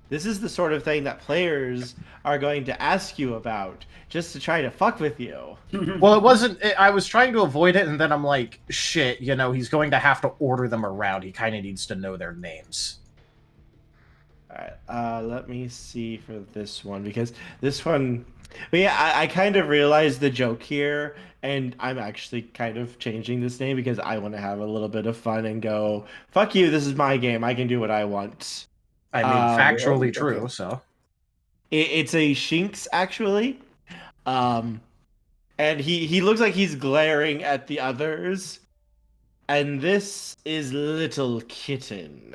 S2: this is the sort of thing that players are going to ask you about just to try to fuck with you.
S3: Well, it wasn't... I was trying to avoid it, and then I'm like, shit, he's going to have to order them around. He kind of needs to know their names.
S2: Alright, let me see for this one, because this one... But yeah, I kind of realized the joke here, and I'm actually kind of changing this name because I want to have a little bit of fun and go, fuck you, this is my game, I can do what I want.
S3: I mean, factually true, so...
S2: It's a Shinx, actually. And he looks like he's glaring at the others. And this is Little Kitten.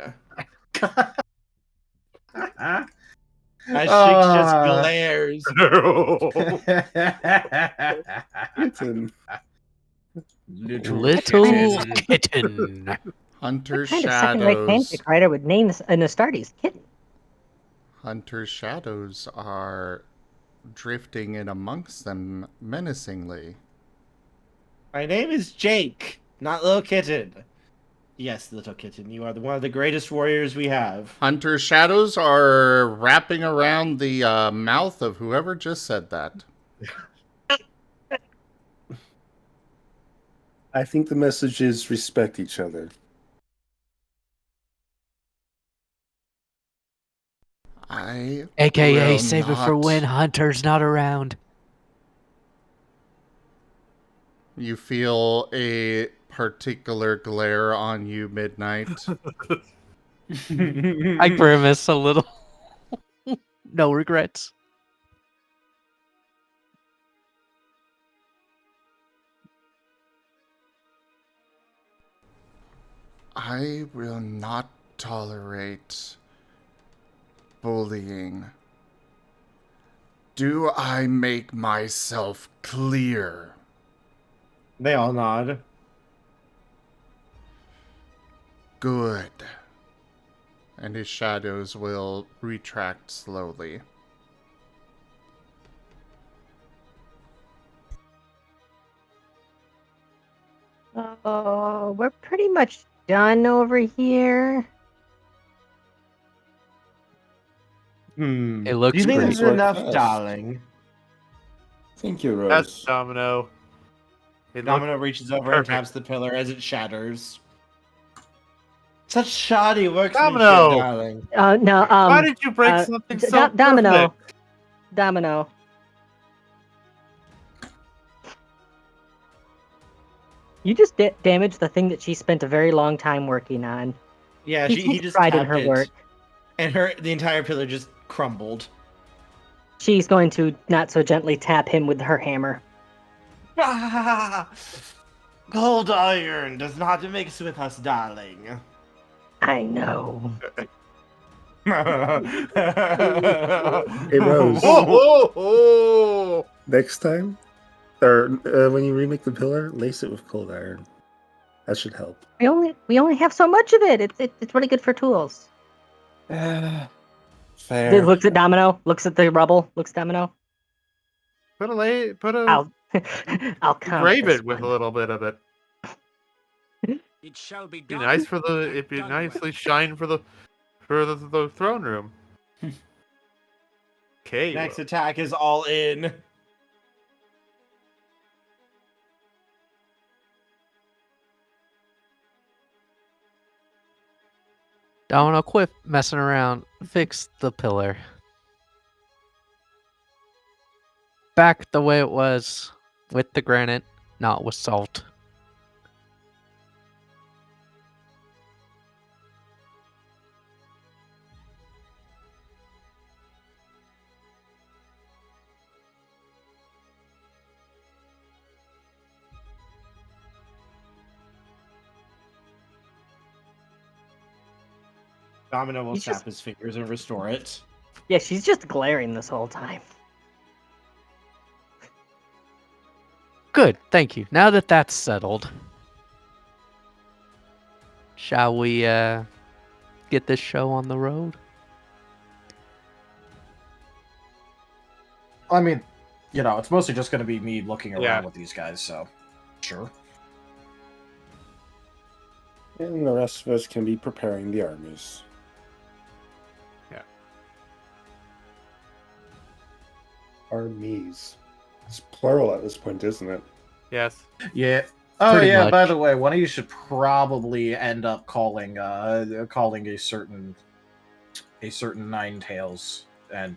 S2: As Shinx just glares.
S8: Kitten.
S4: Little Kitten.
S1: Hunter
S15: What kind of second-rate
S1: Shadows.
S15: fanfic writer would name an Astartes kitten?
S1: Hunter Shadows are drifting in amongst them menacingly.
S2: My name is Jake, not Little Kitten. Yes, Little Kitten, you are one of the greatest warriors we have.
S1: Hunter Shadows are wrapping around the mouth of whoever just said that.
S8: I think the message is respect each other.
S4: AKA save it for when Hunter's not around.
S1: You feel a particular glare on you, Midnight.
S4: I grimace a little. No regrets.
S1: I will not tolerate bullying. Do I make myself clear?
S2: They all nod.
S1: Good. And his shadows will retract slowly.
S15: Oh, we're pretty much done over here.
S4: It
S2: Do
S4: looks
S2: you think
S4: great.
S2: this is
S8: Work
S2: enough,
S8: fast.
S2: darling?
S8: Thank you,
S5: That's
S8: Rose.
S5: Domino. It
S2: Domino
S5: looked
S2: reaches over
S5: perfect.
S2: and taps the pillar as it shatters. Such shoddy workmanship,
S5: Domino!
S2: darling.
S15: No.
S5: Why did you break something so
S15: Domino.
S5: perfect?
S15: Domino. You just damaged the thing that she spent a very long time working on.
S2: Yeah,
S15: She
S2: he
S15: takes
S2: just
S15: pride in
S2: tapped
S15: her
S2: it,
S15: work.
S2: and the entire pillar just crumbled.
S15: She's going to not so gently tap him with her hammer.
S2: Cold iron does not mix with us, darling.
S15: I know.
S8: Hey, Rose.
S5: Oh!
S8: Next time, or when you remake the pillar, lace it with cold iron. That should help.
S15: We only have so much of it. It's really good for tools.
S8: Fair.
S15: Looks at Domino. Looks at the rubble. Looks at Domino.
S5: I'll
S15: I'll count
S5: engrave
S15: this
S5: it with
S15: one.
S5: a little bit of it.
S10: It shall be
S5: It'd be
S10: done.
S5: nice for the.
S10: and
S5: It'd be
S10: done
S5: nicely shine for the throne room. Okay.
S2: Next attack is all in.
S4: Domino, quit messing around. Fix the pillar. Back the way it was, with the granite, not with salt.
S2: Domino will
S15: He's
S2: snap
S15: just-
S2: his fingers and restore it.
S15: Yeah, she's just glaring this whole time.
S4: Good, thank you. Now that that's settled, shall we get this show on the road?
S3: I mean, it's mostly just going to be me looking around
S5: Yeah.
S3: with these guys, so sure.
S8: And the rest of us can be preparing the armies.
S5: Yeah.
S8: Armies. It's plural at this point, isn't it?
S5: Yes.
S3: Yeah. Oh
S4: Pretty
S3: yeah. By
S4: much.
S3: the way, one of you should probably end up calling a certain Nine Tails and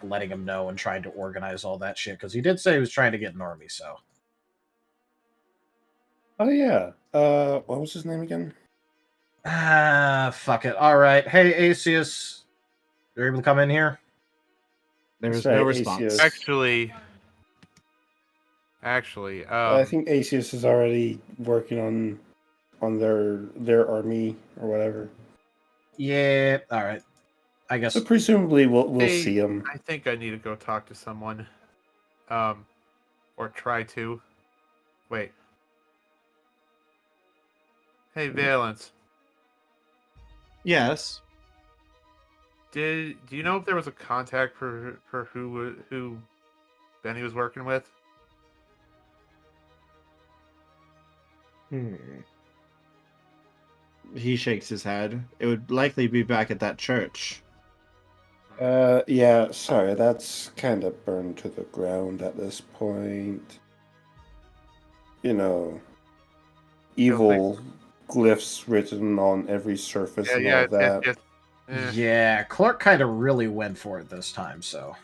S3: letting him know and trying to organize all that shit because he did say he was trying to get an army. So.
S8: Oh yeah. What was his name again?
S3: Fuck it. All right. Hey, Asius, you're able to come in here?
S2: There was
S8: That's
S2: no
S8: right,
S2: response.
S8: Asius.
S5: Actually,
S8: I think Asius is already working on their army or whatever.
S3: Yeah. All right. I guess.
S8: So presumably we'll
S5: Hey,
S8: see him.
S5: I think I need to go talk to someone. Or try to. Wait. Hey, Valence.
S2: Yes.
S5: Do you know if there was a contact for who Benny was working with?
S2: He shakes his head. It would likely be back at that church.
S8: Yeah, sorry, that's kind of burned to the ground at this point. Evil glyphs written on every surface and all that.
S3: Yeah, Clark kind of really went for it this time, so.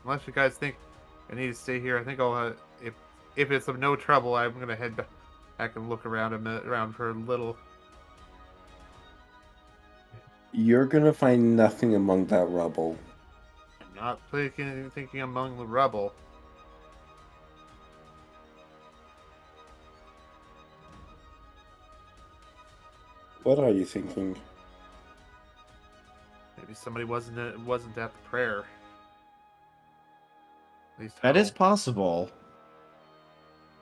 S5: Unless you guys think I need to stay here, I think I'll. If it's of no trouble, I'm gonna head back and look around for a little.
S8: You're gonna find nothing among that rubble.
S5: I'm not thinking among the rubble.
S8: What are you thinking?
S5: Maybe somebody wasn't at the prayer. At least
S2: That is possible.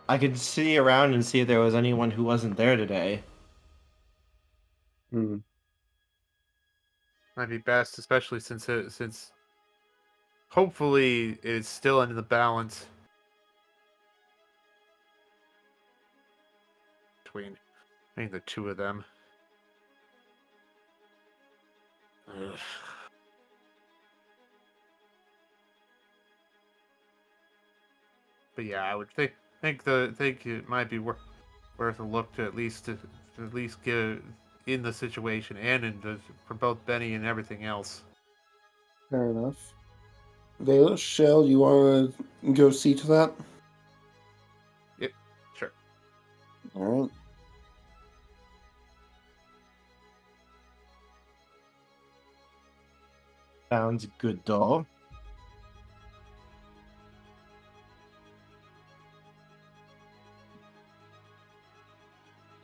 S2: I could see around and see if there was anyone who wasn't there today.
S8: Hmm.
S5: Might be best, especially since hopefully it's still in the balance between the two of them. Ugh. But yeah, I would think it might be worth a look to at least get in the situation and for both Benny and everything else.
S8: Fair enough. Vela, Shell, you want to go see to that?
S5: Yep, sure.
S8: All right.
S2: Sounds good, though.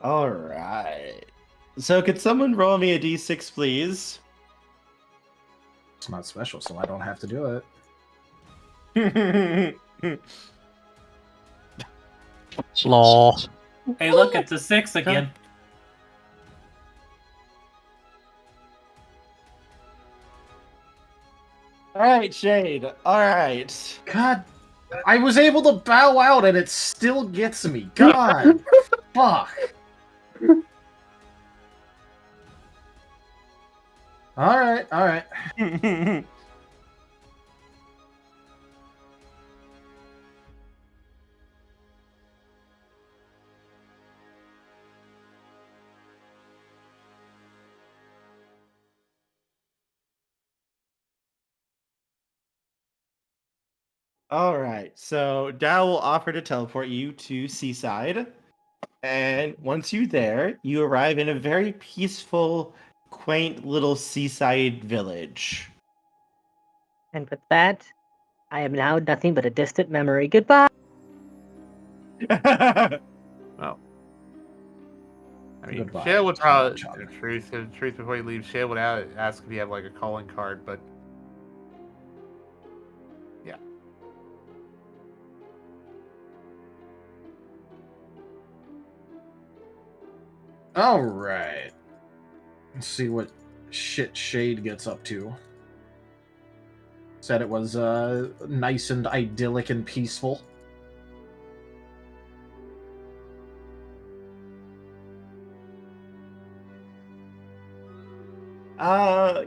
S2: All right. So, could someone roll me a d6, please?
S3: It's not special, so I don't have to do it.
S4: Law.
S12: Hey, look, it's a 6 again.
S2: All right, Shade. All right.
S3: God, I was able to bow out and it still gets me. God, fuck. All right, all right.
S2: All right. So, Dow will offer to teleport you to Seaside. And once you're there, you arrive in a very peaceful, quaint little seaside village.
S15: And with that, I am now nothing but a distant memory. Goodbye.
S5: Well, I mean,
S3: Goodbye,
S5: Shale would probably,
S3: Tom.
S5: truth before you leave, Shale would ask if you have like a calling card, but yeah.
S3: All right. Let's see what shit Shade gets up to. Said it was nice and idyllic and peaceful.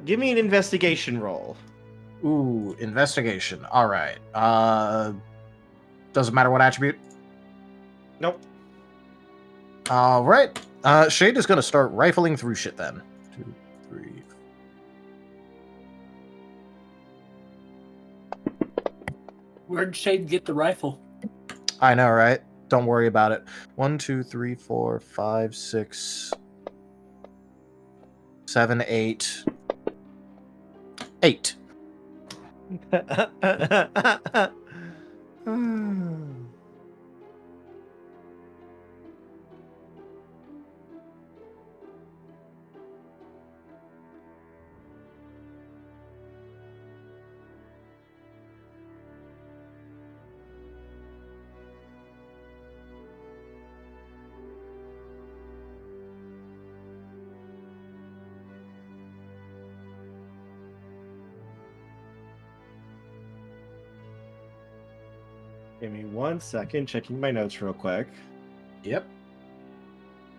S2: Give me an investigation roll.
S3: Ooh, investigation. All right. Doesn't matter what attribute.
S2: Nope.
S3: All right. Shade is gonna start rifling through shit then. 2, 3.
S12: Where'd Shade get the rifle?
S3: I know, right? Don't worry about it. 1, 2, 3, 4, 5, 6, 7, 8. 8.
S2: Give me 1 second, checking my notes real quick.
S3: Yep.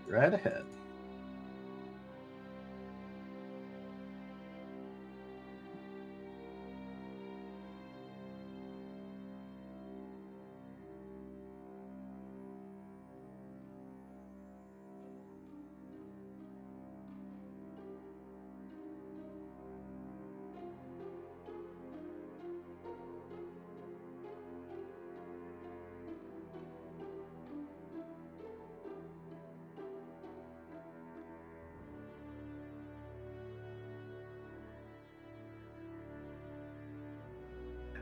S3: Right ahead.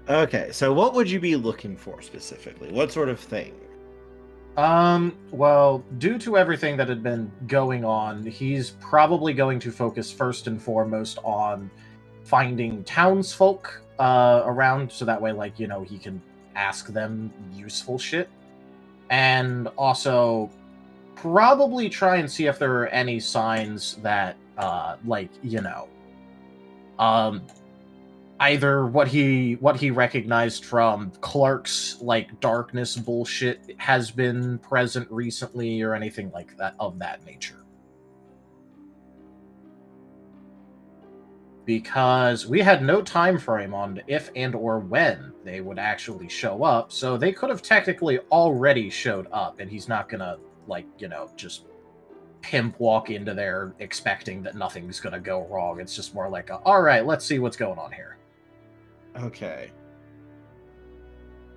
S2: Okay, so what would you be looking for specifically? What sort of thing?
S3: Well, due to everything that had been going on, he's probably going to focus first and foremost on finding townsfolk around, so that way, like, you know, he can ask them useful shit. And also probably try and see if there are any signs that, like, you know, either what he recognized from Clark's like darkness bullshit has been present recently or anything like that of that nature. Because we had no time frame on if and or when they would actually show up, so they could have technically already showed up, and he's not gonna, like, you know, just pimp walk into there expecting that nothing's gonna go wrong. It's just more like, alright, let's see what's going on here.
S2: Okay.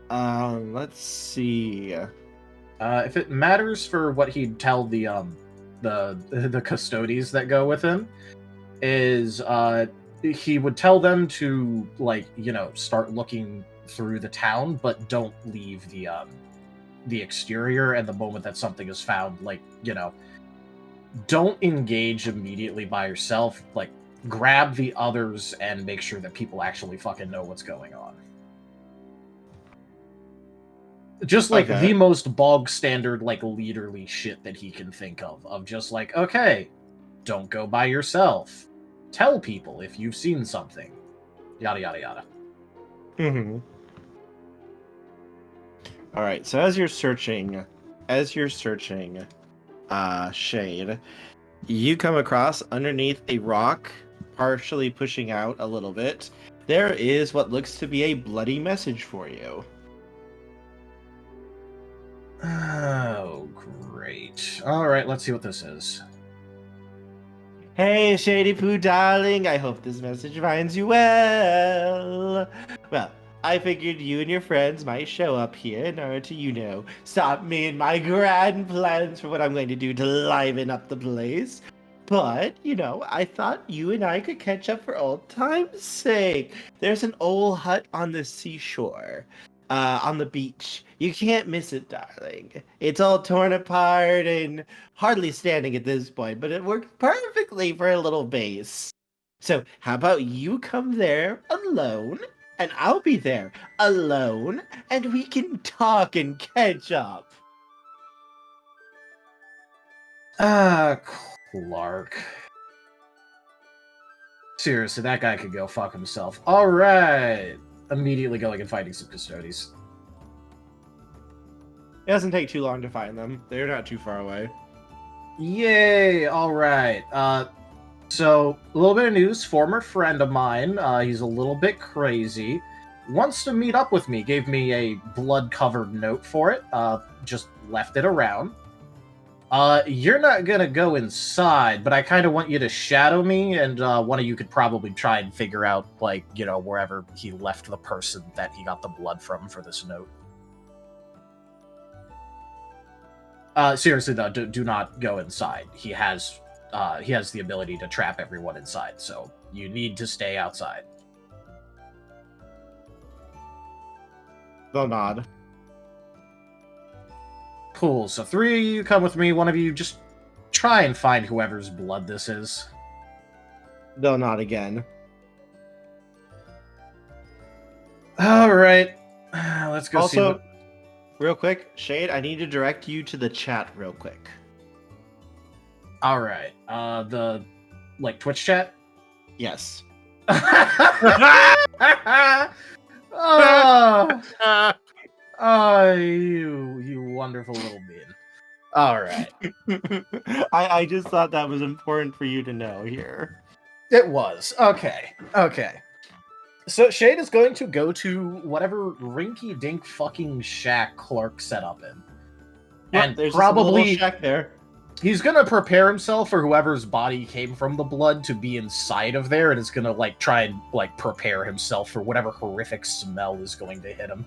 S2: Let's see.
S3: If it matters for what he'd tell the custodies that go with him, is he would tell them to, like, you know, start looking through the town, but don't leave the exterior. And the moment that something is found, like, you know, don't engage immediately by yourself. Like, grab the others and make sure that people actually fucking know what's going on. Just like the most bog standard, like, leaderly shit that he can think of just like, okay, don't go by yourself. Tell people if you've seen something. Yada, yada, yada.
S2: Mm-hmm. All right, so as you're searching, Shade, you come across underneath a rock, partially pushing out a little bit. There is what looks to be a bloody message for you.
S3: Oh, great. All right, let's see what this is.
S2: Hey, Shady Poo darling, I hope this message finds you well. Well, I figured you and your friends might show up here in order to, you know, stop me in my grand plans for what I'm going to do to liven up the place. But, you know, I thought you and I could catch up for old time's sake. There's an old hut on the seashore, on the beach. You can't miss it, darling. It's all torn apart and hardly standing at this point, but it works perfectly for a little base. So how about you come there alone, and I'll be there alone, and we can talk and catch up.
S3: Clark. Seriously, that guy could go fuck himself. Alright. Immediately going and fighting some custodies.
S2: It doesn't take too long to find them. They're not too far away.
S3: Yay! Alright. So, a little bit of news. Former friend of mine, he's a little bit crazy, wants to meet up with me. Gave me a blood-covered note for it. Just left it around. You're not gonna go inside, but I kind of want you to shadow me, and one of you could probably try and figure out, like, you know, wherever he left the person that he got the blood from for this note. Seriously though, do not go inside. He has the ability to trap everyone inside, so you need to stay outside.
S2: They'll nod.
S3: Cool, so 3 of you come with me, one of you just try and find whoever's blood this is.
S2: They'll nod again.
S3: Alright, let's go see what...
S2: Real quick, Shade, I need to direct you to the chat real quick.
S3: Alright, the, like, Twitch chat?
S2: Yes.
S3: Oh, you wonderful little bean. Alright.
S2: I just thought that was important for you to know here.
S3: It was. Okay. So Shade is going to go to whatever rinky-dink fucking shack Clark set up in.
S2: Yep,
S3: and
S2: there's
S3: probably
S2: a little shack there.
S3: He's gonna prepare himself for whoever's body came from the blood to be inside of there, and is gonna, like, try and, like, prepare himself for whatever horrific smell is going to hit him.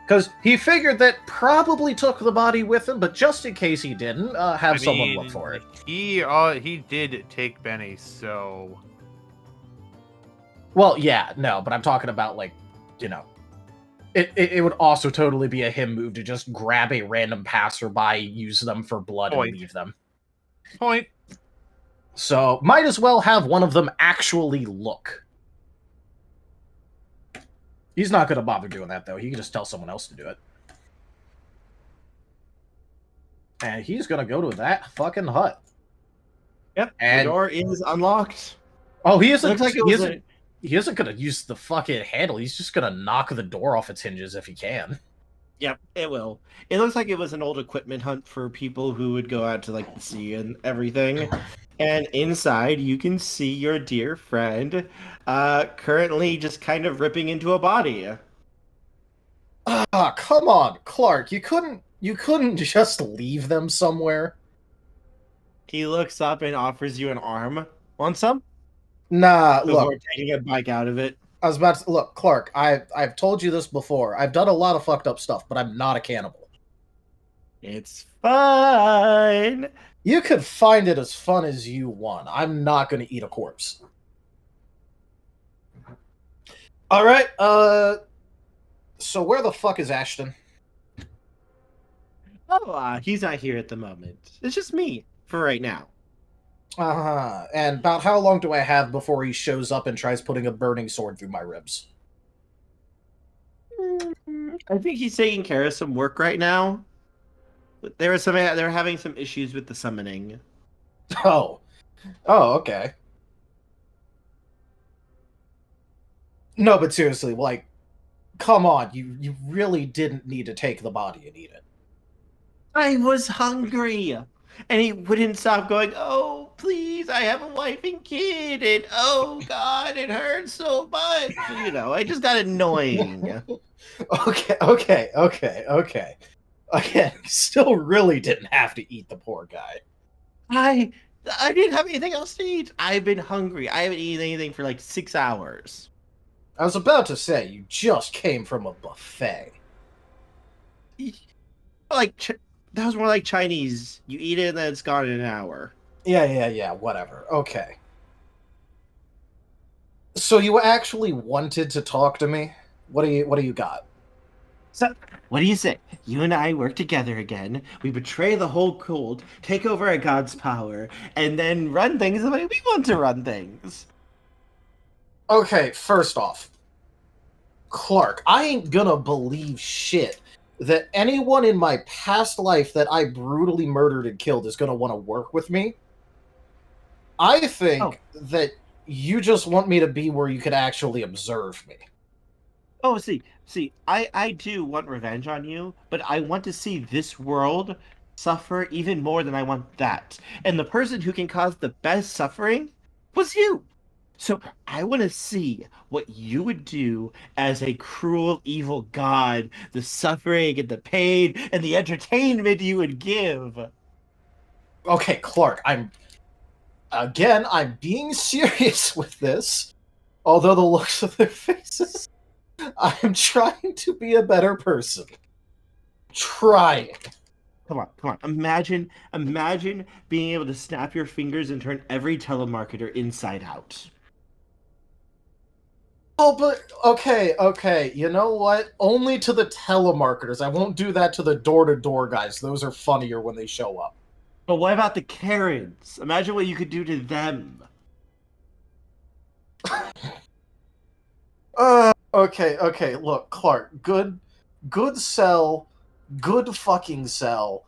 S3: Because he figured that probably took the body with him, but just in case he didn't, have someone look for it.
S5: He did take Benny, so...
S3: Well, yeah, no, but I'm talking about, like, you know, it would also totally be a him move to just grab a random passerby, use them for blood, and leave them.
S5: Point.
S3: So, might as well have one of them actually look. He's not going to bother doing that, though. He can just tell someone else to do it. And he's going to go to that fucking hut.
S2: Yep,
S3: and
S2: the door is unlocked.
S3: Oh, he isn't.
S2: Looks like it
S3: he
S2: was
S3: isn't. He isn't gonna use the fucking handle. He's just gonna knock the door off its hinges if he can.
S2: Yep, it will. It looks like it was an old equipment hunt for people who would go out to like the sea and everything. And inside, you can see your dear friend, currently just kind of ripping into a body.
S3: Ah, come on, Clark. You couldn't just leave them somewhere.
S2: He looks up and offers you an arm. Want some?
S3: Nah,
S2: Before
S3: look.
S2: taking a bite out of it.
S3: I was about to look, Clark. I've told you this before. I've done a lot of fucked up stuff, but I'm not a cannibal.
S2: It's fun.
S3: You could find it as fun as you want. I'm not going to eat a corpse. All right. So where the fuck is Ashton?
S2: Oh, he's not here at the moment. It's just me for right now.
S3: Uh-huh. And about how long do I have before he shows up and tries putting a burning sword through my ribs?
S2: I think he's taking care of some work right now. They're having some issues with the summoning.
S3: Oh. Oh, okay. No, but seriously, like, come on, you really didn't need to take the body and eat it.
S2: I was hungry. And he wouldn't stop going, oh, please, I have a wife and kid, and oh, God, it hurts so much. You know, I just got annoying.
S3: Okay. Again, still really didn't have to eat the poor guy.
S2: I didn't have anything else to eat. I've been hungry. I haven't eaten anything for like 6 hours.
S3: I was about to say, you just came from a buffet.
S2: Like, that was more like Chinese. You eat it and then it's gone in an hour.
S3: Yeah, whatever. Okay. So you actually wanted to talk to me? What do you got?
S2: So, what do you say? You and I work together again. We betray the whole cult, take over a god's power, and then run things the way we want to run things.
S3: Okay, first off, Clark, I ain't gonna believe shit that anyone in my past life that I brutally murdered and killed is gonna want to work with me. I think that you just want me to be where you could actually observe me.
S2: Oh, see, I do want revenge on you, but I want to see this world suffer even more than I want that. And the person who can cause the best suffering was you. So I want to see what you would do as a cruel, evil god, the suffering and the pain and the entertainment you would give.
S3: Okay, Clark, I'm being serious with this, although the looks of their faces, I'm trying to be a better person. Trying.
S2: Come on. Imagine being able to snap your fingers and turn every telemarketer inside out.
S3: Oh, but okay. You know what? Only to the telemarketers. I won't do that to the door-to-door guys. Those are funnier when they show up.
S2: But what about the Karens? Imagine what you could do to them.
S3: Okay. Look, Clark, good sell, good fucking sell.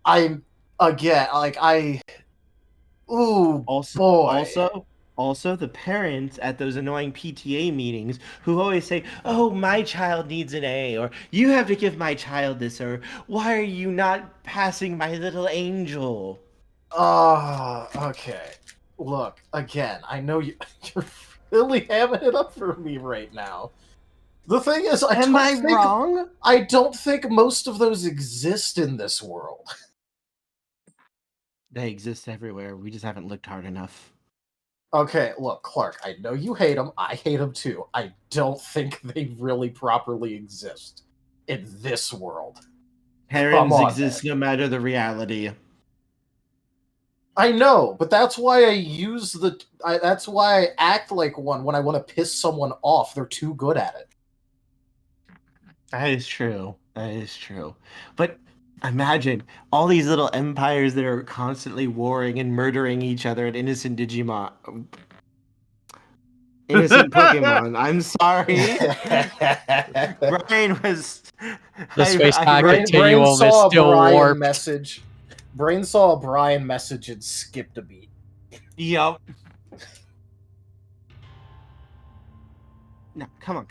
S3: I'm again like I. Ooh, boy.
S2: Also, the parents at those annoying PTA meetings who always say, "Oh, my child needs an A," or "You have to give my child this," or "Why are you not passing my little angel?"
S3: Okay. Look, again, I know you're really hamming it up for me right now. The thing is,
S2: Am I wrong?
S3: I don't think most of those exist in this world.
S2: They exist everywhere. We just haven't looked hard enough.
S3: Okay, look, Clark, I know you hate them. I hate them too. I don't think they really properly exist in this world.
S2: Parents exist no matter the reality.
S3: I know, but that's why that's why I act like one when I want to piss someone off. They're too good at it.
S2: That is true. But imagine all these little empires that are constantly warring and murdering each other and innocent Digimon. Innocent Pokemon. I'm sorry. Brian was...
S4: The space-time continuum is still warped.
S3: Brain saw a Brian message and skipped a beat.
S2: Yup. No, come on.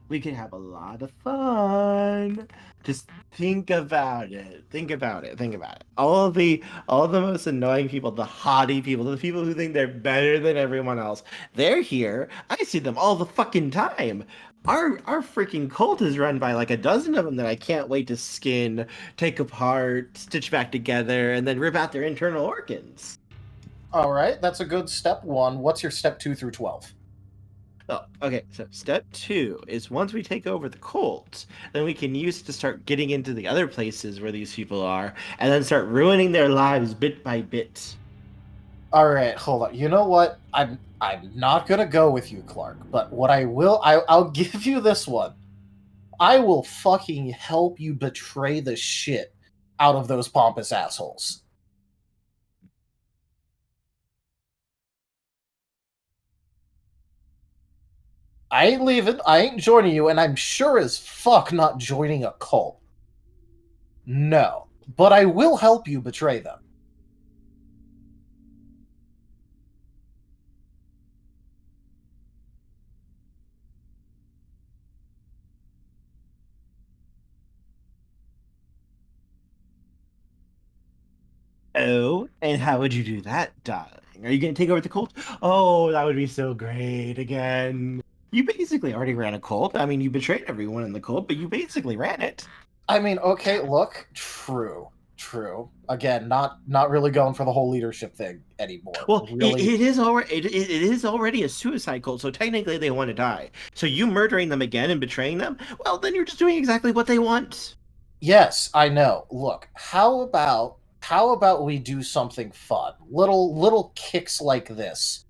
S2: We can have a lot of fun. Just think about it. All the most annoying people, the haughty people, the people who think they're better than everyone else, they're here. I see them all the fucking time. Our freaking cult is run by like a dozen of them that I can't wait to skin, take apart, stitch back together, and then rip out their internal organs.
S3: All right, that's a good step 1. What's your step 2 through 12?
S2: Oh, okay. So step 2 is once we take over the cult, then we can use it to start getting into the other places where these people are, and then start ruining their lives bit by bit.
S3: All right, hold on. You know what? I'm not gonna go with you, Clark. But what I'll give you this one. I will fucking help you betray the shit out of those pompous assholes. I ain't leaving. I ain't joining you, and I'm sure as fuck not joining a cult. No. But I will help you betray them.
S2: Oh, and how would you do that, darling? Are you going to take over the cult? Oh, that would be so great again. You basically already ran a cult. I mean, you betrayed everyone in the cult, but you basically ran it.
S3: I mean, okay, look, true. Again, not really going for the whole leadership thing anymore.
S2: Well,
S3: really...
S2: it is already a suicide cult, so technically they want to die. So you murdering them again and betraying them, well, then you're just doing exactly what they want.
S3: Yes, I know. Look, how about we do something fun? Little kicks like this.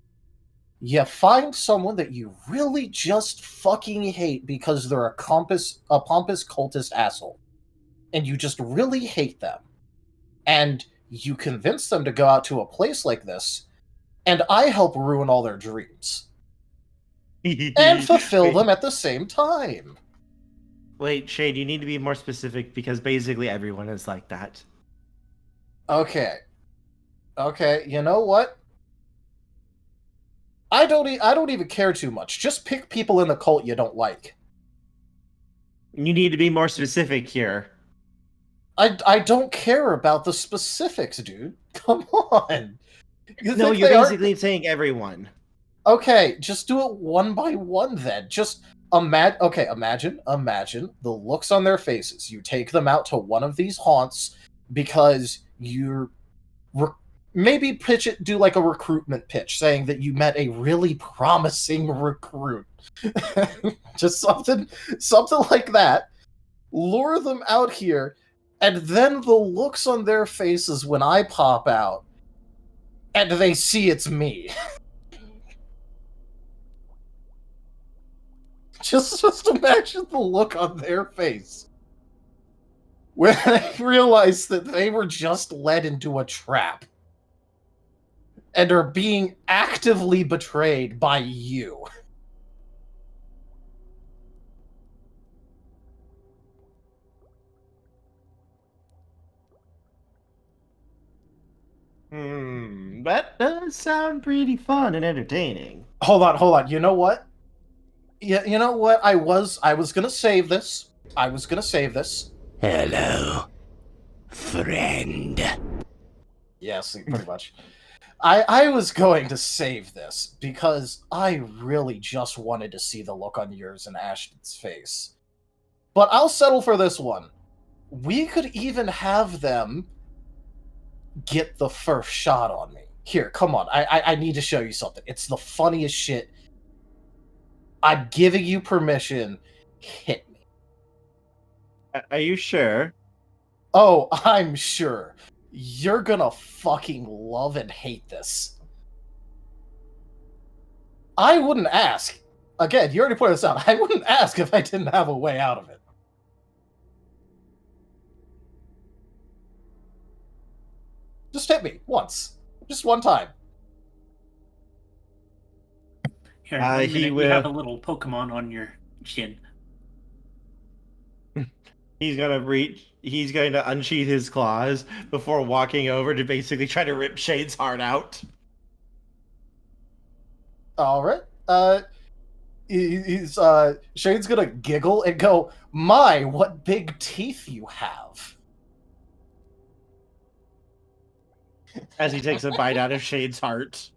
S3: You find someone that you really just fucking hate because they're a pompous cultist asshole. And you just really hate them. And you convince them to go out to a place like this, and I help ruin all their dreams. And fulfill them at the same time.
S2: Wait, Shade, you need to be more specific because basically everyone is like that.
S3: Okay, you know what? I don't even care too much. Just pick people in the cult you don't like.
S2: You need to be more specific here.
S3: I don't care about the specifics, dude. Come on.
S2: No, you're basically saying everyone.
S3: Okay, just do it one by one then. Just imagine the looks on their faces. You take them out to one of these haunts because you're maybe do like a recruitment pitch saying that you met a really promising recruit. Just something like that. Lure them out here, and then the looks on their faces when I pop out and they see it's me. Just imagine the look on their face when they realize that they were just led into a trap and are being actively betrayed by you.
S2: That does sound pretty fun and entertaining.
S3: Hold on. You know what? Yeah, you know what? I was gonna save this.
S16: Hello, friend.
S3: Yes, pretty much. I was going to save this because I really just wanted to see the look on yours and Ashton's face. But I'll settle for this one. We could even have them get the first shot on me. Here, come on. I need to show you something. It's the funniest shit. I'm giving you permission. Hit me.
S2: Are you sure?
S3: Oh, I'm sure. You're gonna fucking love and hate this. I wouldn't ask. Again, you already pointed this out. I wouldn't ask if I didn't have a way out of it. Just hit me once. Just one time.
S12: Here, you have a little Pokemon on your chin.
S2: He's going to unsheath his claws before walking over to basically try to rip Shade's heart out.
S3: Alright. he's Shane's gonna giggle and go, "My, what big teeth you have!"
S2: As he takes a bite out of Shade's heart.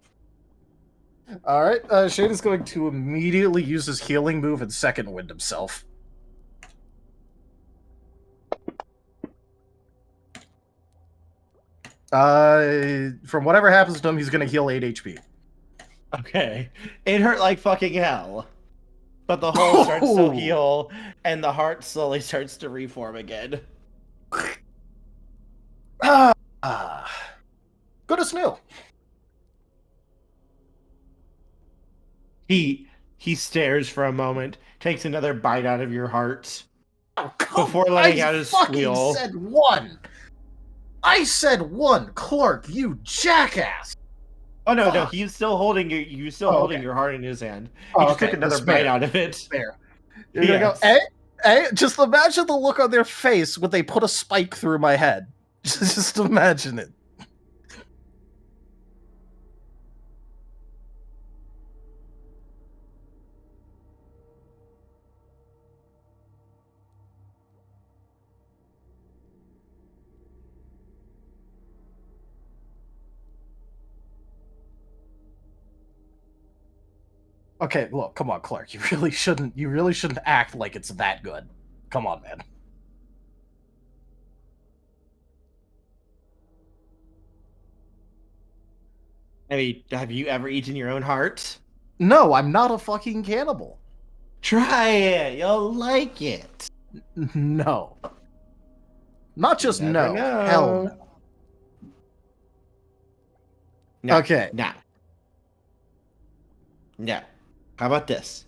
S3: All right, Shane is going to immediately use his healing move and second wind himself. From whatever happens to him, he's gonna heal 8 HP.
S2: Okay. It hurt like fucking hell. But the hole starts to heal, and the heart slowly starts to reform again.
S3: Good as new.
S2: He stares for a moment, takes another bite out of your heart before letting out his squeal.
S3: I said one. I said one, Clark. You jackass.
S2: Oh no, he's still holding your heart in his hand. He just took another bite out of it.
S3: Fair. You're gonna go, hey, just imagine the look on their face when they put a spike through my head. Just imagine it. Okay, look, come on, Clark. You really shouldn't act like it's that good. Come on, man.
S2: I mean, have you ever eaten your own heart?
S3: No, I'm not a fucking cannibal.
S2: Try it. You'll like it.
S3: No. Not just no.
S2: Know.
S3: Hell no.
S2: No.
S3: Okay.
S2: No. No. How about this?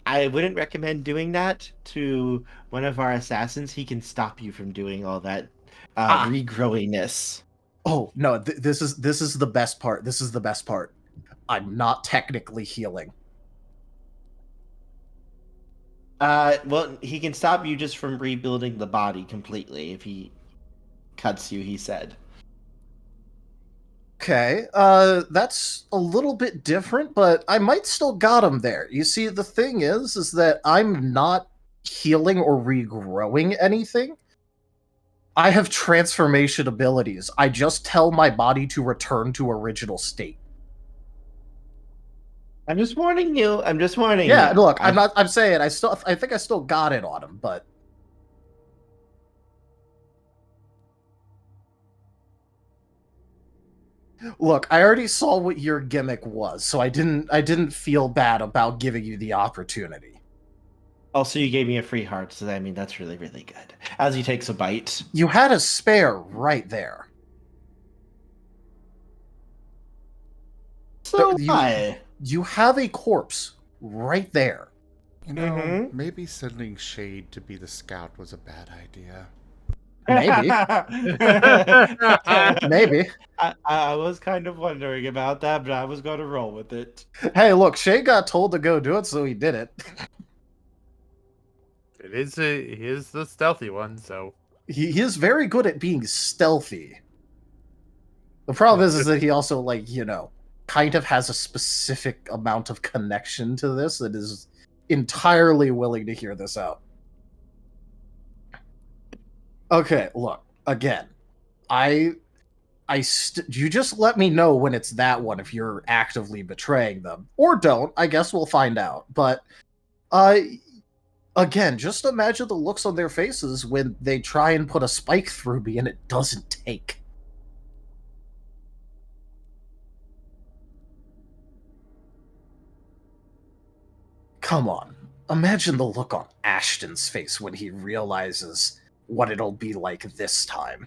S2: I wouldn't recommend doing that to one of our assassins. He can stop you from doing all that regrowingness.
S3: Oh no! This is the best part. This is the best part. I'm not technically healing.
S2: Well, he can stop you just from rebuilding the body completely if he cuts you. He said.
S3: Okay, that's a little bit different, but I might still got him there. You see, the thing is that I'm not healing or regrowing anything. I have transformation abilities. I just tell my body to return to original state.
S2: I'm just warning you.
S3: Yeah, look, I'm saying I think I still got it on him, but look, I already saw what your gimmick was, so I didn't feel bad about giving you the opportunity.
S2: Also, you gave me a free heart, so I mean that's really, really good. As he takes a bite.
S3: You had a spare right there.
S2: So
S3: you have a corpse right there.
S1: You know, maybe sending Shade to be the scout was a bad idea.
S3: Maybe. Maybe.
S2: I was kind of wondering about that, but I was going to roll with it.
S3: Hey, look, Shade got told to go do it, so he did it.
S5: He is the stealthy one, so
S3: he is very good at being stealthy. The problem is that he also, like, you know, kind of has a specific amount of connection to this that is entirely willing to hear this out. Okay, look, again, you just let me know when it's that one if you're actively betraying them. Or don't, I guess we'll find out. But, again, just imagine the looks on their faces when they try and put a spike through me and it doesn't take. Come on, imagine the look on Ashton's face when he realizes what it'll be like this time.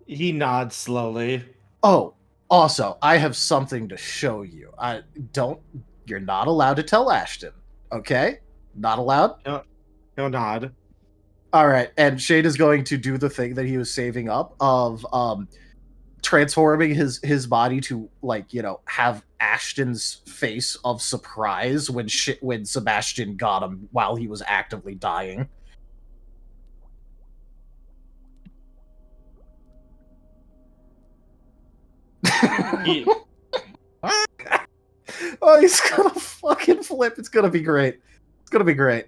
S2: He nods slowly.
S3: Oh, also, I have something to show you. You're not allowed to tell Ashton, okay? Not allowed?
S2: No nod.
S3: Alright, and Shade is going to do the thing that he was saving up of, transforming his body to, like, you know, have Ashton's face of surprise when Sebastian got him while he was actively dying. Oh, he's gonna fucking flip. It's gonna be great. It's gonna be great.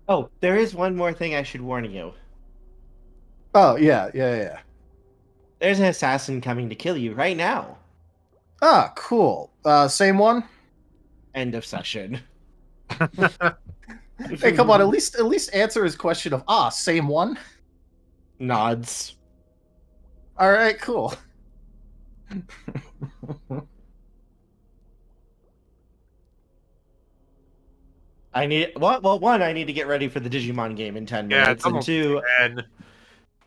S2: Oh, there is one more thing I should warn you.
S3: Oh, yeah.
S2: There's an assassin coming to kill you right now.
S3: Ah, cool. Same one?
S2: End of session.
S3: Hey, come on, at least answer his question of, same one?
S2: Nods.
S3: Alright, cool.
S2: I need one, I need to get ready for the Digimon game in 10 minutes, and two,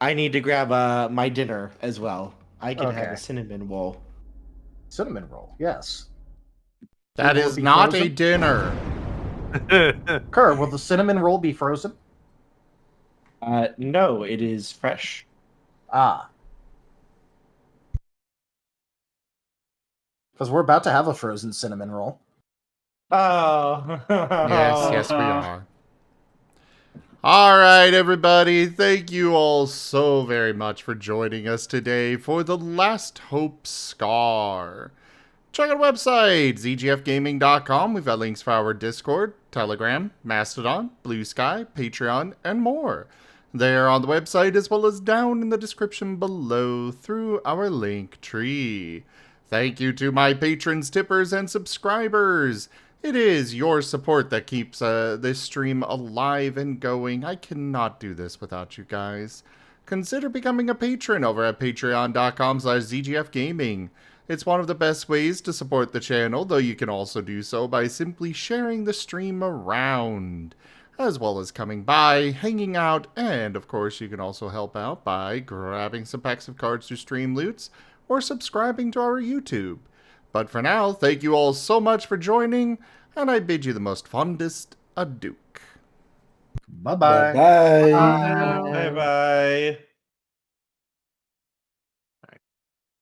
S2: I need to grab my dinner as well. I can have a cinnamon roll.
S3: Cinnamon roll, yes.
S1: That is not a dinner.
S3: Kerr, will the cinnamon roll be frozen?
S2: No, it is fresh.
S3: Ah. Because we're about to have a frozen cinnamon roll.
S2: Oh.
S1: Yes, we are. All right, everybody. Thank you all so very much for joining us today for The Last Hope Scar. Check out our website, zgfgaming.com. We've got links for our Discord, Telegram, Mastodon, Blue Sky, Patreon, and more. They're on the website as well as down in the description below through our link tree. Thank you to my patrons, tippers, and subscribers. It is your support that keeps this stream alive and going. I cannot do this without you guys. Consider becoming a patron over at patreon.com/zgfgaming. It's one of the best ways to support the channel, though you can also do so by simply sharing the stream around, as well as coming by, hanging out, and of course you can also help out by grabbing some packs of cards to stream loots, or subscribing to our YouTube. But for now, thank you all so much for joining, and I bid you the most fondest adieu.
S3: Bye-bye.
S2: Bye-bye. Bye-bye.